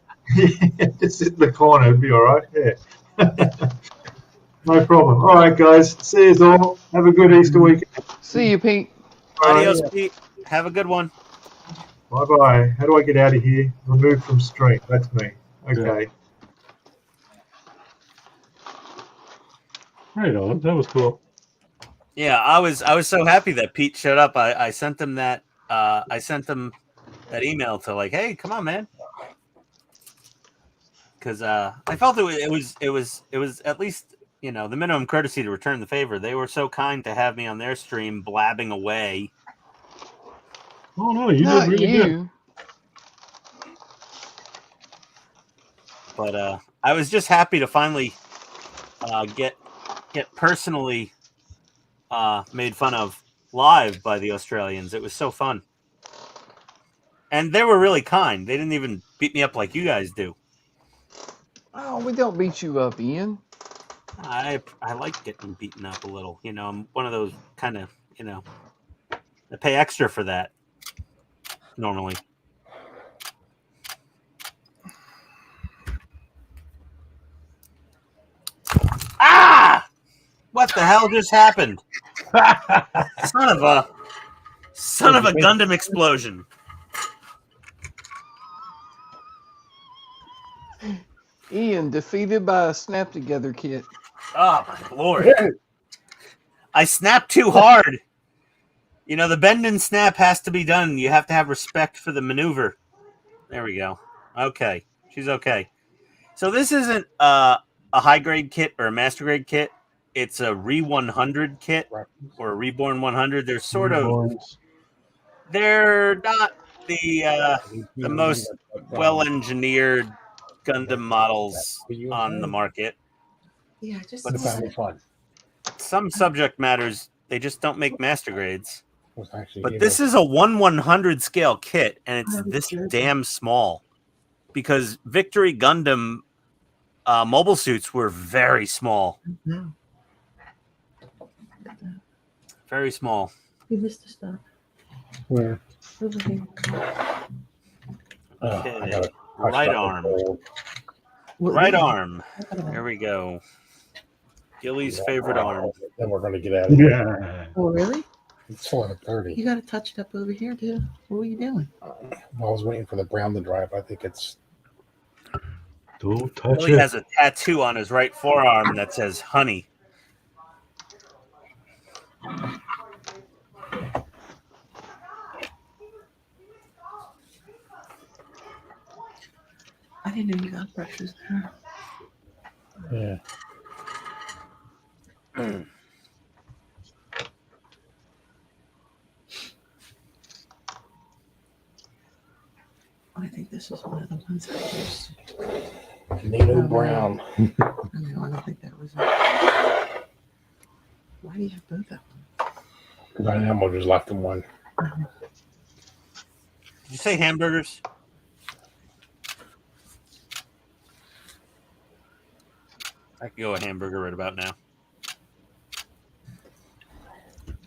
Just sit in the corner. It'll be all right. Yeah. No problem. All right, guys. See you all. Have a good Easter weekend. See you, Pete. Adios, Pete. Have a good one. Bye-bye. How do I get out of here? Remove from stream. That's me. Okay. Yeah. Right on. That was cool. Yeah, I was so happy that Pete showed up. I sent him that email to like, hey, come on, man, because I felt it was at least the minimum courtesy to return the favor. They were so kind to have me on their stream blabbing away. Oh no, you Not did really good. But I was just happy to finally get personally made fun of live by the Australians. It was so fun. And they were really kind. They didn't even beat me up like you guys do. Oh, we don't beat you up, Ian. I like getting beaten up a little. I'm one of those kind of, I pay extra for that normally. Ah! What the hell just happened? Son of a Gundam explosion. Ian defeated by a snap together kit. Oh my lord. I snapped too hard. You know, the bend and snap has to be done. You have to have respect for the maneuver. There we go. Okay. She's okay. So this isn't a high grade kit or a master grade kit. It's a Re 100 kit or a Reborn 100. They're sort of, they're not the most well engineered Gundam models on the market. Yeah, just But fun. some subject matters, they just don't make master grades. Actually, But this is a 1/100 scale kit, and it's this damn small. Because Victory Gundam mobile suits were very small. No. Very small. You missed the stuff. Where? Over here. Okay. Right arm. Right arm. There we go. Gilly's favorite arm. Then we're going to get out of here. Yeah. Oh, really? It's 11:30. You got to touch it up over here, dude. What were you doing? I was waiting for the brown to dry up. I think it's. Don't touch Gilly it. has a tattoo on his right forearm that says honey. I didn't know you got brushes there. Yeah. I think this is one of the ones I used. NATO brown. No, I don't think that was it. Why do you have both of them? Because I know just left in one. Did you say hamburgers? I can go a hamburger right about now.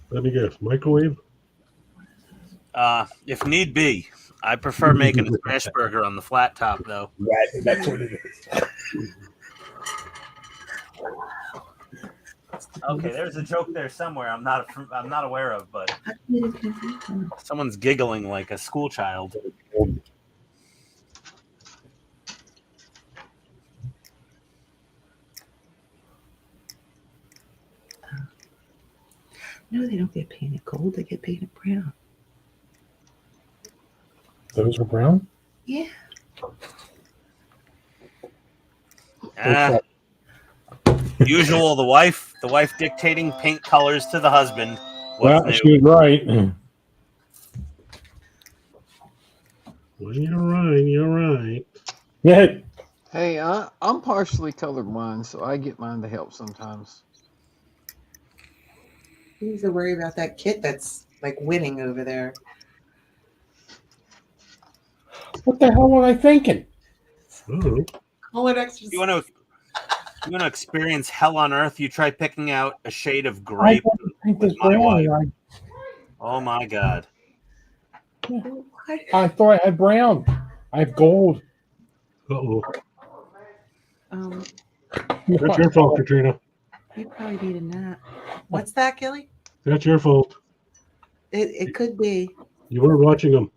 Let me guess. Microwave? If need be. I prefer making a smash burger on the flat top, though. That's what it is. Okay, there's a joke there somewhere. I'm not aware of, but someone's giggling like a school child. No, they don't get painted gold. They get painted brown. Those are brown? Yeah. Usual, the wife dictating paint colors to the husband. Well, she's right. Well, you're right. Yeah. Hey, I'm partially colorblind, so I get mine to help sometimes. You need to worry about that kit that's like winning over there. What the hell was I thinking? Oh. Call it extra. You want to experience hell on earth? You try picking out a shade of grape. This brown. Oh my god! I thought I had brown. I have gold. Uh-oh. That's your fault, Katrina. You probably need a nap. What's that, Gilly? That's your fault. It could be. You weren't watching them.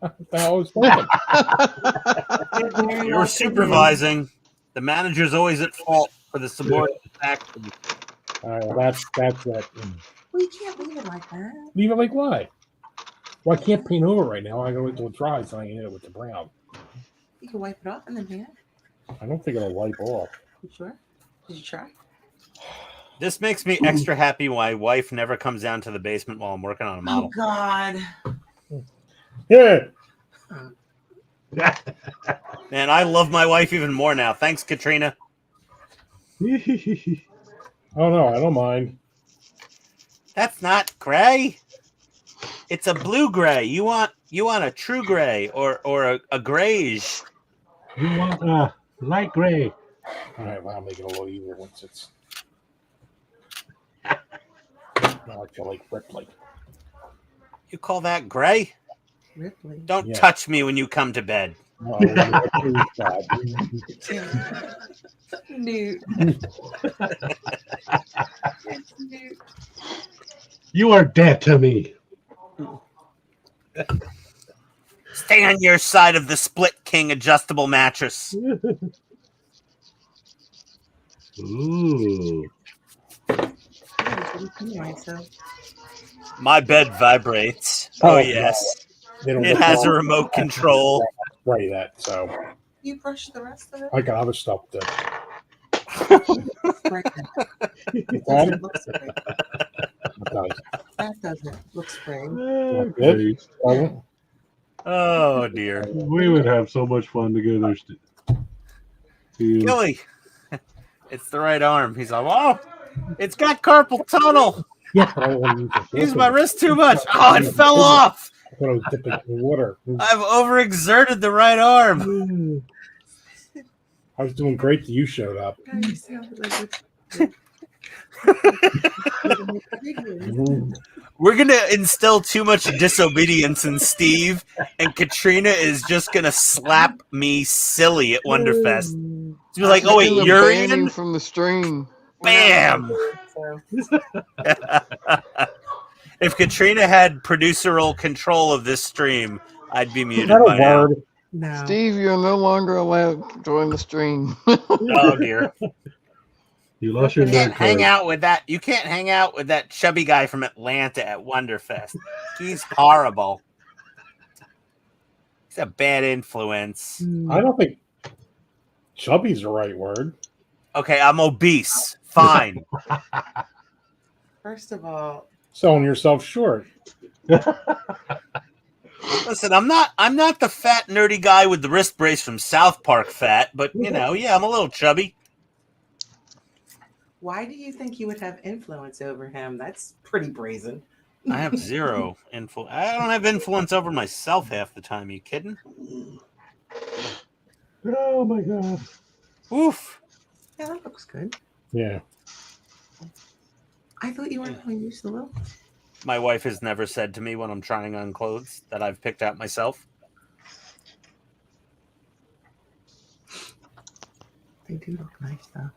I was thinking. You were supervising. The manager's always at fault for the subordinate action. All right, well, that's that. Well, you can't leave it like that. Leave it like what? Well, I can't paint over right now. I go until it dries, and I can hit it with the brown. You can wipe it off and then paint it. I don't think it'll wipe off. You sure? Did you try? This makes me extra happy. My wife never comes down to the basement while I'm working on a model. Oh God. Yeah. Man, I love my wife even more now. Thanks, Katrina. Oh no, I don't mind. That's not gray. It's a blue gray. You want a true gray or a grayish. You want a light gray. All right, well, I'll make it a little easier once it's. Now I feel like Ripley. You call that gray? Ripley. Don't Yeah. touch me when you come to bed. No, Newt. You are dead to me. Stay on your side of the Split King adjustable mattress. Ooh. Anyway, so My bed vibrates. Oh, yes. They don't It look has a wrong. remote control. Spray that. So you brush the rest of it. I got other stuff to. Spray that. That Doesn't look spray. does. That doesn't look spray. Good. Doesn't. Oh, dear. We would have so much fun together. Gilly, it's the right arm. He's like, oh, it's got carpal tunnel. Yeah, but I don't want to use the Use my wrist too much. Oh, it fell off. I thought I was dipping in water. I've overexerted the right arm. I was doing great till you showed up. God, you sounded like We're going to instill too much disobedience in Steve, and Katrina is just going to slap me silly at Wonderfest. She'll be like, oh, wait, Gonna you're ban him in? from the stream. Bam! so. If Katrina had produceral control of this stream, I'd be Is muted that by a now. word? No. Steve, you're no longer allowed to join the stream. Oh, dear. You lost your You can't nerd hang card. out with that. You can't hang out with that chubby guy from Atlanta at Wonderfest. He's horrible. He's a bad influence. I don't think chubby's the right word. Okay, I'm obese. Fine. First of all, Selling yourself short. Listen, I'm not the fat nerdy guy with the wrist brace from South Park fat, but yeah, I'm a little chubby. why do you think you would have influence over him? That's pretty brazen. I have zero influence. I don't have influence over myself half the time. Are you kidding? Oh my god. Oof. Yeah, that looks good. Yeah. I thought you weren't going to use the little. My wife has never said to me when I'm trying on clothes that I've picked out myself. They do look nice, though.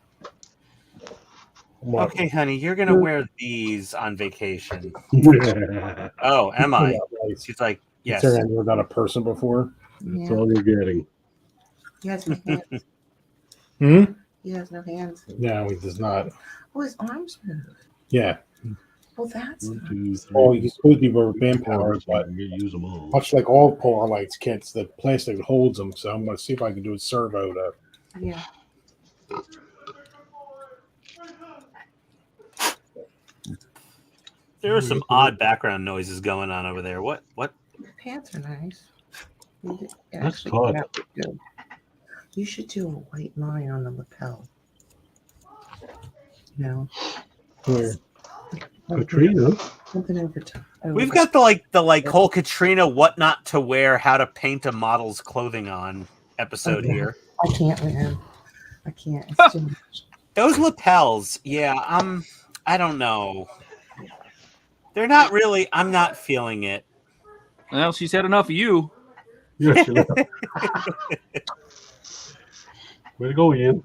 Okay, honey, you're gonna wear these on vacation. That's Oh, am I? Nice. She's like, yes. Considering I've never done a person before. Yeah. all you're getting. He has no hands. Hmm? He has no hands. No, he does not. Oh, his arms move. Yeah. Well, that's One, nice. 2, 3. Oh, he's supposed to be with band powers, but You use them all. much like all Polar Lights kits, the plastic holds them. So I'm going to see if I can do a servo to. Yeah. There are some odd background noises going on over there. What? The pants are nice. You That's actually taut. came out good. You should do a white line on the lapel. No. Where? Katrina? Something over top. Oh, We've got the whole Katrina what not to wear, how to paint a model's clothing on episode Okay. here. I can't, man. I can't. It's too much. Those lapels, yeah, I don't know. They're not really. I'm not feeling it. Well, she's had enough of you. Yeah, sure. Way to go, Ian.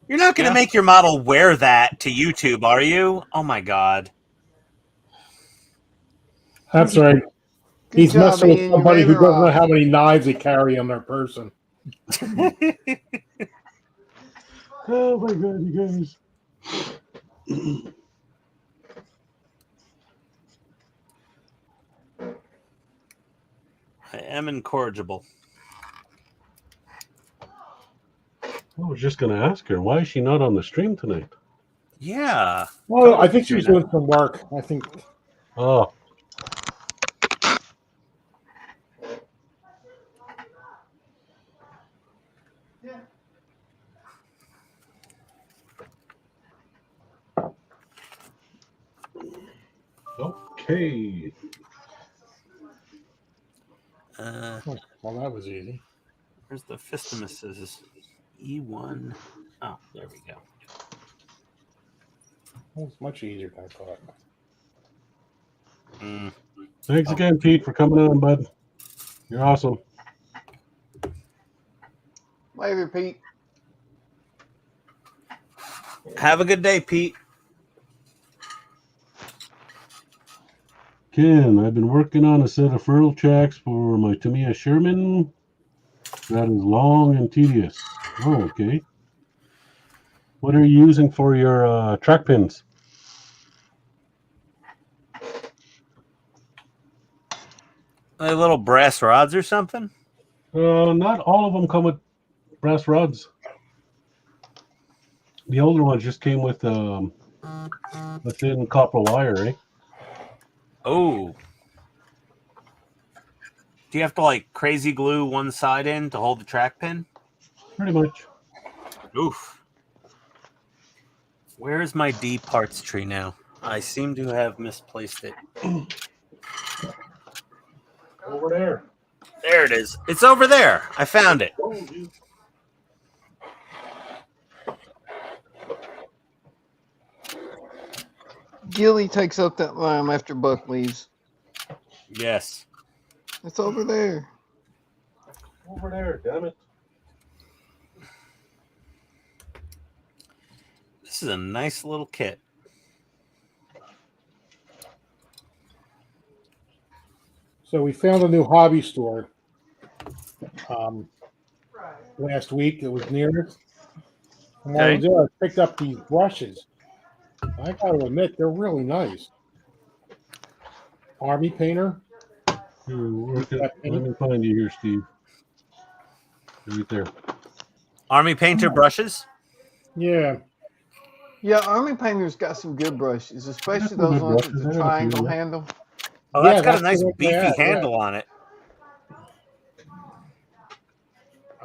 You're not going to make your model wear that to YouTube, are you? Oh my god. That's right. Good He's job, messing with Ian. somebody You who made it doesn't know right. how many knives they carry on their person. Oh my god, you guys. I am incorrigible. I was just going to ask her, why is she not on the stream tonight? Yeah. Well, I think she was doing some work. I think. Oh, okay. Well, that was easy. Where's the Fistimuses? E1. Oh, there we go. That was much easier than I thought. Mm. Thanks again, Pete, for coming on, bud. You're awesome. Later, Pete. Have a good day, Pete. Ken, I've been working on a set of furl tracks for my Tamiya Sherman. That is long and tedious. Oh, okay. What are you using for your track pins? Are they little brass rods or something? Not all of them come with brass rods. The older ones just came with a thin copper wire, eh? Oh. Do you have to like crazy glue one side in to hold the track pin? Pretty much. Oof. Where is my D parts tree now? I seem to have misplaced it. Over there. There it is. It's over there. I found it. Gilly takes up that line after Buck leaves. Yes. It's over there. Over there, damn it. This is a nice little kit. So we found a new hobby store last week. It was near us. And while I was there, I picked up these brushes. I got to admit, they're really nice. Army painter. Let me find you here, Steve. Right there. Army painter brushes? Yeah. Yeah, Army Painter's got some good brushes, especially Got some those good ones brushes. with I the got a few, triangle yeah. handle. Oh, Yeah, that's got a that's nice the one they beefy have, yeah. handle on it.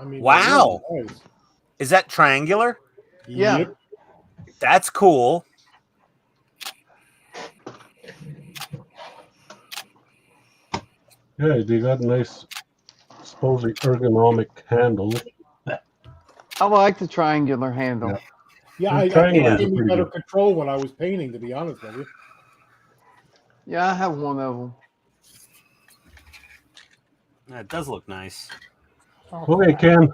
I mean, Wow. they're really nice. Is that triangular? Yeah. Yep. That's cool. Yeah, they got a nice, supposedly ergonomic handle. I like the triangular handle. Yeah. Yeah, The I triangulars think it are gave me pretty better good. control when I was painting, to be honest with you. Yeah, I have one of them. That does look nice. Okay, Ken.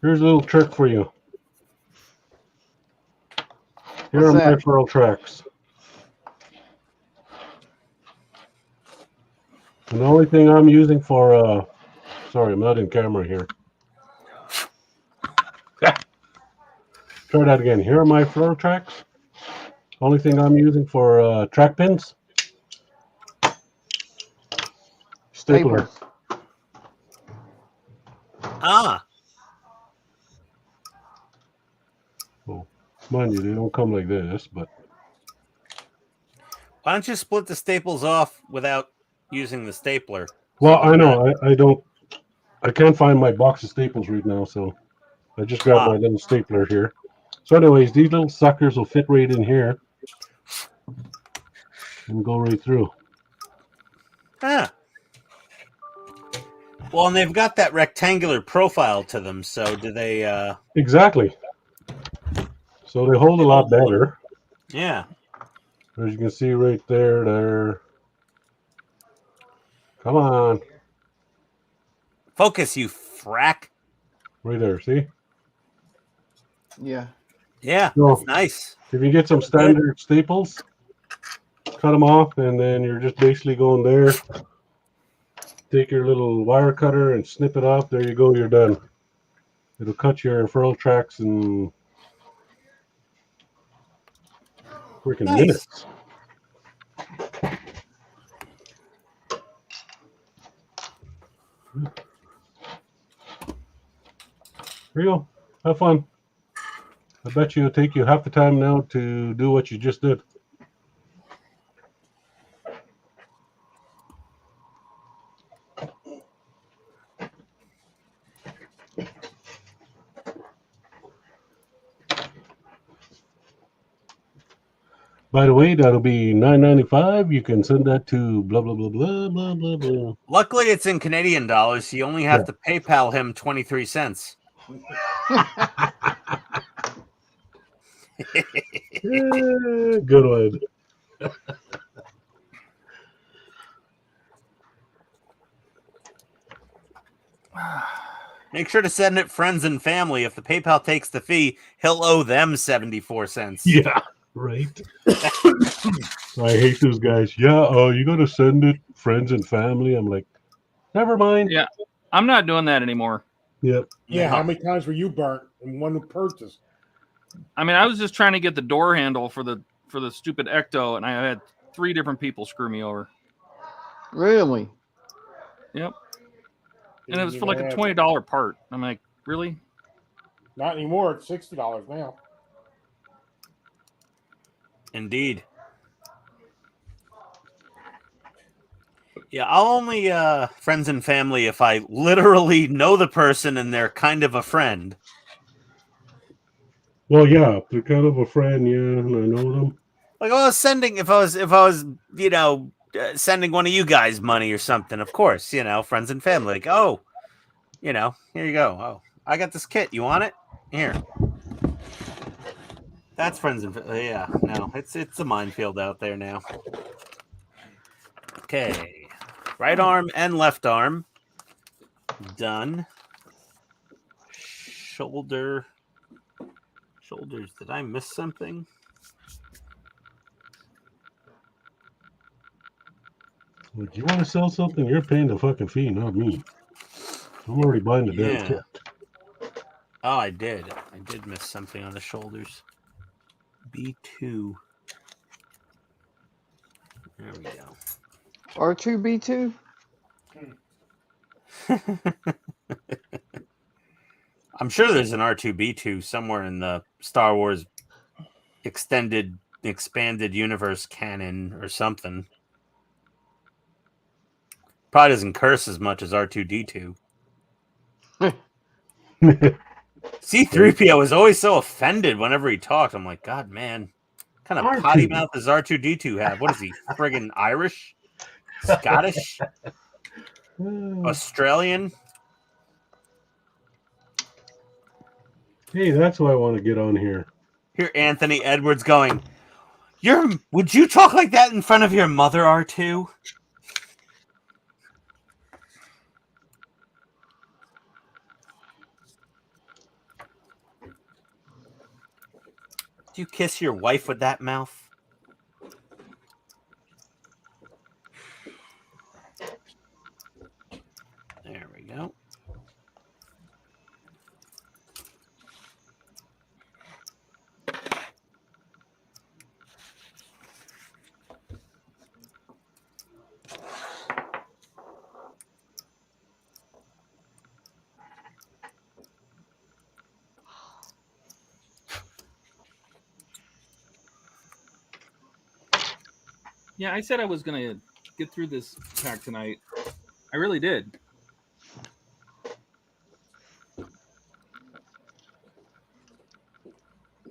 Here's a little trick for you. Here What's are my that? furl tracks. And the only thing I'm using for, sorry, I'm not in camera here. Try that again. Here are my furl tracks. Only thing I'm using for track pins. Stapler. Staples. Ah. Oh, mind you, they don't come like this, but Why don't you split the staples off without using the stapler? well, I know I can't find my box of staples right now, so I just grabbed my little stapler here. So, anyways, these little suckers will fit right in here and go right through. Ah. Well, and they've got that rectangular profile to them, so do they Exactly. So they hold a lot better. Yeah. As you can see right there. Come on. Focus, you frack. Right there, see? Yeah. Yeah, So, that's nice. if you get some standard staples, cut them off, and then you're just basically going there. Take your little wire cutter and snip it off. There you go, you're done. It'll cut your furl tracks in freaking minutes. Here you go. Have fun. I bet you it'll take you half the time now to do what you just did. By the way, that'll be $9.95. You can send that to blah blah blah blah blah blah blah. Luckily, it's in Canadian dollars, so you only have to PayPal him 23 cents. Good one. Make sure to send it friends and family. If the PayPal takes the fee, he'll owe them 74 cents. Yeah, right. I hate those guys. Yeah, you got to send it friends and family. I'm like, never mind. Yeah, I'm not doing that anymore. Yep. Yeah, how many times were you burnt in one purchase? I mean, I was just trying to get the door handle for the stupid Ecto, and I had 3 different people screw me over. Really? Yep. And it Didn't was for even like a have- $20 part. I'm like, really? Not anymore. It's $60 now. Indeed. Yeah, I'll only friends and family if I literally know the person and they're kind of a friend. Well, yeah, they're kind of a friend, yeah, and I know them. Like I was sending, if I was, you know, sending one of you guys money or something, of course, you know, friends and family. Like, oh, you know, here you go. Oh, I got this kit. You want it? Here. That's friends and yeah. No, it's a minefield out there now. Okay, right arm and left arm done. Shoulders. Did I miss something? Like, you want to sell something? You're paying the fucking fee, not me. I'm already buying the damn kit. Oh, I did miss something on the shoulders. B2. There we go. R2B2? I'm sure there's an R2B2 somewhere in the Star Wars expanded universe canon or something. Probably doesn't curse as much as R2D2. C-3PO was always so offended whenever he talked. I'm like, God, man, what kind of potty mouth does R2D2 have? What is he, friggin' Irish? Scottish? Australian? Hey, that's why I want to get on here. Here, Anthony Edwards going, would you talk like that in front of your mother, R2? Do you kiss your wife with that mouth? There we go. Yeah, I said I was going to get through this pack tonight. I really did.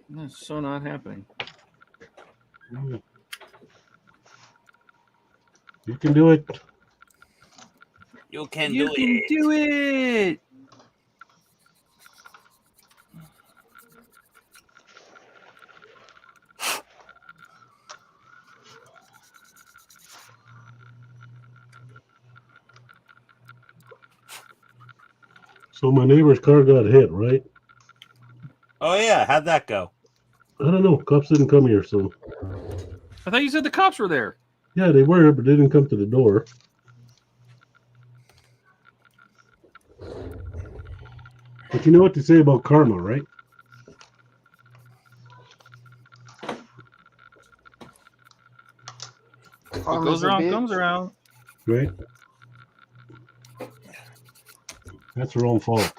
That's so not happening. You can do it. You can do it. So my neighbor's car got hit, right? Oh, yeah. How'd that go? I don't know. Cops didn't come here, so. I thought you said the cops were there. Yeah, they were, but they didn't come to the door. But you know what they say about karma, right? What goes around comes around. Right? That's her own fault.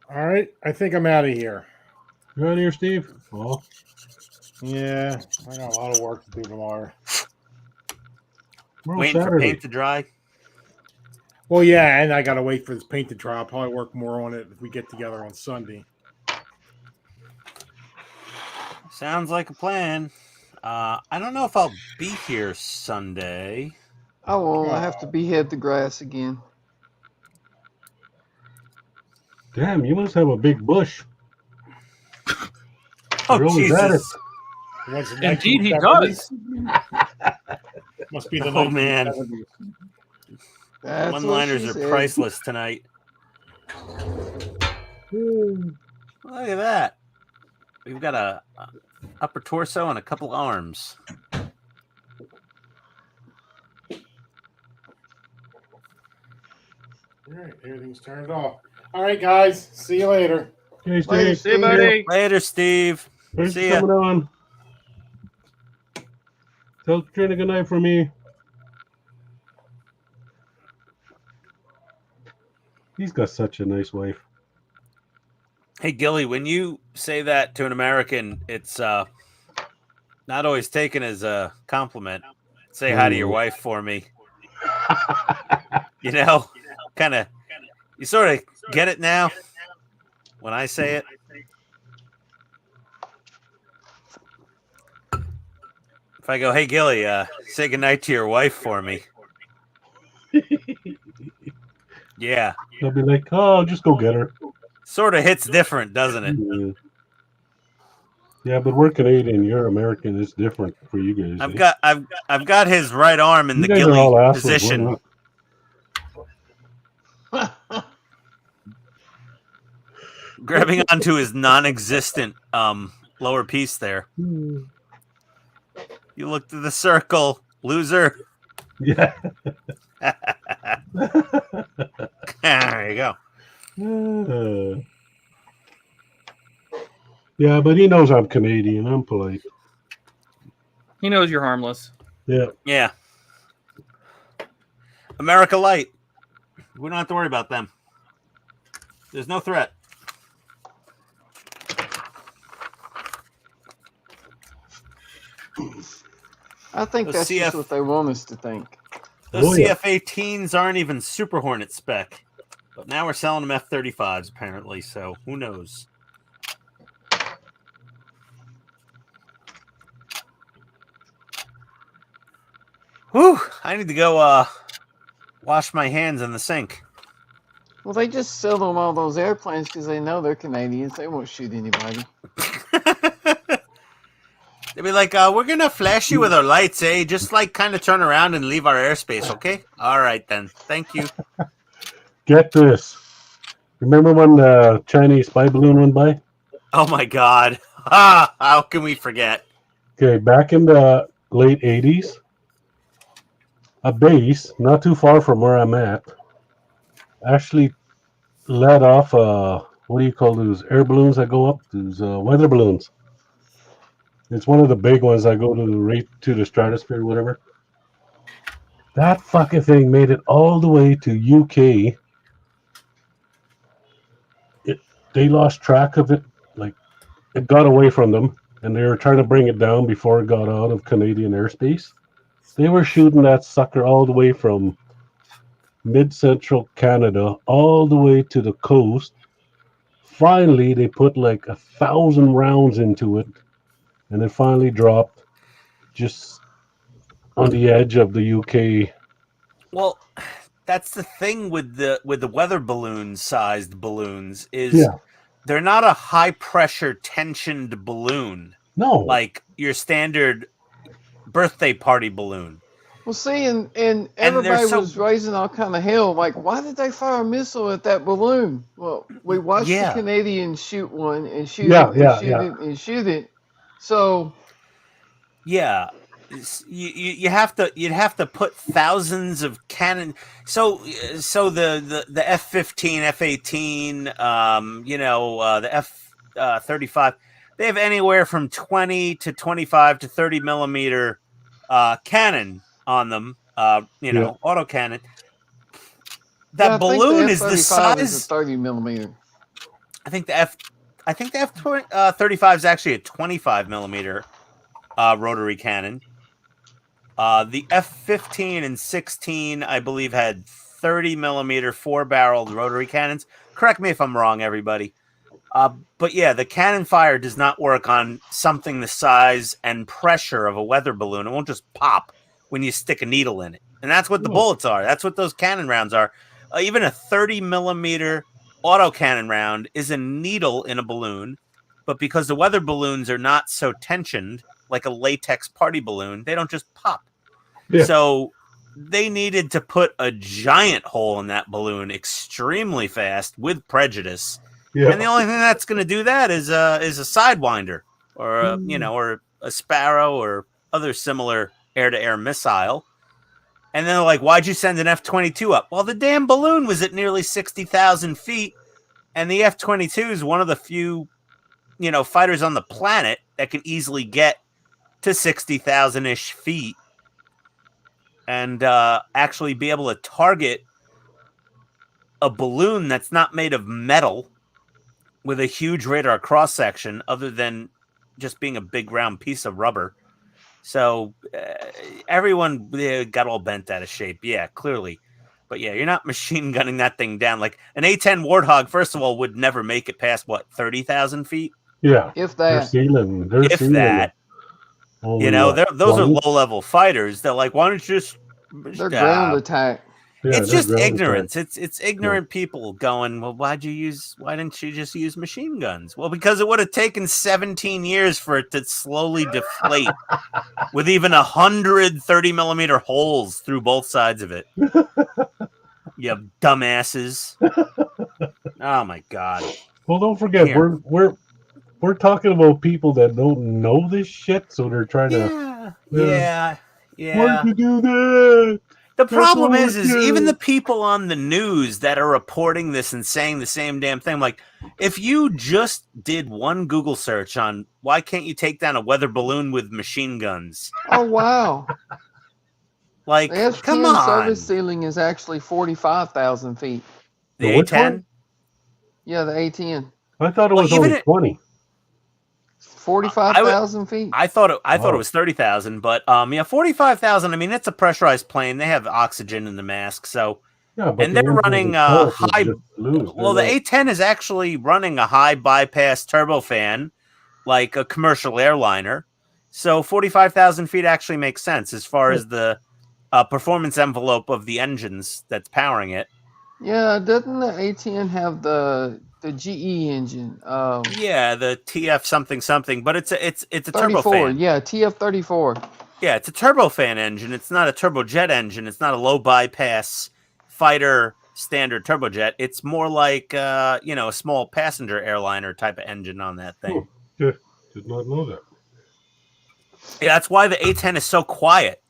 All right, I think I'm out of here. You out of here, Steve? Oh. Yeah, I got a lot of work to do tomorrow. Waiting for paint to dry. Well, yeah, and I got to wait for this paint to dry. I'll probably work more on it if we get together on Sunday. Sounds like a plan. I don't know if I'll be here Sunday. I won't. I have to behead the grass again. Damn, you must have a big bush. Oh, Jesus. Indeed, he does. Must be the Oh, man. 1970s. One-liners are priceless tonight. Look at that. We've got a upper torso and a couple arms. All right, everything's turned off. All right, guys. See you later. Hey, Steve. See you, buddy. Later, Steve. Thanks See for ya. coming on. Tell Katrina good night for me. He's got such a nice wife. Hey, Gilly, when you say that to an American, it's not always taken as a compliment. Say hi to your wife for me. You know, kind of, you sort of get it now when I say it. If I go, hey, Gilly, say goodnight to your wife for me. Yeah. They'll be like, oh, just go get her. Sort of hits different, doesn't it? Yeah, but we're Canadian. You're American. It's different for you guys. I've got his right arm in You the guys are all Gilly assholes, position. Grabbing onto his non-existent lower piece there. You look to the circle, loser. Yeah. There you go. Yeah, but he knows I'm Canadian. I'm polite. He knows you're harmless. Yeah. Yeah. America Light. We don't have to worry about them. There's no threat. I think Those that's just CF what they want us to think. Those CF-18s aren't even Super Hornet spec. But now we're selling them F-35s, apparently, so who knows? Whew, I need to go wash my hands in the sink. Well, they just sell them all those airplanes because they know they're Canadians. They won't shoot anybody. They'll be like, we're going to flash you with our lights, eh? Just, like, kind of turn around and leave our airspace, okay? All right, then. Thank you. Get this. Remember when the Chinese spy balloon went by? Oh, my God. How can we forget? Okay, back in the late 80s, a base not too far from where I'm at actually let off, what do you call those air balloons that go up? Those weather balloons. It's one of the big ones that go to right to the stratosphere, whatever. That fucking thing made it all the way to UK. They lost track of it. Like, it got away from them, and they were trying to bring it down before it got out of Canadian airspace. They were shooting that sucker all the way from mid-central Canada all the way to the coast. Finally, they put like 1,000 rounds into it, and it finally dropped just on the edge of the UK. Well, that's the thing with the weather balloon sized balloons is they're not a high pressure tensioned balloon. No, like your standard birthday party balloon. Well, see, and everybody was raising all kind of hell. Like, why did they fire a missile at that balloon? Well, we watched the Canadians shoot one and shoot it and shoot it. So, yeah, you'd have to put thousands of cannon. So the F-15, F-18, the F-35, they have anywhere from 20 to 25 to 30 millimeter cannon on them. Autocannon. That balloon is the size. Is a 30 millimeter. I think the F-35 is actually a 25 millimeter rotary cannon. The F-15 and 16, I believe, had 30 millimeter 4-barreled rotary cannons. Correct me if I'm wrong, everybody. But yeah, the cannon fire does not work on something the size and pressure of a weather balloon. It won't just pop when you stick a needle in it. And that's what the bullets are. That's what those cannon rounds are. Even a 30 millimeter autocannon round is a needle in a balloon. But because the weather balloons are not so tensioned, like a latex party balloon, they don't just pop. Yeah. So they needed to put a giant hole in that balloon extremely fast with prejudice. Yeah. And the only thing that's going to do that is a Sidewinder or or a Sparrow or other similar air-to-air missile. And then they're like, why'd you send an F-22 up? Well, the damn balloon was at nearly 60,000 feet, and the F-22 is one of the few, fighters on the planet that can easily get to 60,000-ish feet and actually be able to target a balloon that's not made of metal with a huge radar cross section, other than just being a big round piece of rubber. So everyone got all bent out of shape. Yeah, clearly. But yeah, you're not machine gunning that thing down. Like an A-10 Warthog, first of all, would never make it past, what, 30,000 feet? Yeah. If They're that. sealing. If that. Only, You know, what, those are 20? low-level fighters. They're like, why don't you just... They're ground attack. Yeah, it's they're just ground ignorance. attack. It's ignorant people going, well, why didn't you just use machine guns? Well, because it would have taken 17 years for it to slowly deflate with even 130 millimeter holes through both sides of it. You dumbasses. Oh my God. Well, don't forget, Here. we're talking about people that don't know this shit, so they're trying to. Yeah. Why'd you do that? The problem That's is all even it the people on the news that are reporting this and saying the same damn thing. Like, if you just did one Google search on why can't you take down a weather balloon with machine guns? Oh wow! Like, The HTM come on. service ceiling is actually 45,000 feet. The which A10? one? Yeah, the A10. I thought it Well, was even only it- 20. 45,000 feet. I thought it Wow. was 30,000, but yeah, 45,000. I mean, it's a pressurized plane. They have oxygen in the mask, so Yeah, but and the they're engine running itself is high. just loose. Well, the A10 is actually running a high bypass turbofan, like a commercial airliner. So 45,000 feet actually makes sense as far as the performance envelope of the engines that's powering it. Yeah, doesn't the A10 have the GE engine? Yeah, the TF something, but it's a 34. turbofan. Yeah, TF34. Yeah, it's a turbofan engine. It's not a turbojet engine. It's not a low bypass fighter standard turbojet. It's more like a small passenger airliner type of engine on that thing. Yeah, did not know that. Yeah, that's why the A10 is so quiet,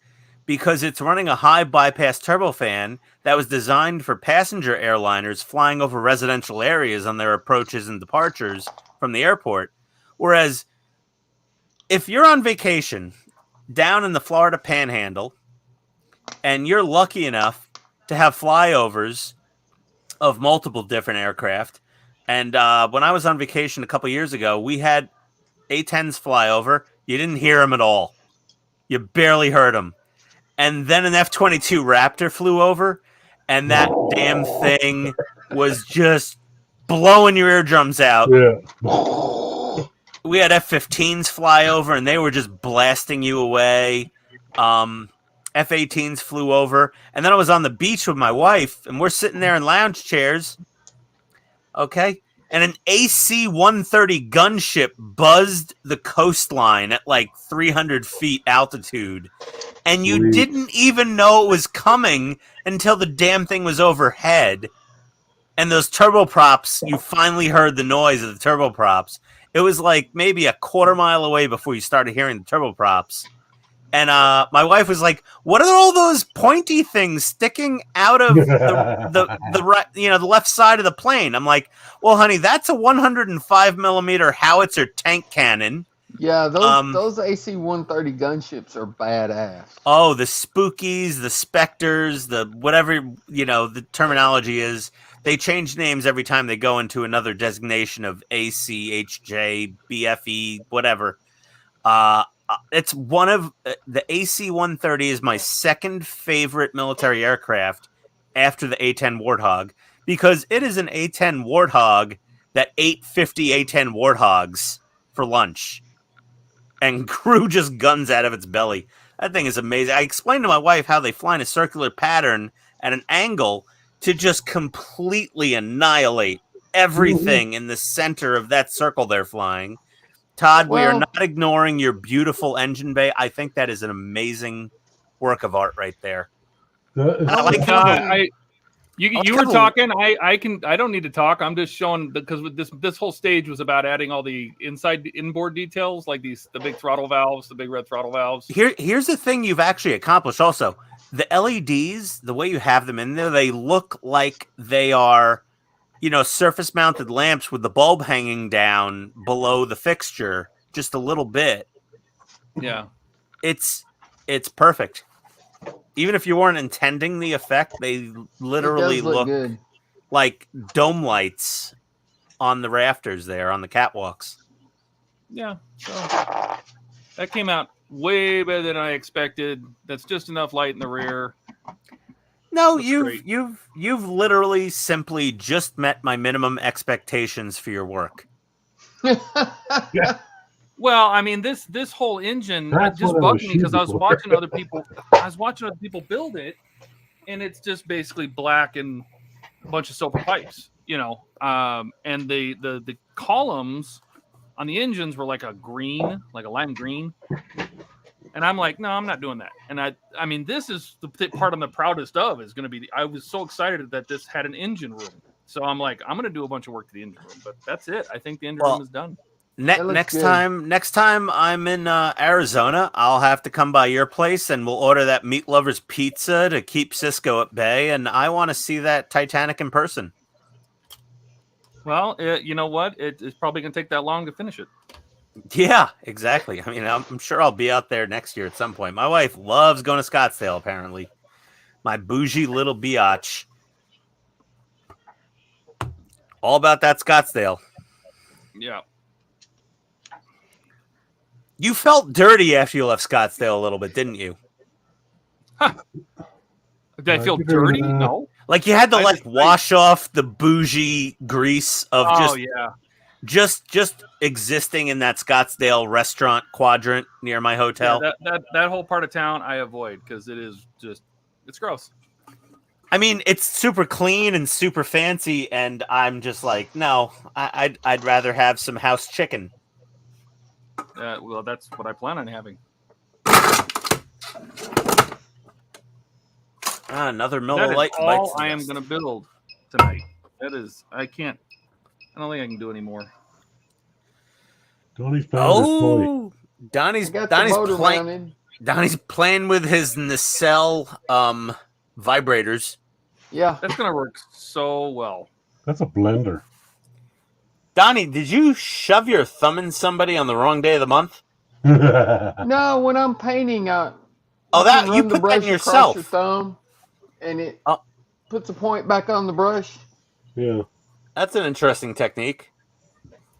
because it's running a high bypass turbofan that was designed for passenger airliners flying over residential areas on their approaches and departures from the airport. Whereas if you're on vacation down in the Florida Panhandle and you're lucky enough to have flyovers of multiple different aircraft, and when I was on vacation a couple years ago, we had A-10s fly over. You didn't hear them at all. You barely heard them. And then an F-22 Raptor flew over, and that damn thing was just blowing your eardrums out. Yeah. We had F-15s fly over, and they were just blasting you away. F-18s flew over. And then I was on the beach with my wife, and we're sitting there in lounge chairs. Okay? And an AC-130 gunship buzzed the coastline at like 300 feet altitude. And you Sweet. didn't even know it was coming until the damn thing was overhead. And those turboprops, you finally heard the noise of the turboprops. It was like maybe a quarter mile away before you started hearing the turboprops. And my wife was like, "What are all those pointy things sticking out of the right, the left side of the plane?" I'm like, "Well, honey, that's a 105 millimeter howitzer tank cannon." Yeah, those AC-130 gunships are badass. Oh, the Spookies, the Spectres, the whatever the terminology is. They change names every time they go into another designation of AC, HJ, BFE, whatever. It's one of the AC-130 is my second favorite military aircraft after the A-10 Warthog, because it is an A-10 Warthog that ate 50 A-10 Warthogs for lunch and grew just guns out of its belly. That thing is amazing. I explained to my wife how they fly in a circular pattern at an angle to just completely annihilate everything in the center of that circle they're flying. Todd, we are Well- not ignoring your beautiful engine bay. I think that is an amazing work of art right there. I like how You were talking. I don't need to talk. I'm just showing, because this whole stage was about adding all the inboard details, like the big throttle valves, the big red throttle valves. Here's the thing you've actually accomplished also. The LEDs, the way you have them in there, they look like they are, surface mounted lamps with the bulb hanging down below the fixture just a little bit. Yeah. It's perfect. Even if you weren't intending the effect, they literally It does look good. like dome lights on the rafters there on the catwalks. Yeah, so that came out way better than I expected. That's just enough light in the rear. No, Looks great. you've literally simply just met my minimum expectations for your work. Well, I mean, this whole engine That's just what I was bugged me because I was shooting for. watching other people. I was watching other people build it, and it's just basically black and a bunch of silver pipes, you know. And the columns on the engines were like a green, like a lime green. And I'm like, no, I'm not doing that. And I mean, this is the part I'm the proudest of. Is going to be. I was so excited that this had an engine room. So I'm like, I'm going to do a bunch of work to the engine room. But that's it. I think the engine room is done. Next time I'm in Arizona, I'll have to come by your place and we'll order that Meat Lover's Pizza to keep Cisco at bay. And I want to see that Titanic in person. Well, you know what? It's probably going to take that long to finish it. Yeah, exactly. I mean, I'm sure I'll be out there next year at some point. My wife loves going to Scottsdale, apparently. My bougie little biatch. All about that Scottsdale. Yeah. You felt dirty after you left Scottsdale a little bit, didn't you? Did I feel dirty? No. Like you had to wash off the bougie grease of just existing in that Scottsdale restaurant quadrant near my hotel. Yeah, that whole part of town I avoid because it's gross. I mean, it's super clean and super fancy, and I'm just like, no, I'd rather have some house chicken. Well, that's what I plan on having. Another Miller Lite. All I am going to build tonight. That is, I don't think I can do any more. Donnie's Donnie's playing with his nacelle vibrators. Yeah, that's going to work so well. That's a blender. Donnie, did you shove your thumb in somebody on the wrong day of the month? No, when I'm painting, you put the brush that in yourself. Your thumb, and it puts a point back on the brush. Yeah, that's an interesting technique.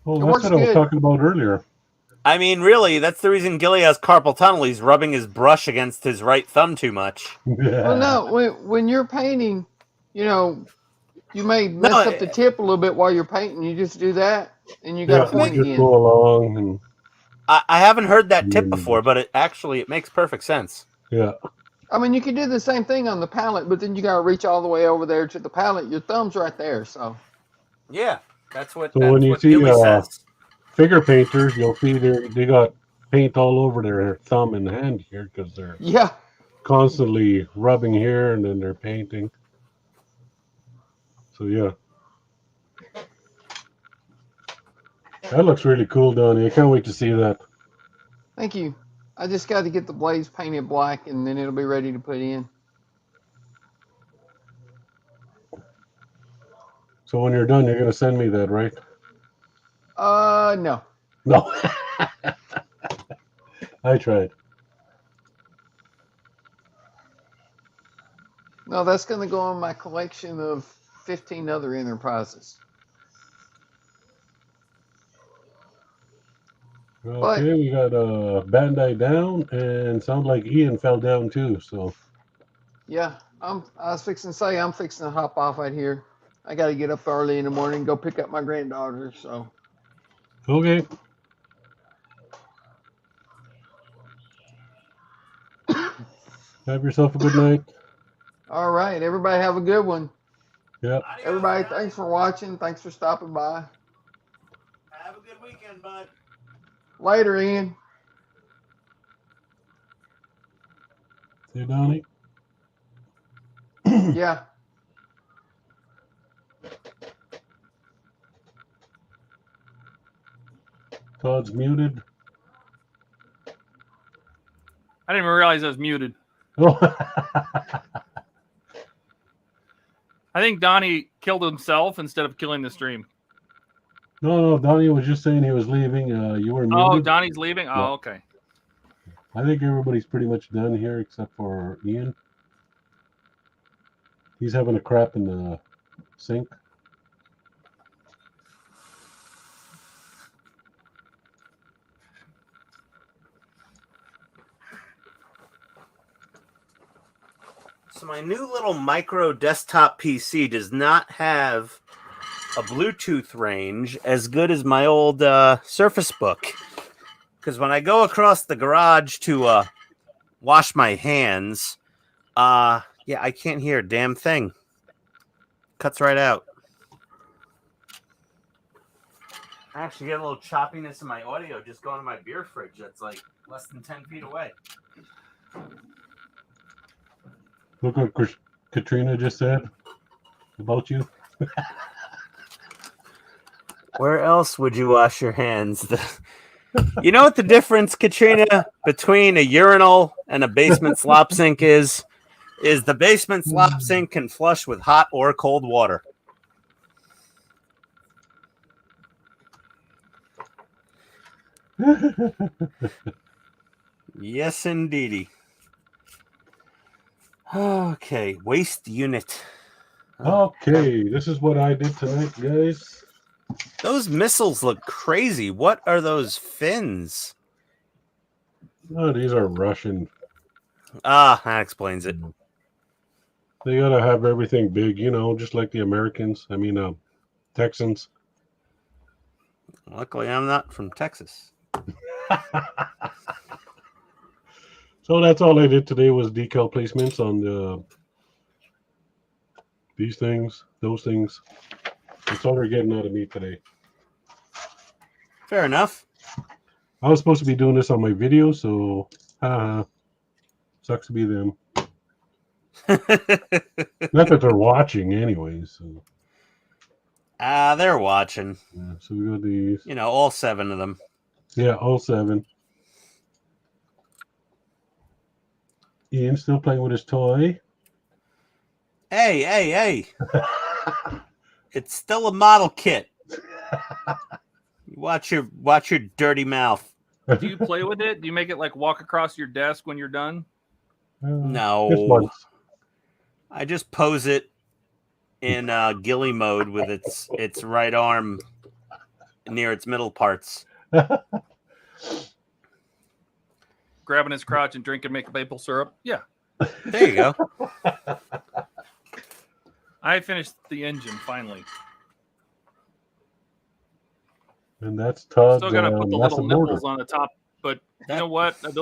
Well, that's what I was talking about earlier. I mean, really, that's the reason Gilly has carpal tunnel. He's rubbing his brush against his right thumb too much. Yeah. Well, no, when you're painting, you know, you may mess up the tip a little bit while you're painting. You just do that, and you got to point again. Go along and... I haven't heard that tip before, but it makes perfect sense. Yeah. I mean, you can do the same thing on the palette, but then you got to reach all the way over there to the palette. Your thumb's right there, so. Yeah, that's what. So when you see figure painters, you'll see they got paint all over their thumb and hand here because they're constantly rubbing here and then they're painting. So yeah. That looks really cool, Donnie. I can't wait to see that. Thank you. I just got to get the blades painted black, and then it'll be ready to put in. So when you're done, you're going to send me that, right? No. No. I tried. No, that's going to go in my collection of 15 other Enterprises. Okay, we got Bandai down, and sounds like Ian fell down too. So. Yeah, I was fixing to say I'm fixing to hop off right here. I got to get up early in the morning and go pick up my granddaughter. So. Okay. Have yourself a good night. All right, everybody have a good one. Yep. Everybody, thanks for watching. Thanks for stopping by. Have a good weekend, bud. Later, Ian. See you, Donnie. Yeah. Todd's muted. I didn't even realize I was muted. I think Donnie killed himself instead of killing the stream. No, Donnie was just saying he was leaving. You were muted. Oh, Donnie's leaving? Oh, okay. I think everybody's pretty much done here except for Ian. He's having a crap in the sink. So my new little micro desktop PC does not have a Bluetooth range as good as my old Surface Book. Because when I go across the garage to wash my hands, yeah, I can't hear a damn thing. Cuts right out. I actually get a little choppiness in my audio just going to my beer fridge that's like less than 10 feet away. Look what Katrina just said about you. Where else would you wash your hands? You know what the difference, Katrina, between a urinal and a basement slop sink is? Is the basement slop sink can flush with hot or cold water. Yes, indeedy. Okay, waste unit. Okay, this is what I did tonight, guys. Those missiles look crazy. What are those fins? Oh, these are Russian. Ah, that explains it. They gotta have everything big, you know, just like the Americans. I mean, Texans. Luckily, I'm not from Texas. So that's all I did today was decal placements on these things, those things. That's all they're getting out of me today. Fair enough. I was supposed to be doing this on my video, so sucks to be them. Not that they're watching anyways. So. They're watching. Yeah, so we got these. You know, all 7 of them. Yeah, all 7. Ian's still playing with his toy. Hey. It's still a model kit. Watch your dirty mouth. Do you play with it? Do you make it like walk across your desk when you're done? No. Just once. I just pose it in ghillie mode with its right arm near its middle parts. Grabbing his crotch and drinking maple syrup. Yeah. There you go. I finished the engine finally. And that's Todd. Still gotta put the little nipples on the top, but you know what? The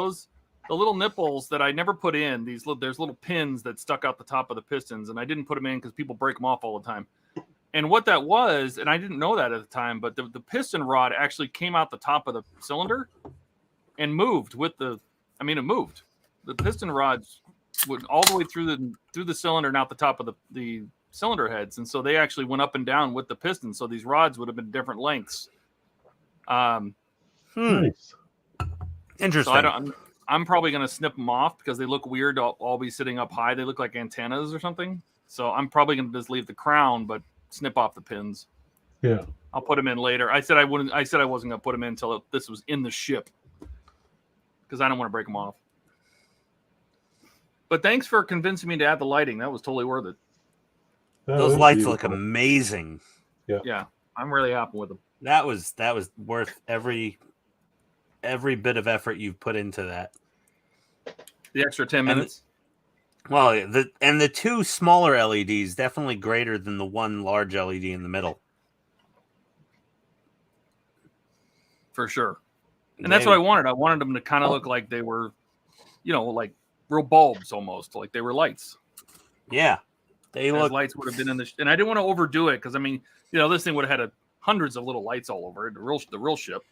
little nipples that I never put in. There's little pins that stuck out the top of the pistons, and I didn't put them in because people break them off all the time. And what that was, and I didn't know that at the time, but the piston rod actually came out the top of the cylinder and moved with it moved. The piston rods went all the way through the cylinder and out the top of the cylinder heads, and so they actually went up and down with the piston. So these rods would have been different lengths. Nice. Interesting. So I'm probably going to snip them off because they look weird. I'll be sitting up high. They look like antennas or something. So I'm probably going to just leave the crown, but snip off the pins. Yeah. I'll put them in later. I said I wouldn't. I said I wasn't going to put them in until this was in the ship because I don't want to break them off. But thanks for convincing me to add the lighting. That was totally worth it. Those lights look amazing. Yeah, I'm really happy with them. That was worth every bit of effort you've put into that. The extra 10 minutes. Well, the 2 smaller LEDs definitely greater than the 1 large LED in the middle. For sure. And that's what I wanted. I wanted them to kind of look like they were, like real bulbs almost, like they were lights. Yeah. They look lights would have been in the and I didn't want to overdo it because this thing would have had hundreds of little lights all over it, the real ship.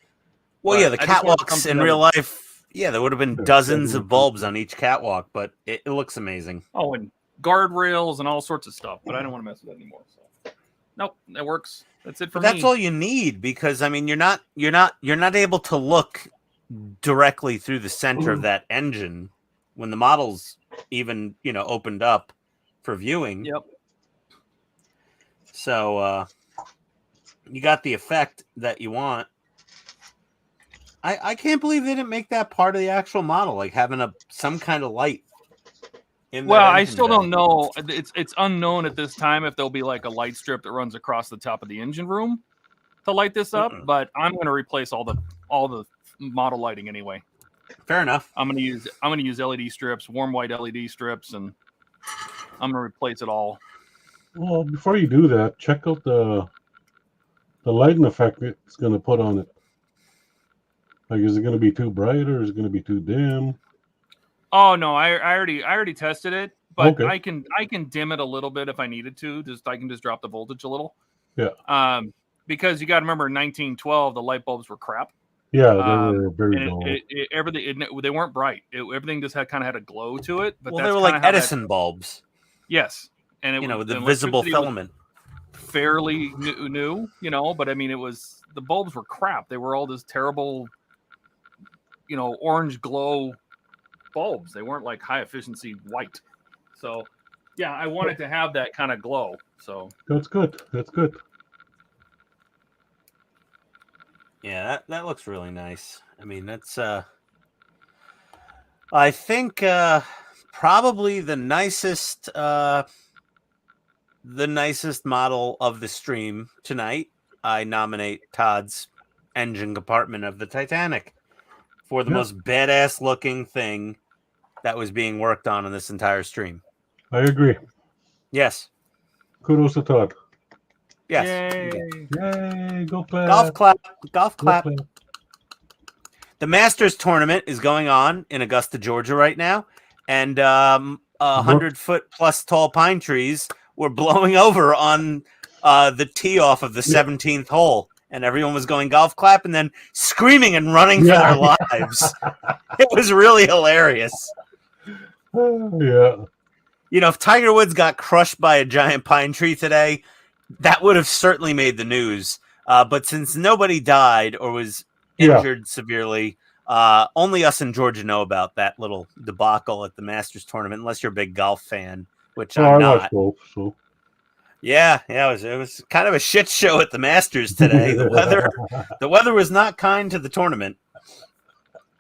Well, yeah, the catwalks in real life, yeah, there would have been dozens of bulbs on each catwalk, but it looks amazing. Oh, and guardrails and all sorts of stuff, but I don't want to mess with that anymore. So, nope, that works. That's it for me. That's all you need because you're not able to look directly through the center of that engine when the model's even opened up for viewing. Yep. So you got the effect that you want. I can't believe they didn't make that part of the actual model, like having some kind of light. Well, I still don't know. It's unknown at this time if there'll be like a light strip that runs across the top of the engine room to light this up. But I'm going to replace all the model lighting anyway. Fair enough. I'm going to use LED strips, warm white LED strips, and I'm gonna replace it all. Well, before you do that, check out the lighting effect it's going to put on it. Like, is it going to be too bright or is it going to be too dim? Oh no, I already tested it, but Okay. I can dim it a little bit if I needed to. I can just drop the voltage a little. Yeah. Because you got to remember, in 1912 the light bulbs were crap. Yeah, they were very and dull. They weren't bright. Everything just kind of had a glow to it. But Well, that's they were like Edison bulbs. Yes, and it with the the visible electricity was filament. fairly new, but I mean, the bulbs were crap. They were all this terrible, orange glow bulbs. They weren't like high efficiency white. So, yeah, I wanted to have that kind of glow. So that's good. That's good. Yeah, that looks really nice. I mean, that's I think probably the nicest model of the stream tonight. I nominate Todd's engine compartment of the Titanic for the most badass looking thing that was being worked on in this entire stream. I agree. Yes. Kudos to Todd. Yes. Yay, go play. Golf clap. Golf clap. The Masters tournament is going on in Augusta, Georgia right now. And 100-foot plus tall pine trees were blowing over on the tee off of the 17th hole. And everyone was going golf clap and then screaming and running for their lives. It was really hilarious. Yeah. If Tiger Woods got crushed by a giant pine tree today, that would have certainly made the news. But since nobody died or was injured severely, only us in Georgia know about that little debacle at the Masters tournament, unless you're a big golf fan, which I'm not. Golf, so. Yeah, it was kind of a shit show at the Masters today. The weather was not kind to the tournament.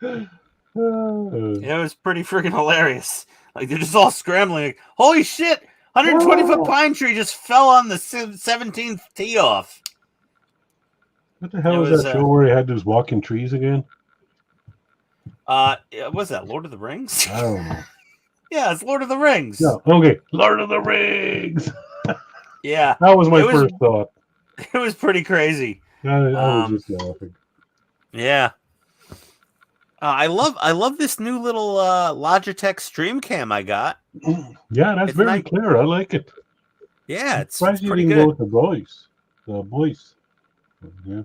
It was pretty freaking hilarious. Like, they're just all scrambling. Like, holy shit! 120-foot pine tree just fell on the 17th tee off. What the hell was that show where he had those walking trees again? Was that Lord of the Rings? I don't know. Yeah, it's Lord of the Rings. Yeah, okay. Lord of the Rings. Yeah. That was my first thought. It was pretty crazy. I was just laughing. Yeah. I love this new little Logitech stream cam I got. Yeah, that's very clear. I like it. Yeah, it's pretty good. Go with the voice. The voice. Yeah.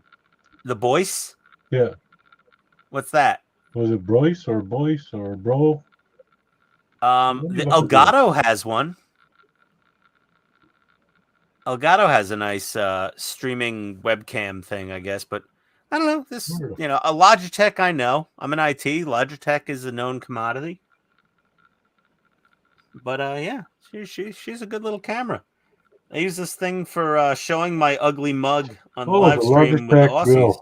The voice? Yeah. What's that? Was it Bryce or Boyce or Bro? The Elgato has one. Elgato has a nice streaming webcam thing, I guess, but I don't know. This, a Logitech, I know. I'm an IT. Logitech is a known commodity. But yeah, she's a good little camera. I use this thing for showing my ugly mug on the live stream with the Aussies.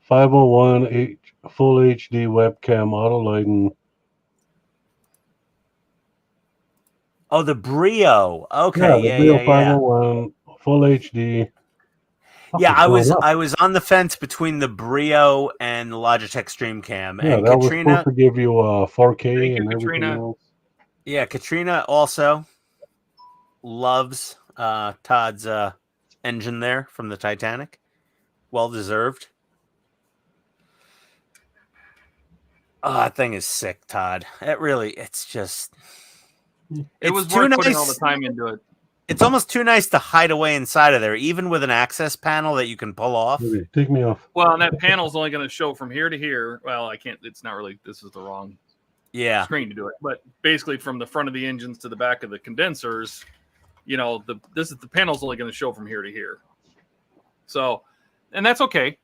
501 full HD webcam, auto lighting. Oh, the Brio. Okay, yeah, the Brio 501 full HD. Yeah, I was on the fence between the Brio and the Logitech Stream Cam. Yeah, and that Katrina was supposed to give you 4K Thank you, and everything Katrina. else. Yeah, Katrina also loves Todd's engine there from the Titanic. Well deserved. Oh, that thing is sick, Todd. It's just... It was worth putting all the time into it. It's almost too nice to hide away inside of there, even with an access panel that you can pull off. Okay, take me off. Well, and that panel's only going to show from here to here. Well, I can't. It's not really. This is the wrong screen to do it. But basically, from the front of the engines to the back of the condensers, the panel's only going to show from here to here. So, and that's okay.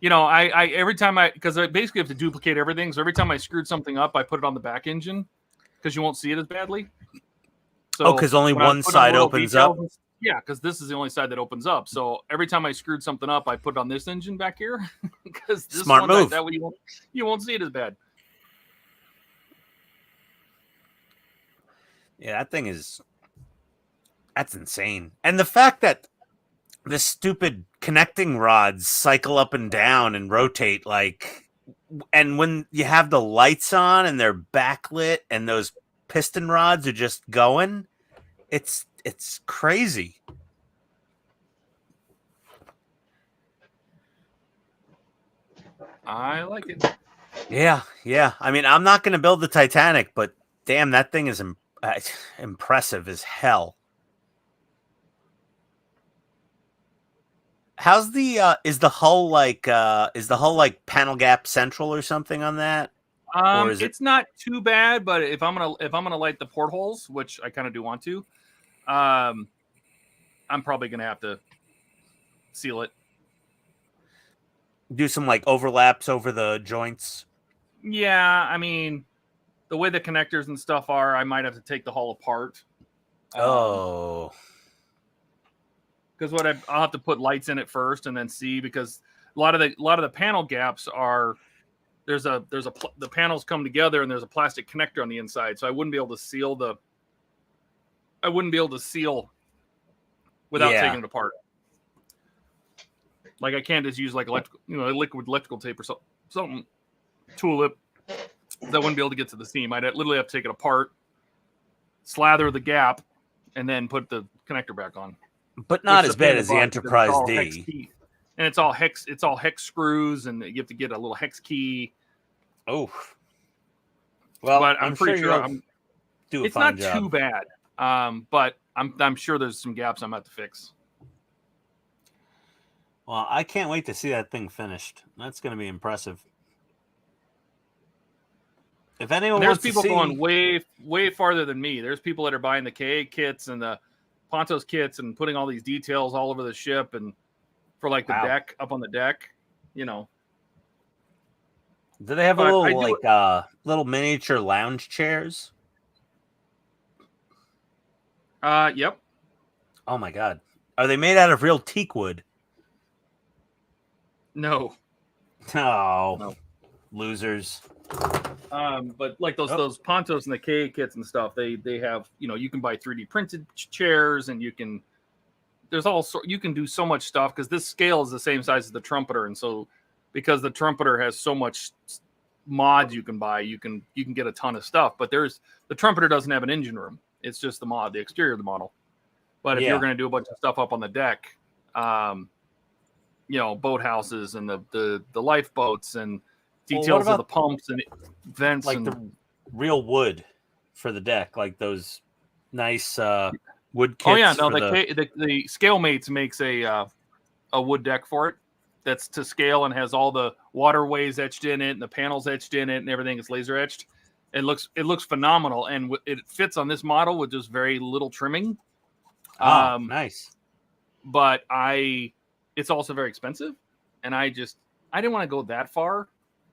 I every time because I basically have to duplicate everything. So every time I screwed something up, I put it on the back engine because you won't see it as badly. So because only one side opens up. Yeah, because this is the only side that opens up. So every time I screwed something up, I put it on this engine back here. Because this smart move. That way you won't see it as bad. Yeah, that's insane. And the fact that the stupid connecting rods cycle up and down and rotate and when you have the lights on and they're backlit and those piston rods are just going, It's crazy. I like it. Yeah, yeah. I mean, I'm not going to build the Titanic, but damn, that thing is impressive as hell. How's the is the hull like panel gap central or something on that? Or is It's not too bad, but if I'm gonna light the portholes, which I kind of do want to, I'm probably gonna have to seal it. Do some like overlaps over the joints? Yeah, I mean, the way the connectors and stuff are, I might have to take the hull apart. Oh. Because I'll have to put lights in it first and then see, because a lot of the panel gaps are the panels come together and there's a plastic connector on the inside, so I wouldn't be able to seal without taking it apart. Like I can't just use like liquid electrical tape or something tulip. I wouldn't be able to get to the seam. I'd literally have to take it apart, slather the gap, and then put the connector back on. But not as bad as the Enterprise D. And it's all hex screws, and you have to get a little hex key. Oh. Well, but I'm pretty sure it's not too bad. But I'm sure there's some gaps I'm going to have to fix. Well, I can't wait to see that thing finished. That's going to be impressive. If anyone there's wants people to see... going way farther than me. There's people that are buying the KA kits and the Pontos kits and putting all these details all over the ship and for like the deck up on the deck, you know. Do they have little miniature lounge chairs? Yep. Oh my god. Are they made out of real teak wood? No. Oh. No. Losers. But like those Pontos and the KA kits and stuff, they have, you can buy 3D printed chairs, and you can do so much stuff, because this scale is the same size as the Trumpeter, and so because the Trumpeter has so much mods you can buy, you can get a ton of stuff. But the Trumpeter doesn't have an engine room; it's just the exterior of the model. But if you're going to do a bunch of stuff up on the deck, boathouses and the lifeboats and details of the pumps and vents, like the real wood for the deck, like those nice wood kits. Oh yeah, no, the Scalemates makes a wood deck for it that's to scale and has all the waterways etched in it and the panels etched in it and everything is laser etched. It looks phenomenal, and it fits on this model with just very little trimming. Nice. But it's also very expensive, and I didn't want to go that far.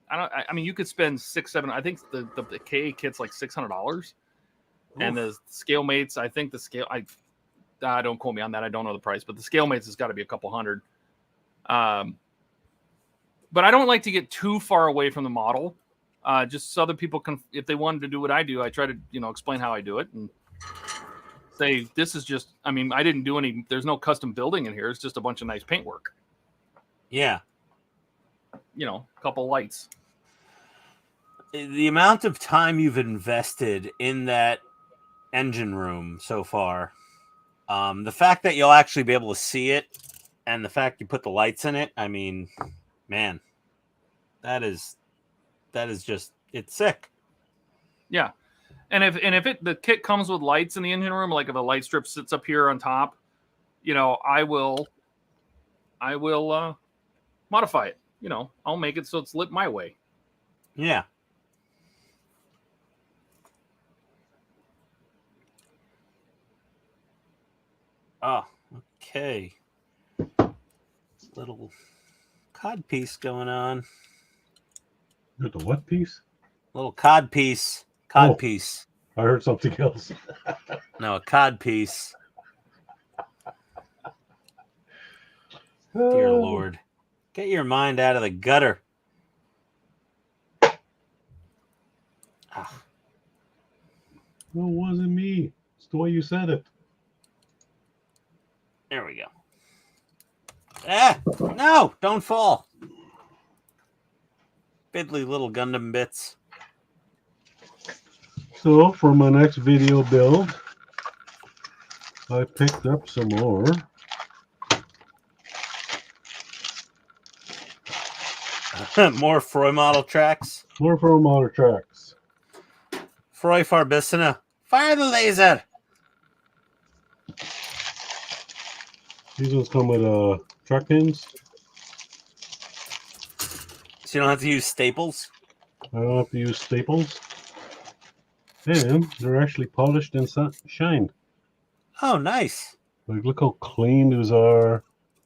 I mean, you could spend $600-700. I think the KA kit's like $600, and the Scalemates. I think the scale. Don't quote me on that. I don't know the price, but the Scalemates has got to be a couple hundred. But I don't like to get too far away from the model, just so other people can, if they wanted to do what I do, I try to explain how I do it and say this is just. I mean, I didn't do any. There's no custom building in here. It's just a bunch of nice paintwork. Yeah. A couple lights. The amount of time you've invested in that engine room so far, the fact that you'll actually be able to see it, and the fact you put the lights in it, I mean, man, that is just, it's sick. Yeah. And if the kit comes with lights in the engine room, like if a light strip sits up here on top, I will modify it. I'll make it so it's lit my way. Yeah. Oh, okay. Little cod piece going on. There's a what piece? Little cod piece. Cod piece. I heard something else. No, a cod piece. Dear Lord. Get your mind out of the gutter. No, it wasn't me. It's the way you said it. There we go. No, don't fall. Fiddly little Gundam bits. So for my next video build, I picked up some more. More Froy model tracks. More Pro Motor tracks. Froy Farbissina. Fire the laser. These ones come with track pins. So you don't have to use staples. I don't have to use staples. And they're actually polished and shined. Oh, nice. Like, look how clean those are.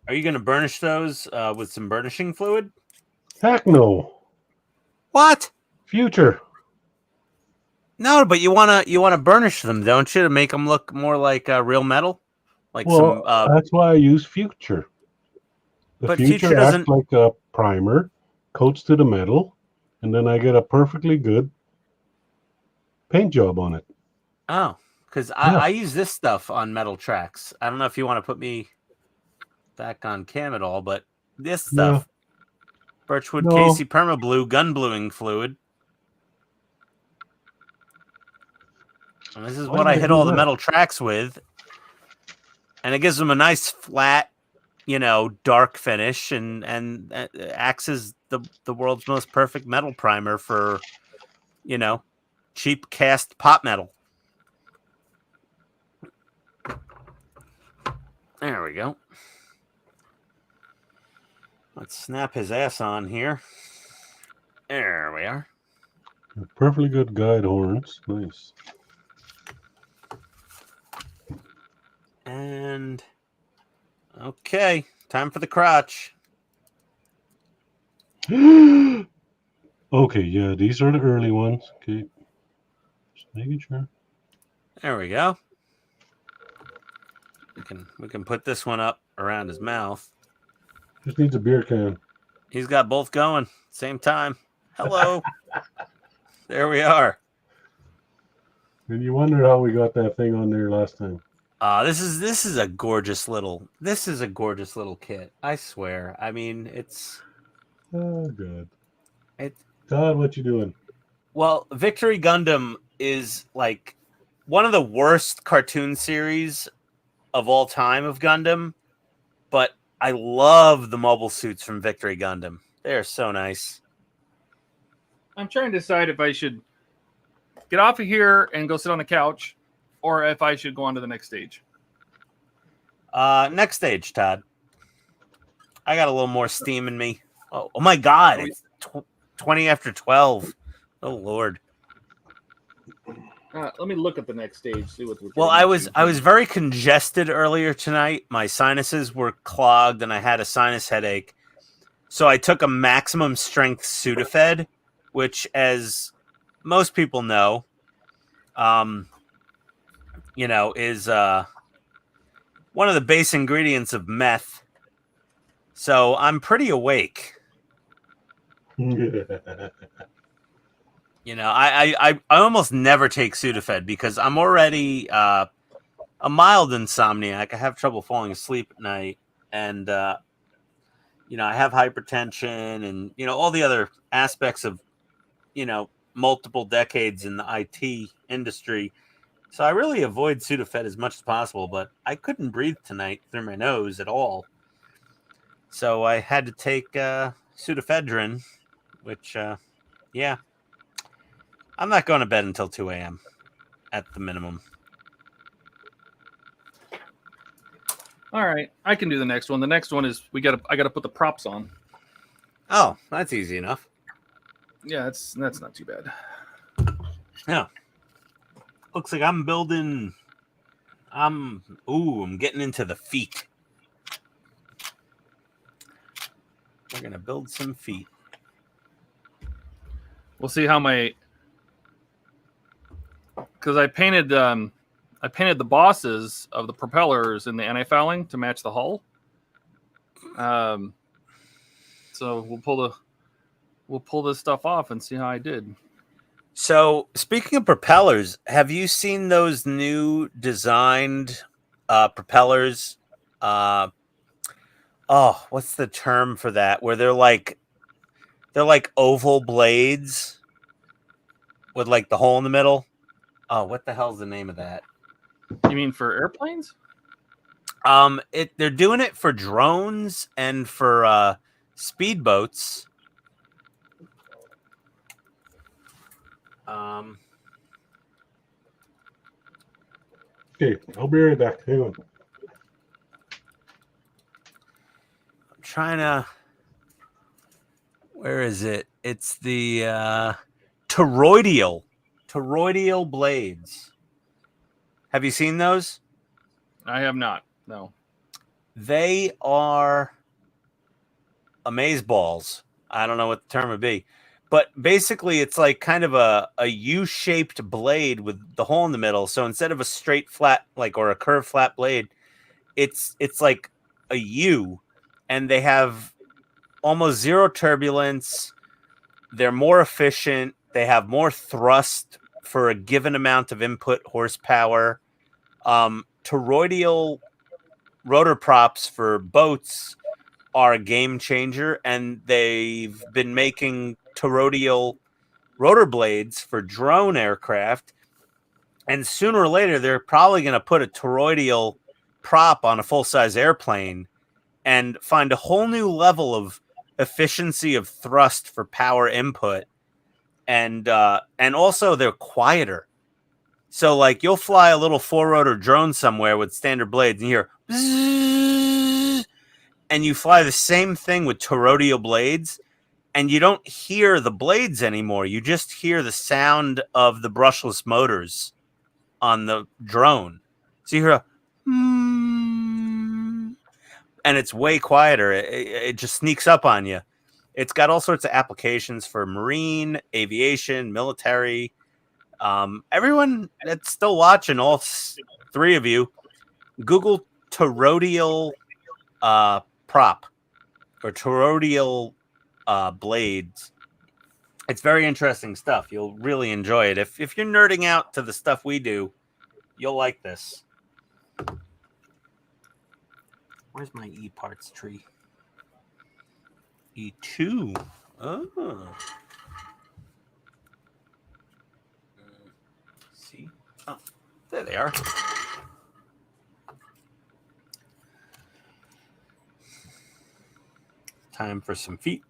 Are you going to burnish those with some burnishing fluid? Heck no. What? Future. No, but you wanna burnish them, don't you, to make them look more like real metal? Like Well, some. that's why I use Future. The But Future Future acts doesn't- like a primer, coats to the metal, and then I get a perfectly good paint job on it. Oh, because Yeah. I use this stuff on metal tracks. I don't know if you want to put me back on cam at all, but this stuff, Birchwood No. Casey Permablue gun bluing fluid. And this is Why what did I I hit do all the that? metal tracks with, and it gives them a nice flat, dark finish, and acts as the world's most perfect metal primer for, cheap cast pop metal. There we go. Let's snap his ass on here. There we are. Perfectly good guide horns. Nice. And okay, time for the crotch. Okay, yeah, these are the early ones. Okay. Just making sure. There we go. We can put this one up around his mouth. Just needs a beer can. He's got both going same time. Hello. There we are. And you wonder how we got that thing on there last time. This is a gorgeous little kit. I swear. I mean, it's Oh, good. it. Todd, what you doing? Well, Victory Gundam is like one of the worst cartoon series of all time of Gundam, but I love the mobile suits from Victory Gundam. They're so nice. I'm trying to decide if I should get off of here and go sit on the couch, or if I should go on to the next stage. Next stage, Todd. I got a little more steam in me. Oh my God! It's 20 after 12. Oh Lord. Let me look at the next stage. See what. Well, I was very congested earlier tonight. My sinuses were clogged, and I had a sinus headache. So I took a maximum strength Sudafed, which, as most people know, is one of the base ingredients of meth. So I'm pretty awake. I almost never take Sudafed because I'm already a mild insomniac. I have trouble falling asleep at night, and I have hypertension, and all the other aspects of multiple decades in the IT industry. So I really avoid Sudafed as much as possible, but I couldn't breathe tonight through my nose at all. So I had to take pseudoephedrine, which, I'm not going to bed until 2 a.m. at the minimum. All right, I can do the next one. The next one is I gotta put the props on. Oh, that's easy enough. Yeah, that's not too bad. Yeah. Looks like I'm building. I'm getting into the feet. We're gonna build some feet. We'll see how because I painted the bosses of the propellers in the anti-fouling to match the hull. So we'll pull this stuff off and see how I did. So, speaking of propellers, have you seen those new designed propellers? What's the term for that? Where they're like oval blades with like the hole in the middle. Oh, what the hell's the name of that? You mean for airplanes? They're doing it for drones and for speedboats. Okay, I'll be right back. Hang on. I'm trying to. Where is it? It's the toroidal blades. Have you seen those? I have not. No. They are amazeballs. I don't know what the term would be. But basically, it's like kind of a U-shaped blade with the hole in the middle. So instead of a straight flat, or a curved flat blade, it's like a U, and they have almost zero turbulence. They're more efficient. They have more thrust for a given amount of input horsepower. Toroidal rotor props for boats are a game changer, and they've been making toroidal rotor blades for drone aircraft, and sooner or later they're probably going to put a toroidal prop on a full-size airplane and find a whole new level of efficiency of thrust for power input, and also they're quieter. So like you'll fly a little 4-rotor drone somewhere with standard blades and you hear bzzz, and you fly the same thing with toroidal blades, and you don't hear the blades anymore. You just hear the sound of the brushless motors on the drone. So you hear a and it's way quieter. It just sneaks up on you. It's got all sorts of applications for marine, aviation, military. Everyone that's still watching, all three of you, Google toroidal prop or toroidal blades. It's very interesting stuff. You'll really enjoy it. If you're nerding out to the stuff we do, you'll like this. Where's my E-parts tree? E2. Oh. See? Oh, there they are. Time for some feet.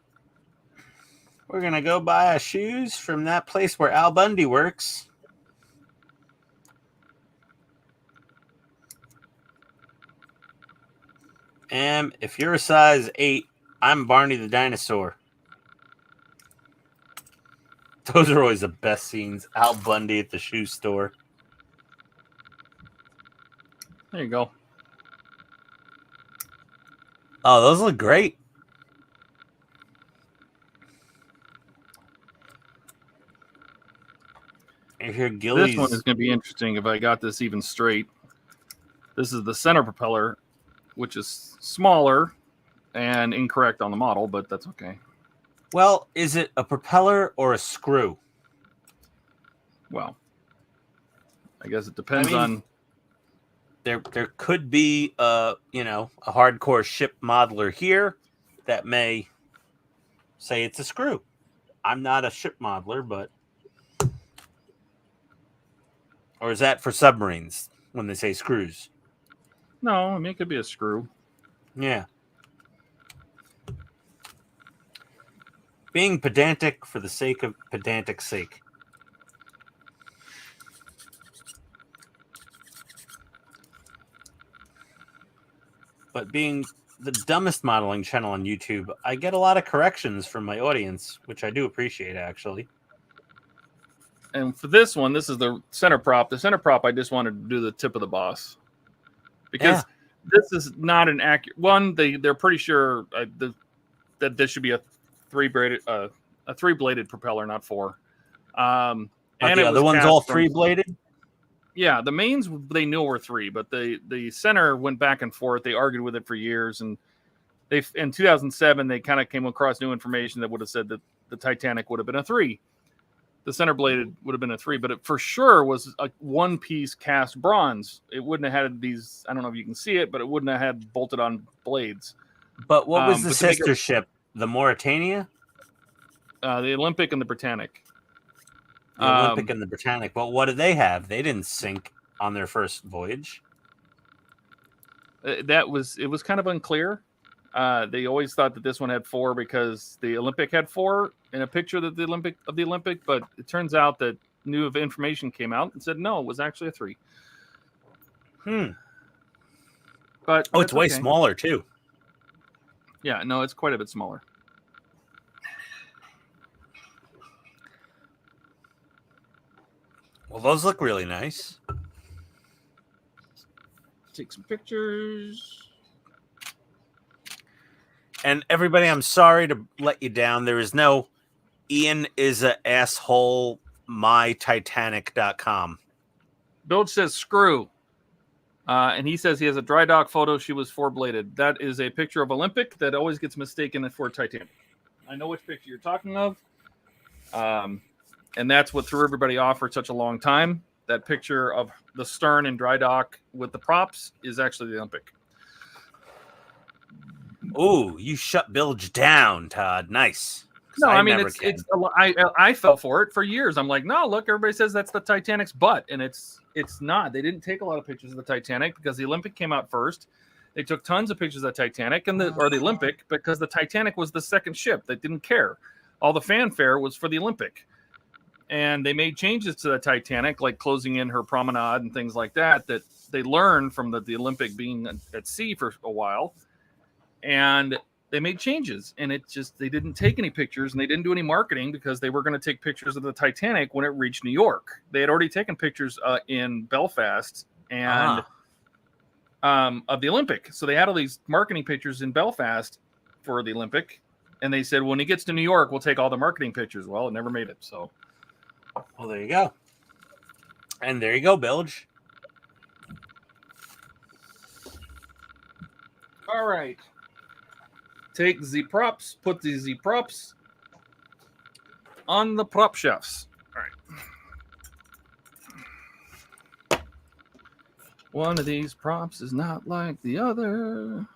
We're going to go buy shoes from that place where Al Bundy works. And if you're a size 8, I'm Barney the Dinosaur. Those are always the best scenes. Al Bundy at the shoe store. There you go. Oh, those look great. I hear Gillies. This one is going to be interesting if I got this even straight. This is the center propeller, which is smaller and incorrect on the model, but that's okay. Well, is it a propeller or a screw? Well, I guess it depends on. There could be a hardcore ship modeler here that may say it's a screw. I'm not a ship modeler, but or is that for submarines when they say screws? No, I mean it could be a screw. Yeah. Being pedantic for the sake of pedantic sake. But being the dumbest modeling channel on YouTube, I get a lot of corrections from my audience, which I do appreciate, actually. And for this one, this is the center prop. The center prop, I just wanted to do the tip of the boss. Because this is not an accurate one. They're pretty sure that this should be a three-bladed propeller, not four. And the other one's all three-bladed? Yeah, the mains they knew were three, but the center went back and forth. They argued with it for years, and in 2007 they kind of came across new information that would have said that the Titanic would have been a three. The center bladed would have been a three, but it for sure was a one-piece cast bronze. It wouldn't have had these. I don't know if you can see it, but it wouldn't have had bolted-on blades. But what was the sister ship? The Mauritania? The Olympic and the Britannic. The Olympic and the Britannic. Well, what did they have? They didn't sink on their first voyage. it was kind of unclear. They always thought that this one had 4 because the Olympic had 4 in a picture of the Olympic, but it turns out that new information came out and said no, it was actually a 3. But it's way smaller too. Yeah, no, it's quite a bit smaller. Well, those look really nice. Take some pictures. And everybody, I'm sorry to let you down. There is no Ian is a asshole mytitanic.com. Bilge says screw. And he says he has a dry dock photo. She was 4-bladed. That is a picture of Olympic that always gets mistaken for Titanic. I know which picture you're talking of. And that's what threw everybody off for such a long time. That picture of the stern in dry dock with the props is actually the Olympic. Ooh, you shut Bilge down, Todd. Nice. No, I mean I fell for it for years. I'm like, no, look, everybody says that's the Titanic's butt, and it's not. They didn't take a lot of pictures of the Titanic because the Olympic came out first. They took tons of pictures of the Titanic or the Olympic because the Titanic was the second ship. They didn't care. All the fanfare was for the Olympic, and they made changes to the Titanic, like closing in her promenade and things like that. That they learned from the Olympic being at sea for a while. And they made changes, and they didn't take any pictures, and they didn't do any marketing because they were going to take pictures of the Titanic when it reached New York. They had already taken pictures in Belfast and of the Olympic. So they had all these marketing pictures in Belfast for the Olympic, and they said, when he gets to New York, we'll take all the marketing pictures. Well, it never made it. So, well, there you go. And there you go, Bilge. All right. Take the props, put the Z props on the prop shelves. All right. One of these props is not like the other.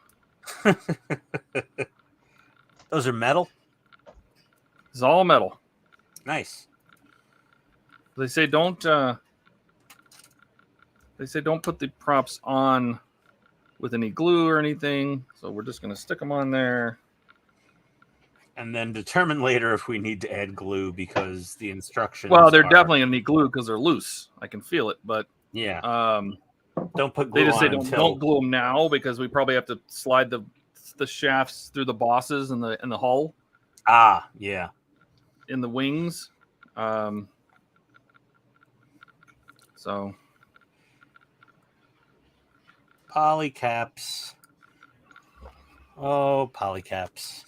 Those are metal? It's all metal. Nice. They say don't put the props on with any glue or anything. So we're just going to stick them on there. And then determine later if we need to add glue because the instructions. Well, they're definitely going to need glue because they're loose. I can feel it, but yeah. Don't put glue they just on say don't glue them now because we probably have to slide the shafts through the bosses and the hull. Ah, yeah. In the wings. So polycaps. Oh, polycaps.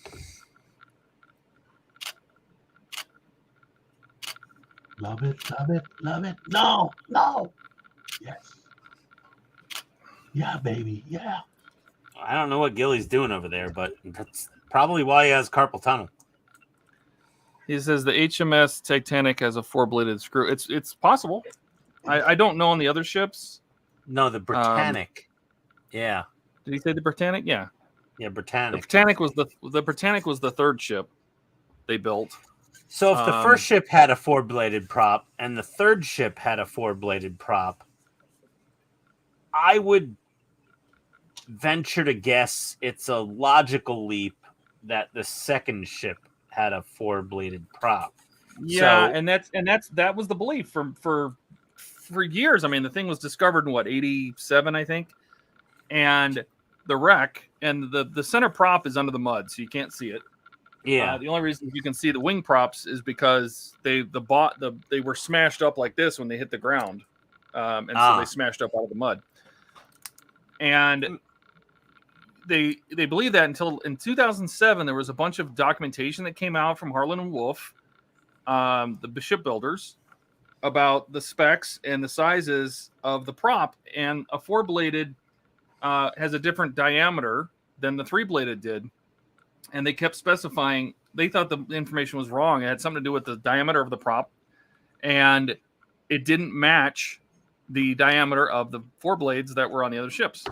Love it, love it, love it. No, no. Yes. Yeah, baby. Yeah. I don't know what Gilly's doing over there, but that's probably why he has carpal tunnel. He says the HMS Titanic has a 4-bladed screw. It's possible. I don't know on the other ships. No, the Britannic. Yeah. Did he say the Britannic? Yeah. Yeah, Britannic. The Britannic was the third ship they built. So if the first ship had a 4-bladed prop and the third ship had a 4-bladed prop, I would venture to guess it's a logical leap that the second ship had a 4-bladed prop. Yeah, so, that was the belief for years. I mean, the thing was discovered in 87, I think, and the wreck and the center prop is under the mud, so you can't see it. Yeah. The only reason you can see the wing props is because they were smashed up like this when they hit the ground, and so they smashed up out of the mud. And they believe that until in 2007 there was a bunch of documentation that came out from Harlan and Wolff, the shipbuilders, about the specs and the sizes of the prop, and a 4-bladed has a different diameter than the 3-bladed did. And they kept specifying, they thought the information was wrong. It had something to do with the diameter of the prop, and it didn't match the diameter of the 4 blades that were on the other ships.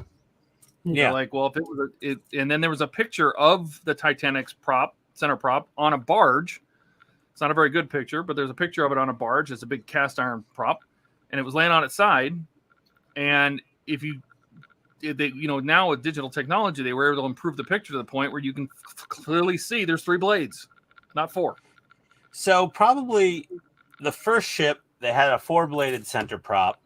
Yeah. They're like, well, if it was and then there was a picture of the Titanic's center prop on a barge. It's not a very good picture, but there's a picture of it on a barge. It's a big cast iron prop, and it was laying on its side. And if you now with digital technology, they were able to improve the picture to the point where you can clearly see there's 3 blades, not 4. So probably the first ship, they had a 4-bladed center prop,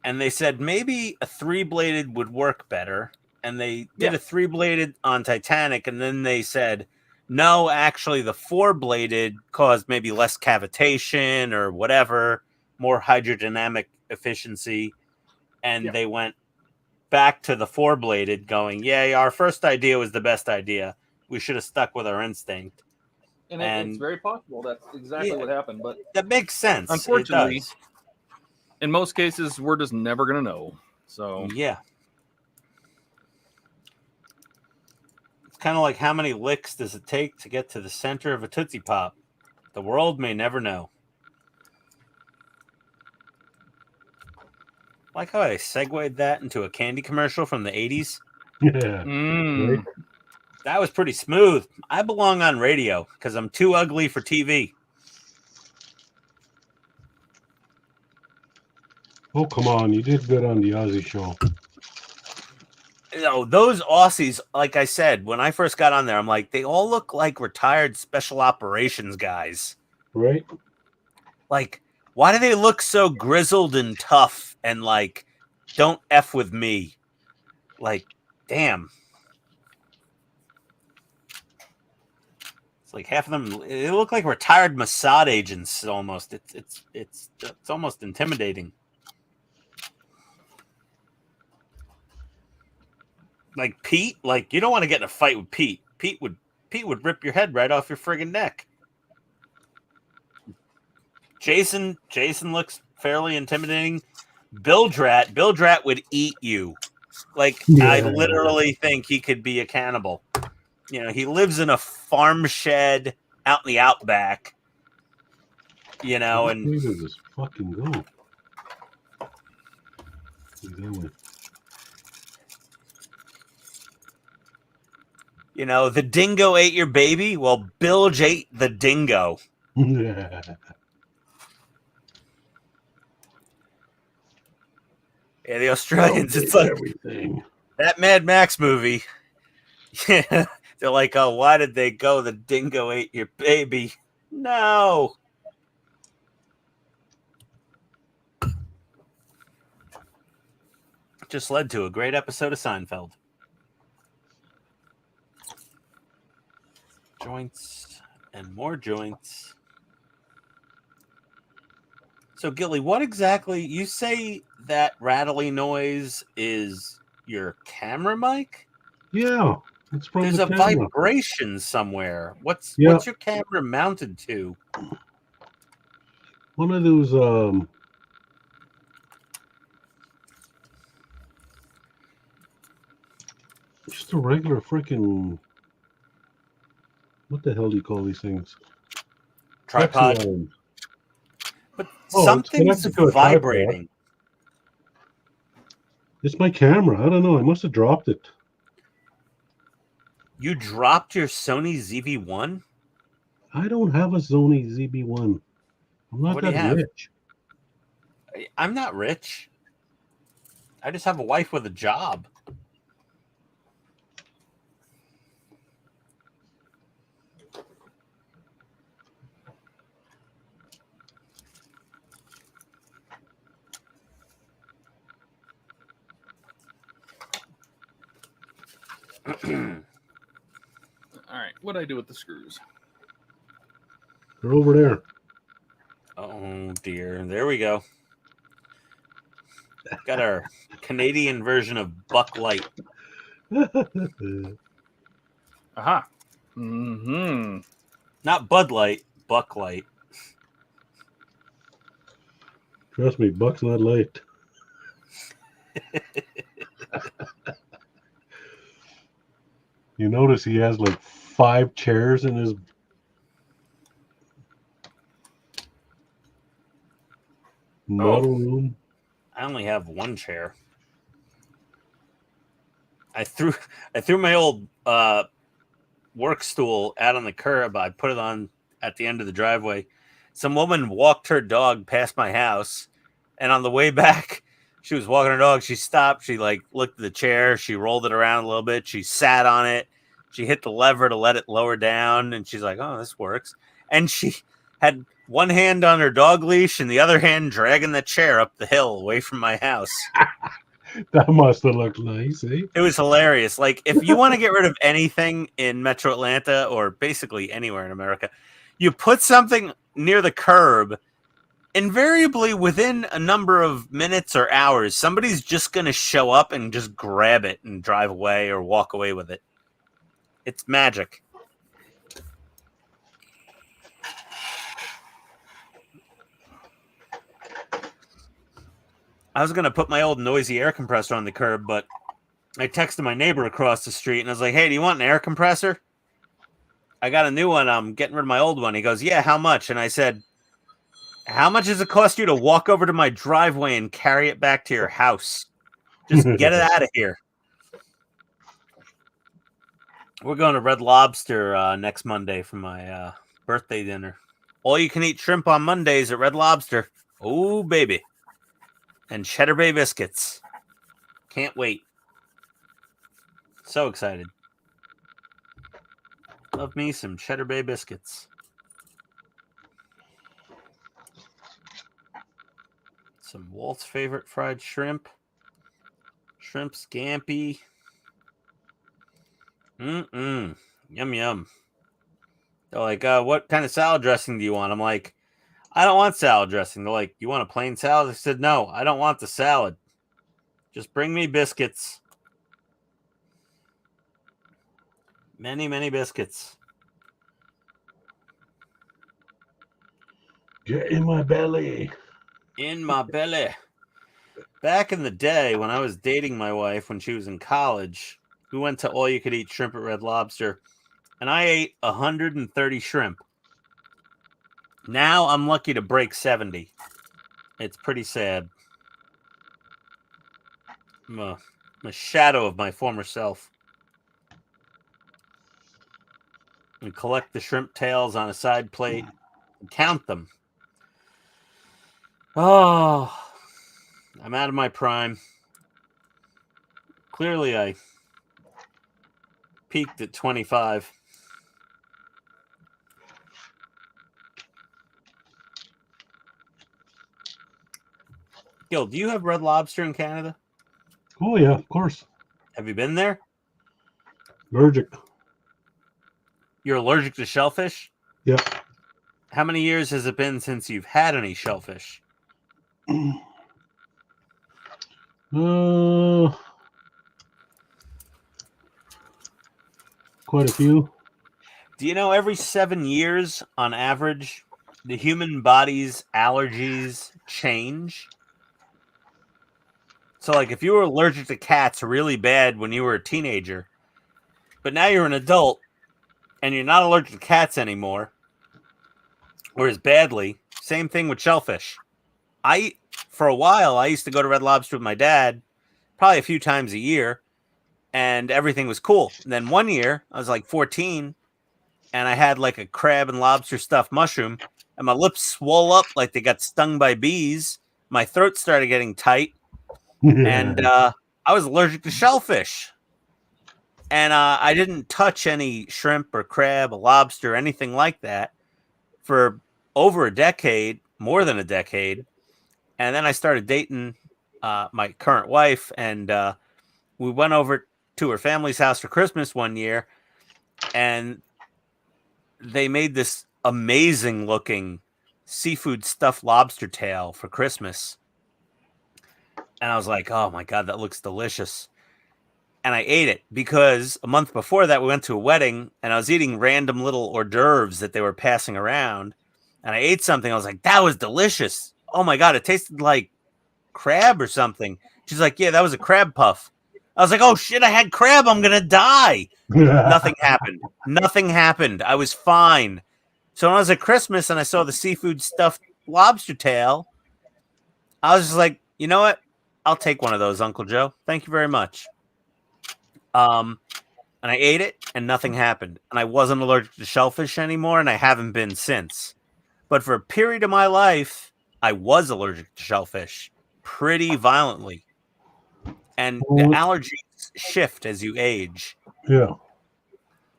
and they said maybe a 3-bladed would work better. And they did a 3-bladed on Titanic, and then they said, no, actually the 4-bladed caused maybe less cavitation or whatever, more hydrodynamic efficiency. And they went back to the 4-bladed going, yeah, our first idea was the best idea. We should have stuck with our instinct. And it's very possible that's exactly what happened. But that makes sense. Unfortunately, in most cases, we're just never going to know. So yeah. It's kind of like how many licks does it take to get to the center of a Tootsie Pop? The world may never know. Like how I segued that into a candy commercial from the 80s. Yeah. Right? That was pretty smooth. I belong on radio because I'm too ugly for TV. Oh, come on. You did good on the Aussie show. Those Aussies, like I said, when I first got on there, I'm like, they all look like retired special operations guys. Right? Like, why do they look so grizzled and tough and like, don't F with me? Like, damn. It's like half of them, they look like retired Mossad agents almost. It's almost intimidating. Like Pete, like you don't want to get in a fight with Pete. Pete would rip your head right off your friggin' neck. Jason looks fairly intimidating. Bill Drat would eat you. Like I literally think he could be a cannibal. You know, he lives in a farm shed out in the outback. You know, and where does this fucking go? Exactly. You know, the dingo ate your baby. Well, Bilge ate the dingo. Yeah. Yeah, the Australians, it's like everything. That Mad Max movie. Yeah, they're like, oh, why did they go? The dingo ate your baby. No. Just led to a great episode of Seinfeld. Joints and more joints. So, Gilly, what exactly, you say that rattly noise is your camera mic? Yeah, it's from There's the a camera. vibration somewhere. What's your camera mounted to? One of those just a regular freaking, what the hell do you call these things? Tripod. Plexi-arms. But Oh, something's it's connected to a vibrating. It's my camera. I don't know. I must have dropped it. You dropped your Sony ZV-1? I don't have a Sony ZB1. I'm not What do you that have? rich. I'm not rich. I just have a wife with a job. All right, what do I do with the screws? They're over there. Oh dear. There we go. Got our Canadian version of Buck Light. Aha. Mm-hmm. Not Bud Light, Buck Light. Trust me, Buck's not light. You notice he has like 5 chairs in his model room. I only have one chair. I threw my old work stool out on the curb. I put it on at the end of the driveway. Some woman walked her dog past my house, and on the way back, She was walking her dog. She stopped. She like looked at the chair. She rolled it around a little bit. She sat on it. She hit the lever to let it lower down. And she's like, oh, this works. And she had one hand on her dog leash and the other hand dragging the chair up the hill away from my house. That must have looked nice, eh? It was hilarious. Like, if you want to get rid of anything in Metro Atlanta or basically anywhere in America, you put something near the curb. Invariably, within a number of minutes or hours, somebody's just going to show up and just grab it and drive away or walk away with it. It's magic. I was going to put my old noisy air compressor on the curb, but I texted my neighbor across the street and I was like, hey, do you want an air compressor? I got a new one. I'm getting rid of my old one. He goes, yeah, how much? And I said, how much does it cost you to walk over to my driveway and carry it back to your house? Just get it out of here. We're going to Red Lobster next Monday for my birthday dinner. All you can eat shrimp on Mondays at Red Lobster. Oh, baby. And Cheddar Bay biscuits. Can't wait. So excited. Love me some Cheddar Bay biscuits. Some Walt's favorite fried shrimp. Shrimp scampi. Yum, yum. They're like, what kind of salad dressing do you want? I'm like, I don't want salad dressing. They're like, you want a plain salad? I said, no, I don't want the salad. Just bring me biscuits. Many, many biscuits. Get in my belly. In my belly. Back in the day when I was dating my wife when she was in college, we went to all you could eat shrimp at Red Lobster, and I ate 130 shrimp. Now I'm lucky to break 70. It's pretty sad. I'm a shadow of my former self. And collect the shrimp tails on a side plate and count them. Oh, I'm out of my prime. Clearly, I peaked at 25. Gil, do you have Red Lobster in Canada? Oh, yeah, of course. Have you been there? Allergic. You're allergic to shellfish? Yep. How many years has it been since you've had any shellfish? Quite a few. Do you know every 7 years, on average, the human body's allergies change? So, like, if you were allergic to cats really bad when you were a teenager, but now you're an adult and you're not allergic to cats anymore, or as badly, same thing with shellfish. For a while, I used to go to Red Lobster with my dad, probably a few times a year, and everything was cool. And then one year, I was like 14, and I had like a crab and lobster stuffed mushroom, and my lips swole up like they got stung by bees. My throat started getting tight, and I was allergic to shellfish. And I didn't touch any shrimp or crab or lobster or anything like that for over a decade, more than a decade. And then I started dating my current wife, and we went over to her family's house for Christmas one year, and they made this amazing looking seafood stuffed lobster tail for Christmas. And I was like, oh my God, that looks delicious. And I ate it because a month before that, we went to a wedding and I was eating random little hors d'oeuvres that they were passing around. And I ate something. I was like, that was delicious. Oh my God, it tasted like crab or something. She's like, yeah, that was a crab puff. I was like, oh shit, I had crab. I'm going to die. Nothing happened. Nothing happened. I was fine. So when I was at Christmas and I saw the seafood stuffed lobster tail, I was just like, you know what? I'll take one of those, Uncle Joe. Thank you very much. And I ate it and nothing happened. And I wasn't allergic to shellfish anymore, and I haven't been since. But for a period of my life, I was allergic to shellfish pretty violently, and the Well, allergies shift as you age. yeah.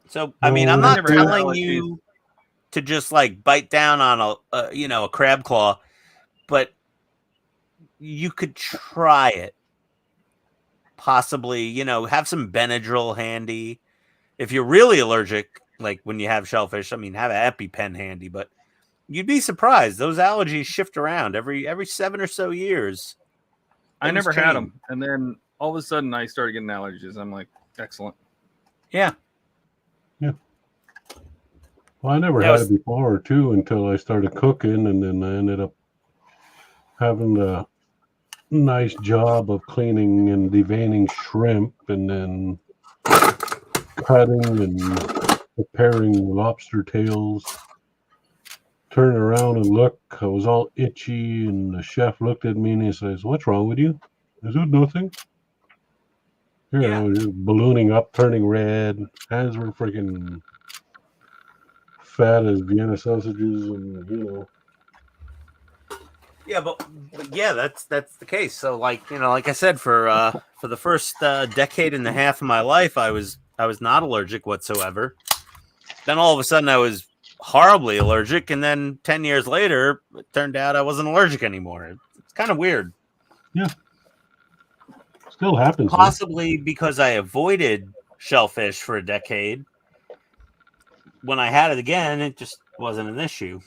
So, I mean, I'm Well, not never had telling allergies. you to just like bite down on a crab claw, but you could try it. Possibly, have some Benadryl handy. If you're really allergic, like when you have shellfish, I mean, have an EpiPen handy, but you'd be surprised. Those allergies shift around every 7 or so years. I Things never had change. them, and then all of a sudden I started getting allergies. I'm like, excellent. Yeah. Well, I never Yeah, had it before too until I started cooking, and then I ended up having a nice job of cleaning and deveining shrimp, and then cutting and preparing lobster tails. Turn around and look, I was all itchy, and the chef looked at me and he says, "What's wrong with you?" I said, "Nothing." Here, Yeah. I was just ballooning up, turning red. Hands were freaking fat as Vienna sausages, and Yeah, but yeah, that's the case. So, like I said, for the first decade and a half of my life, I was not allergic whatsoever. Then all of a sudden, I was horribly allergic, and then 10 years later, it turned out I wasn't allergic anymore. It's kind of weird. still happens. Possibly because I avoided shellfish for a decade. When I had it again, it just wasn't an issue.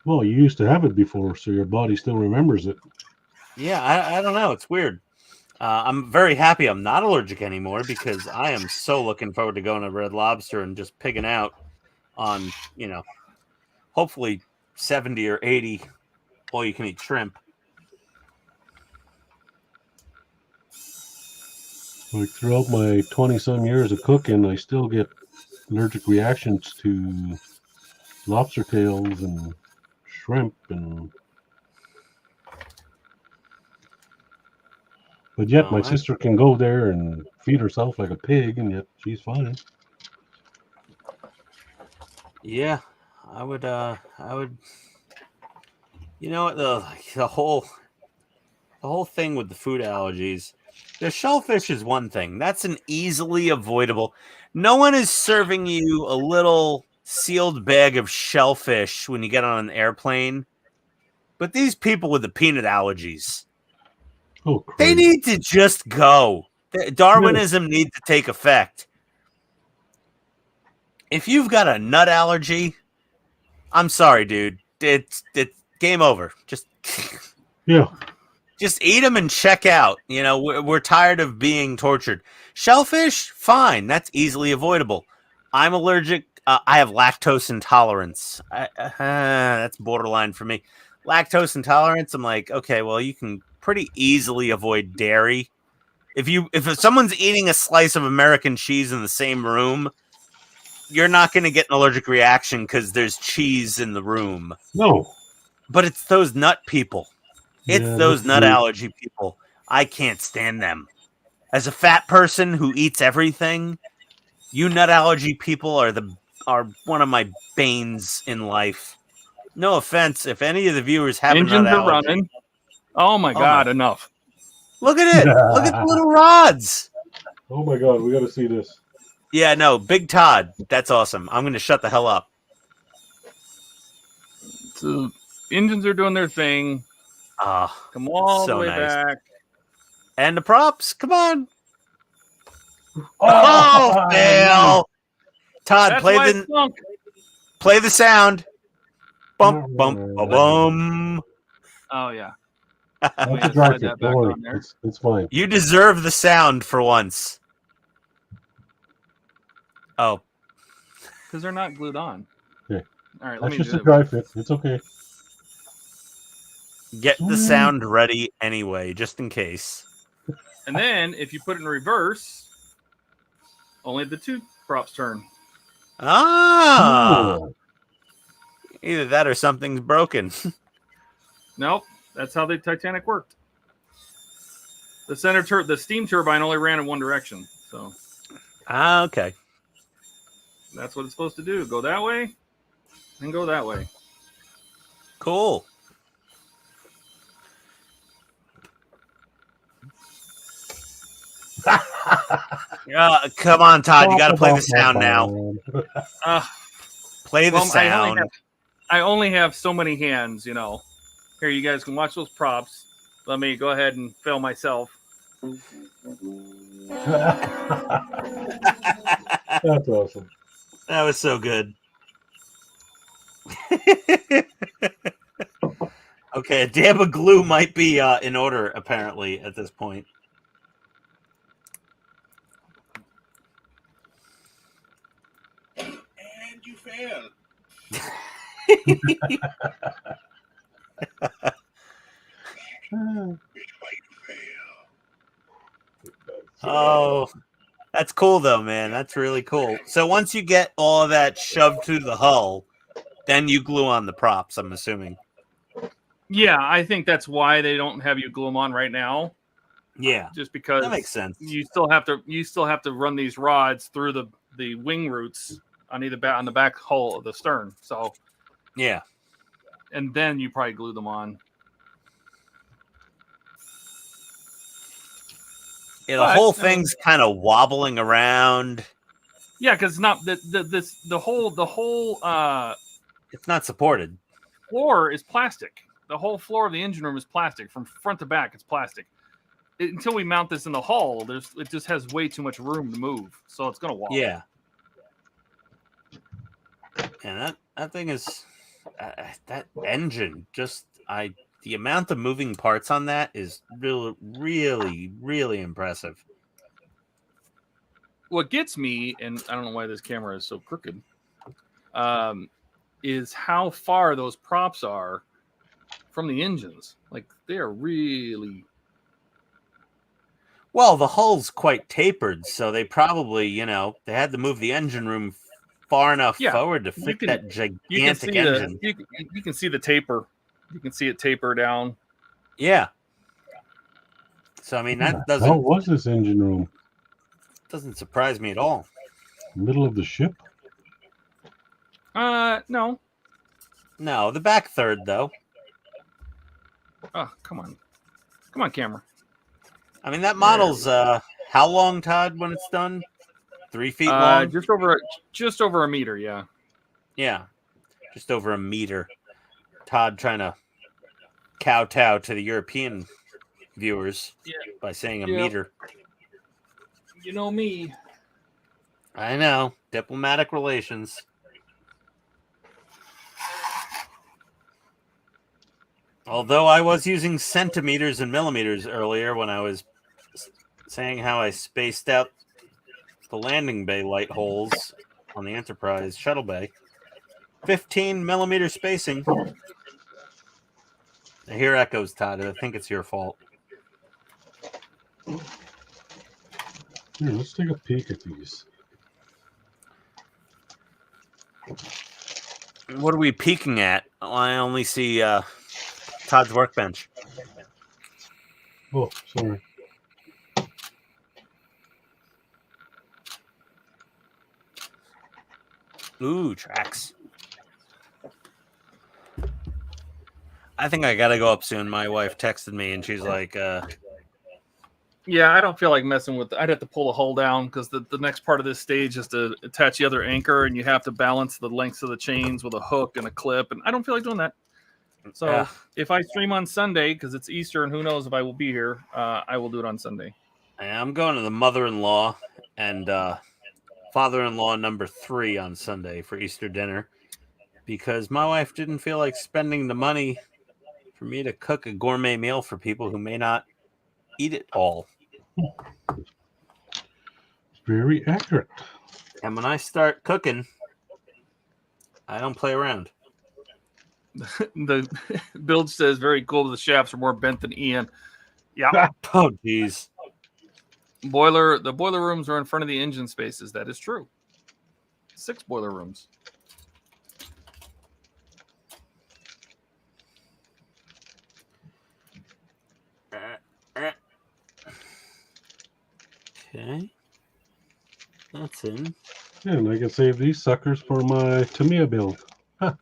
Well, you used to have it before, so your body still remembers it. Yeah, I don't know. It's weird. I'm very happy I'm not allergic anymore because I am so looking forward to going to Red Lobster and just pigging out on, hopefully 70 or 80 all-you-can-eat shrimp. Like throughout my 20-some years of cooking, I still get allergic reactions to lobster tails and shrimp, but yet my sister can go there and feed herself like a pig, and yet she's fine. Yeah, I would. You know what? The whole thing with the food allergies. The shellfish is one thing. That's an easily avoidable. No one is serving you a little sealed bag of shellfish when you get on an airplane. But these people with the peanut allergies, they need to just go. Darwinism needs to take effect. If you've got a nut allergy, I'm sorry, dude. It's game over. Just just eat them and check out. We're tired of being tortured. Shellfish, fine. That's easily avoidable. I'm allergic. I have lactose intolerance. That's borderline for me. Lactose intolerance. I'm like, okay, well, you can pretty easily avoid dairy. If someone's eating a slice of American cheese in the same room, you're not going to get an allergic reaction because there's cheese in the room. No. But it's those nut people. It's those nut allergy people. I can't stand them. As a fat person who eats everything, you nut allergy people are one of my banes in life. No offense, if any of the viewers have Engines a nut are allergy. running. Oh my God, enough. Look at it. Look at the little rods. Oh my God, we got to see this. Yeah, no, Big Todd. That's awesome. I'm going to shut the hell up. So engines are doing their thing. Come all the way back. And the props. Come on. Oh, fail. Todd, play the sound. Bump, bump, bum. Oh, yeah. It's fine. You deserve the sound for once. Oh. Because they're not glued on. Okay. All right, That's just a dry fit. It's okay. Get the sound ready anyway, just in case. And then, if you put it in reverse, only the two props turn. Either that or something's broken. Nope, that's how the Titanic worked. The steam turbine only ran in one direction, so. Okay. That's what it's supposed to do. Go that way, and go that way. Cool. Come on, Todd. You got to play the sound now. Play the Well, sound. I only have so many hands, you know. Here, you guys can watch those props. Let me go ahead and film myself. That's awesome. That was so good. Okay, a dab of glue might be in order, apparently, at this point. And you fail. Oh, that's cool, though, man. That's really cool. So once you get all of that shoved through the hull, then you glue on the props, I'm assuming. Yeah, I think that's why they don't have you glue them on right now. Yeah, just because that makes sense. You still have to run these rods through the wing roots on on the back hull of the stern. So yeah, and then you probably glue them on. Yeah, the whole thing's kind of wobbling around. Yeah, because not the whole it's not supported. Floor is plastic. The whole floor of the engine room is plastic from front to back. It's plastic. Until we mount this in the hull, it just has way too much room to move, so it's gonna wobble. Yeah, and that thing is that engine. Just the amount of moving parts on that is really impressive. What gets me, and I don't know why this camera is so crooked, is how far those props are from the engines. Like, they are really... Well, the hull's quite tapered, so they probably, they had to move the engine room far enough forward to fit that gigantic engine. You can see the taper. You can see it taper down. Yeah. So, I mean, that doesn't... How was this engine room? Doesn't surprise me at all. Middle of the ship? No. No, the back third, though. Oh, come on. Come on, camera. I mean, that model's, how long, Todd, when it's done? 3 feet long? Just over a meter, yeah. Yeah. Just over a meter. Todd trying to kowtow to the European viewers by saying a meter. You know me. I know. Diplomatic relations. Although I was using centimeters and millimeters earlier when I was saying how I spaced out the landing bay light holes on the Enterprise shuttle bay. 15 millimeter spacing. I hear echoes, Todd. I think it's your fault. Here, let's take a peek at these. What are we peeking at? I only see Todd's workbench. Oh, sorry. Ooh, tracks. I think I gotta go up soon. My wife texted me and she's like, yeah, I don't feel like messing with I'd have to pull the hull down because the next part of this stage is to attach the other anchor, and you have to balance the lengths of the chains with a hook and a clip, and I don't feel like doing that. So if I stream on Sunday, because it's Easter and who knows if I will be here, I will do it on Sunday. I'm going to the mother-in-law and father-in-law number 3 on Sunday for Easter dinner because my wife didn't feel like spending the money for me to cook a gourmet meal for people who may not eat it all. Very accurate. And when I start cooking, I don't play around. The build says very cool. The shafts are more bent than Ian. Yeah. Oh, geez. The boiler rooms are in front of the engine spaces. That is true. 6 boiler rooms. Okay. That's in. Yeah, and I can save these suckers for my Tamiya build. Huh.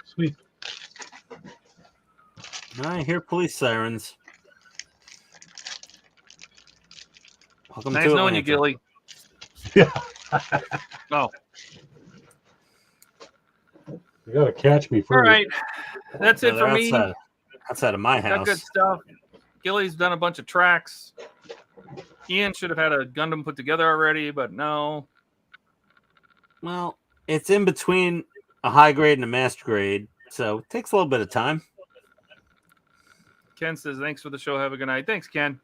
Sweet. I hear police sirens. Welcome Nice to knowing you, Atlanta. Gilly. Yeah. Oh, You gotta catch me first. all right. That's it No, for they're me. outside of my Got good house. stuff. Gilly's done a bunch of tracks. Ian should have had a Gundam put together already, but no. Well, it's in between a high grade and a master grade, so it takes a little bit of time. Ken says, thanks for the show. Have a good night. Thanks, Ken.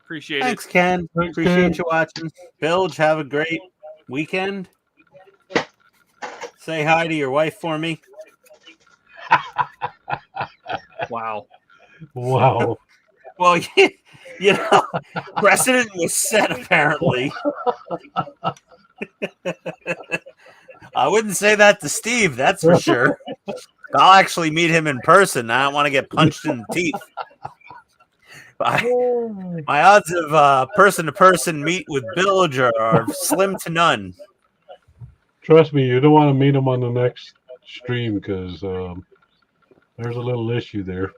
Appreciate Thanks, it. Ken. Thanks, Appreciate Ken. you watching. Bilge, have a great weekend. Say hi to your wife for me. Wow. Wow. Well, you know, precedent was set, apparently. I wouldn't say that to Steve, that's for sure. I'll actually meet him in person. I don't want to get punched in the teeth. My odds of person-to-person meet with Bilge are slim to none. Trust me, you don't want to meet him on the next stream because there's a little issue there.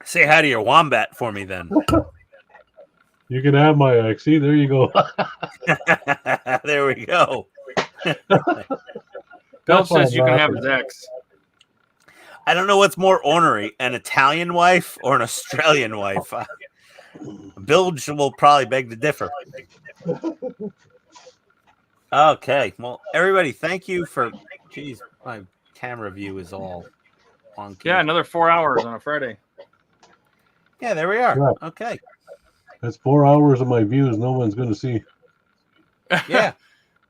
Say hi to your wombat for me, then. You can have my ex. See, there you go. There we go. Bill That's why says I'm you can have laughing. his ex. I don't know what's more ornery, an Italian wife or an Australian wife. Bilge will probably beg to differ. Okay, well, everybody, thank you for. Geez, my camera view is all wonky. Yeah, another 4 hours on a Friday. Yeah, there we are. Yeah. Okay. That's 4 hours of my views. No one's going to see. Yeah.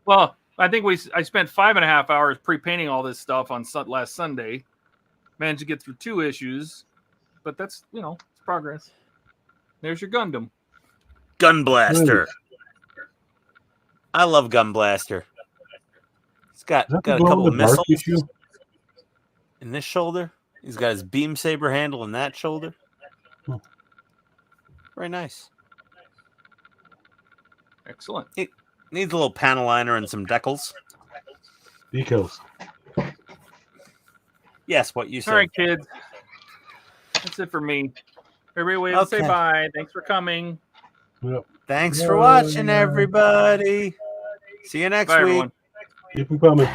Well, I think I spent 5.5 hours pre-painting all this stuff on last Sunday. Managed to get through 2 issues, but that's, it's progress. There's your Gundam. Gun Blaster. Nice. I love Gun Blaster. He's got Is that the a glow couple in of the dark missiles issue? in this shoulder. He's got his beam saber handle in that shoulder. Hmm. Very nice. Excellent. Needs a little panel liner and some decals. Decals. Yes, what you said. All right, kids. That's it for me. Everybody wave and say Okay. bye. Thanks for coming. Yep. Thanks for watching, everybody. See you next Bye, week. everyone. Keep them coming.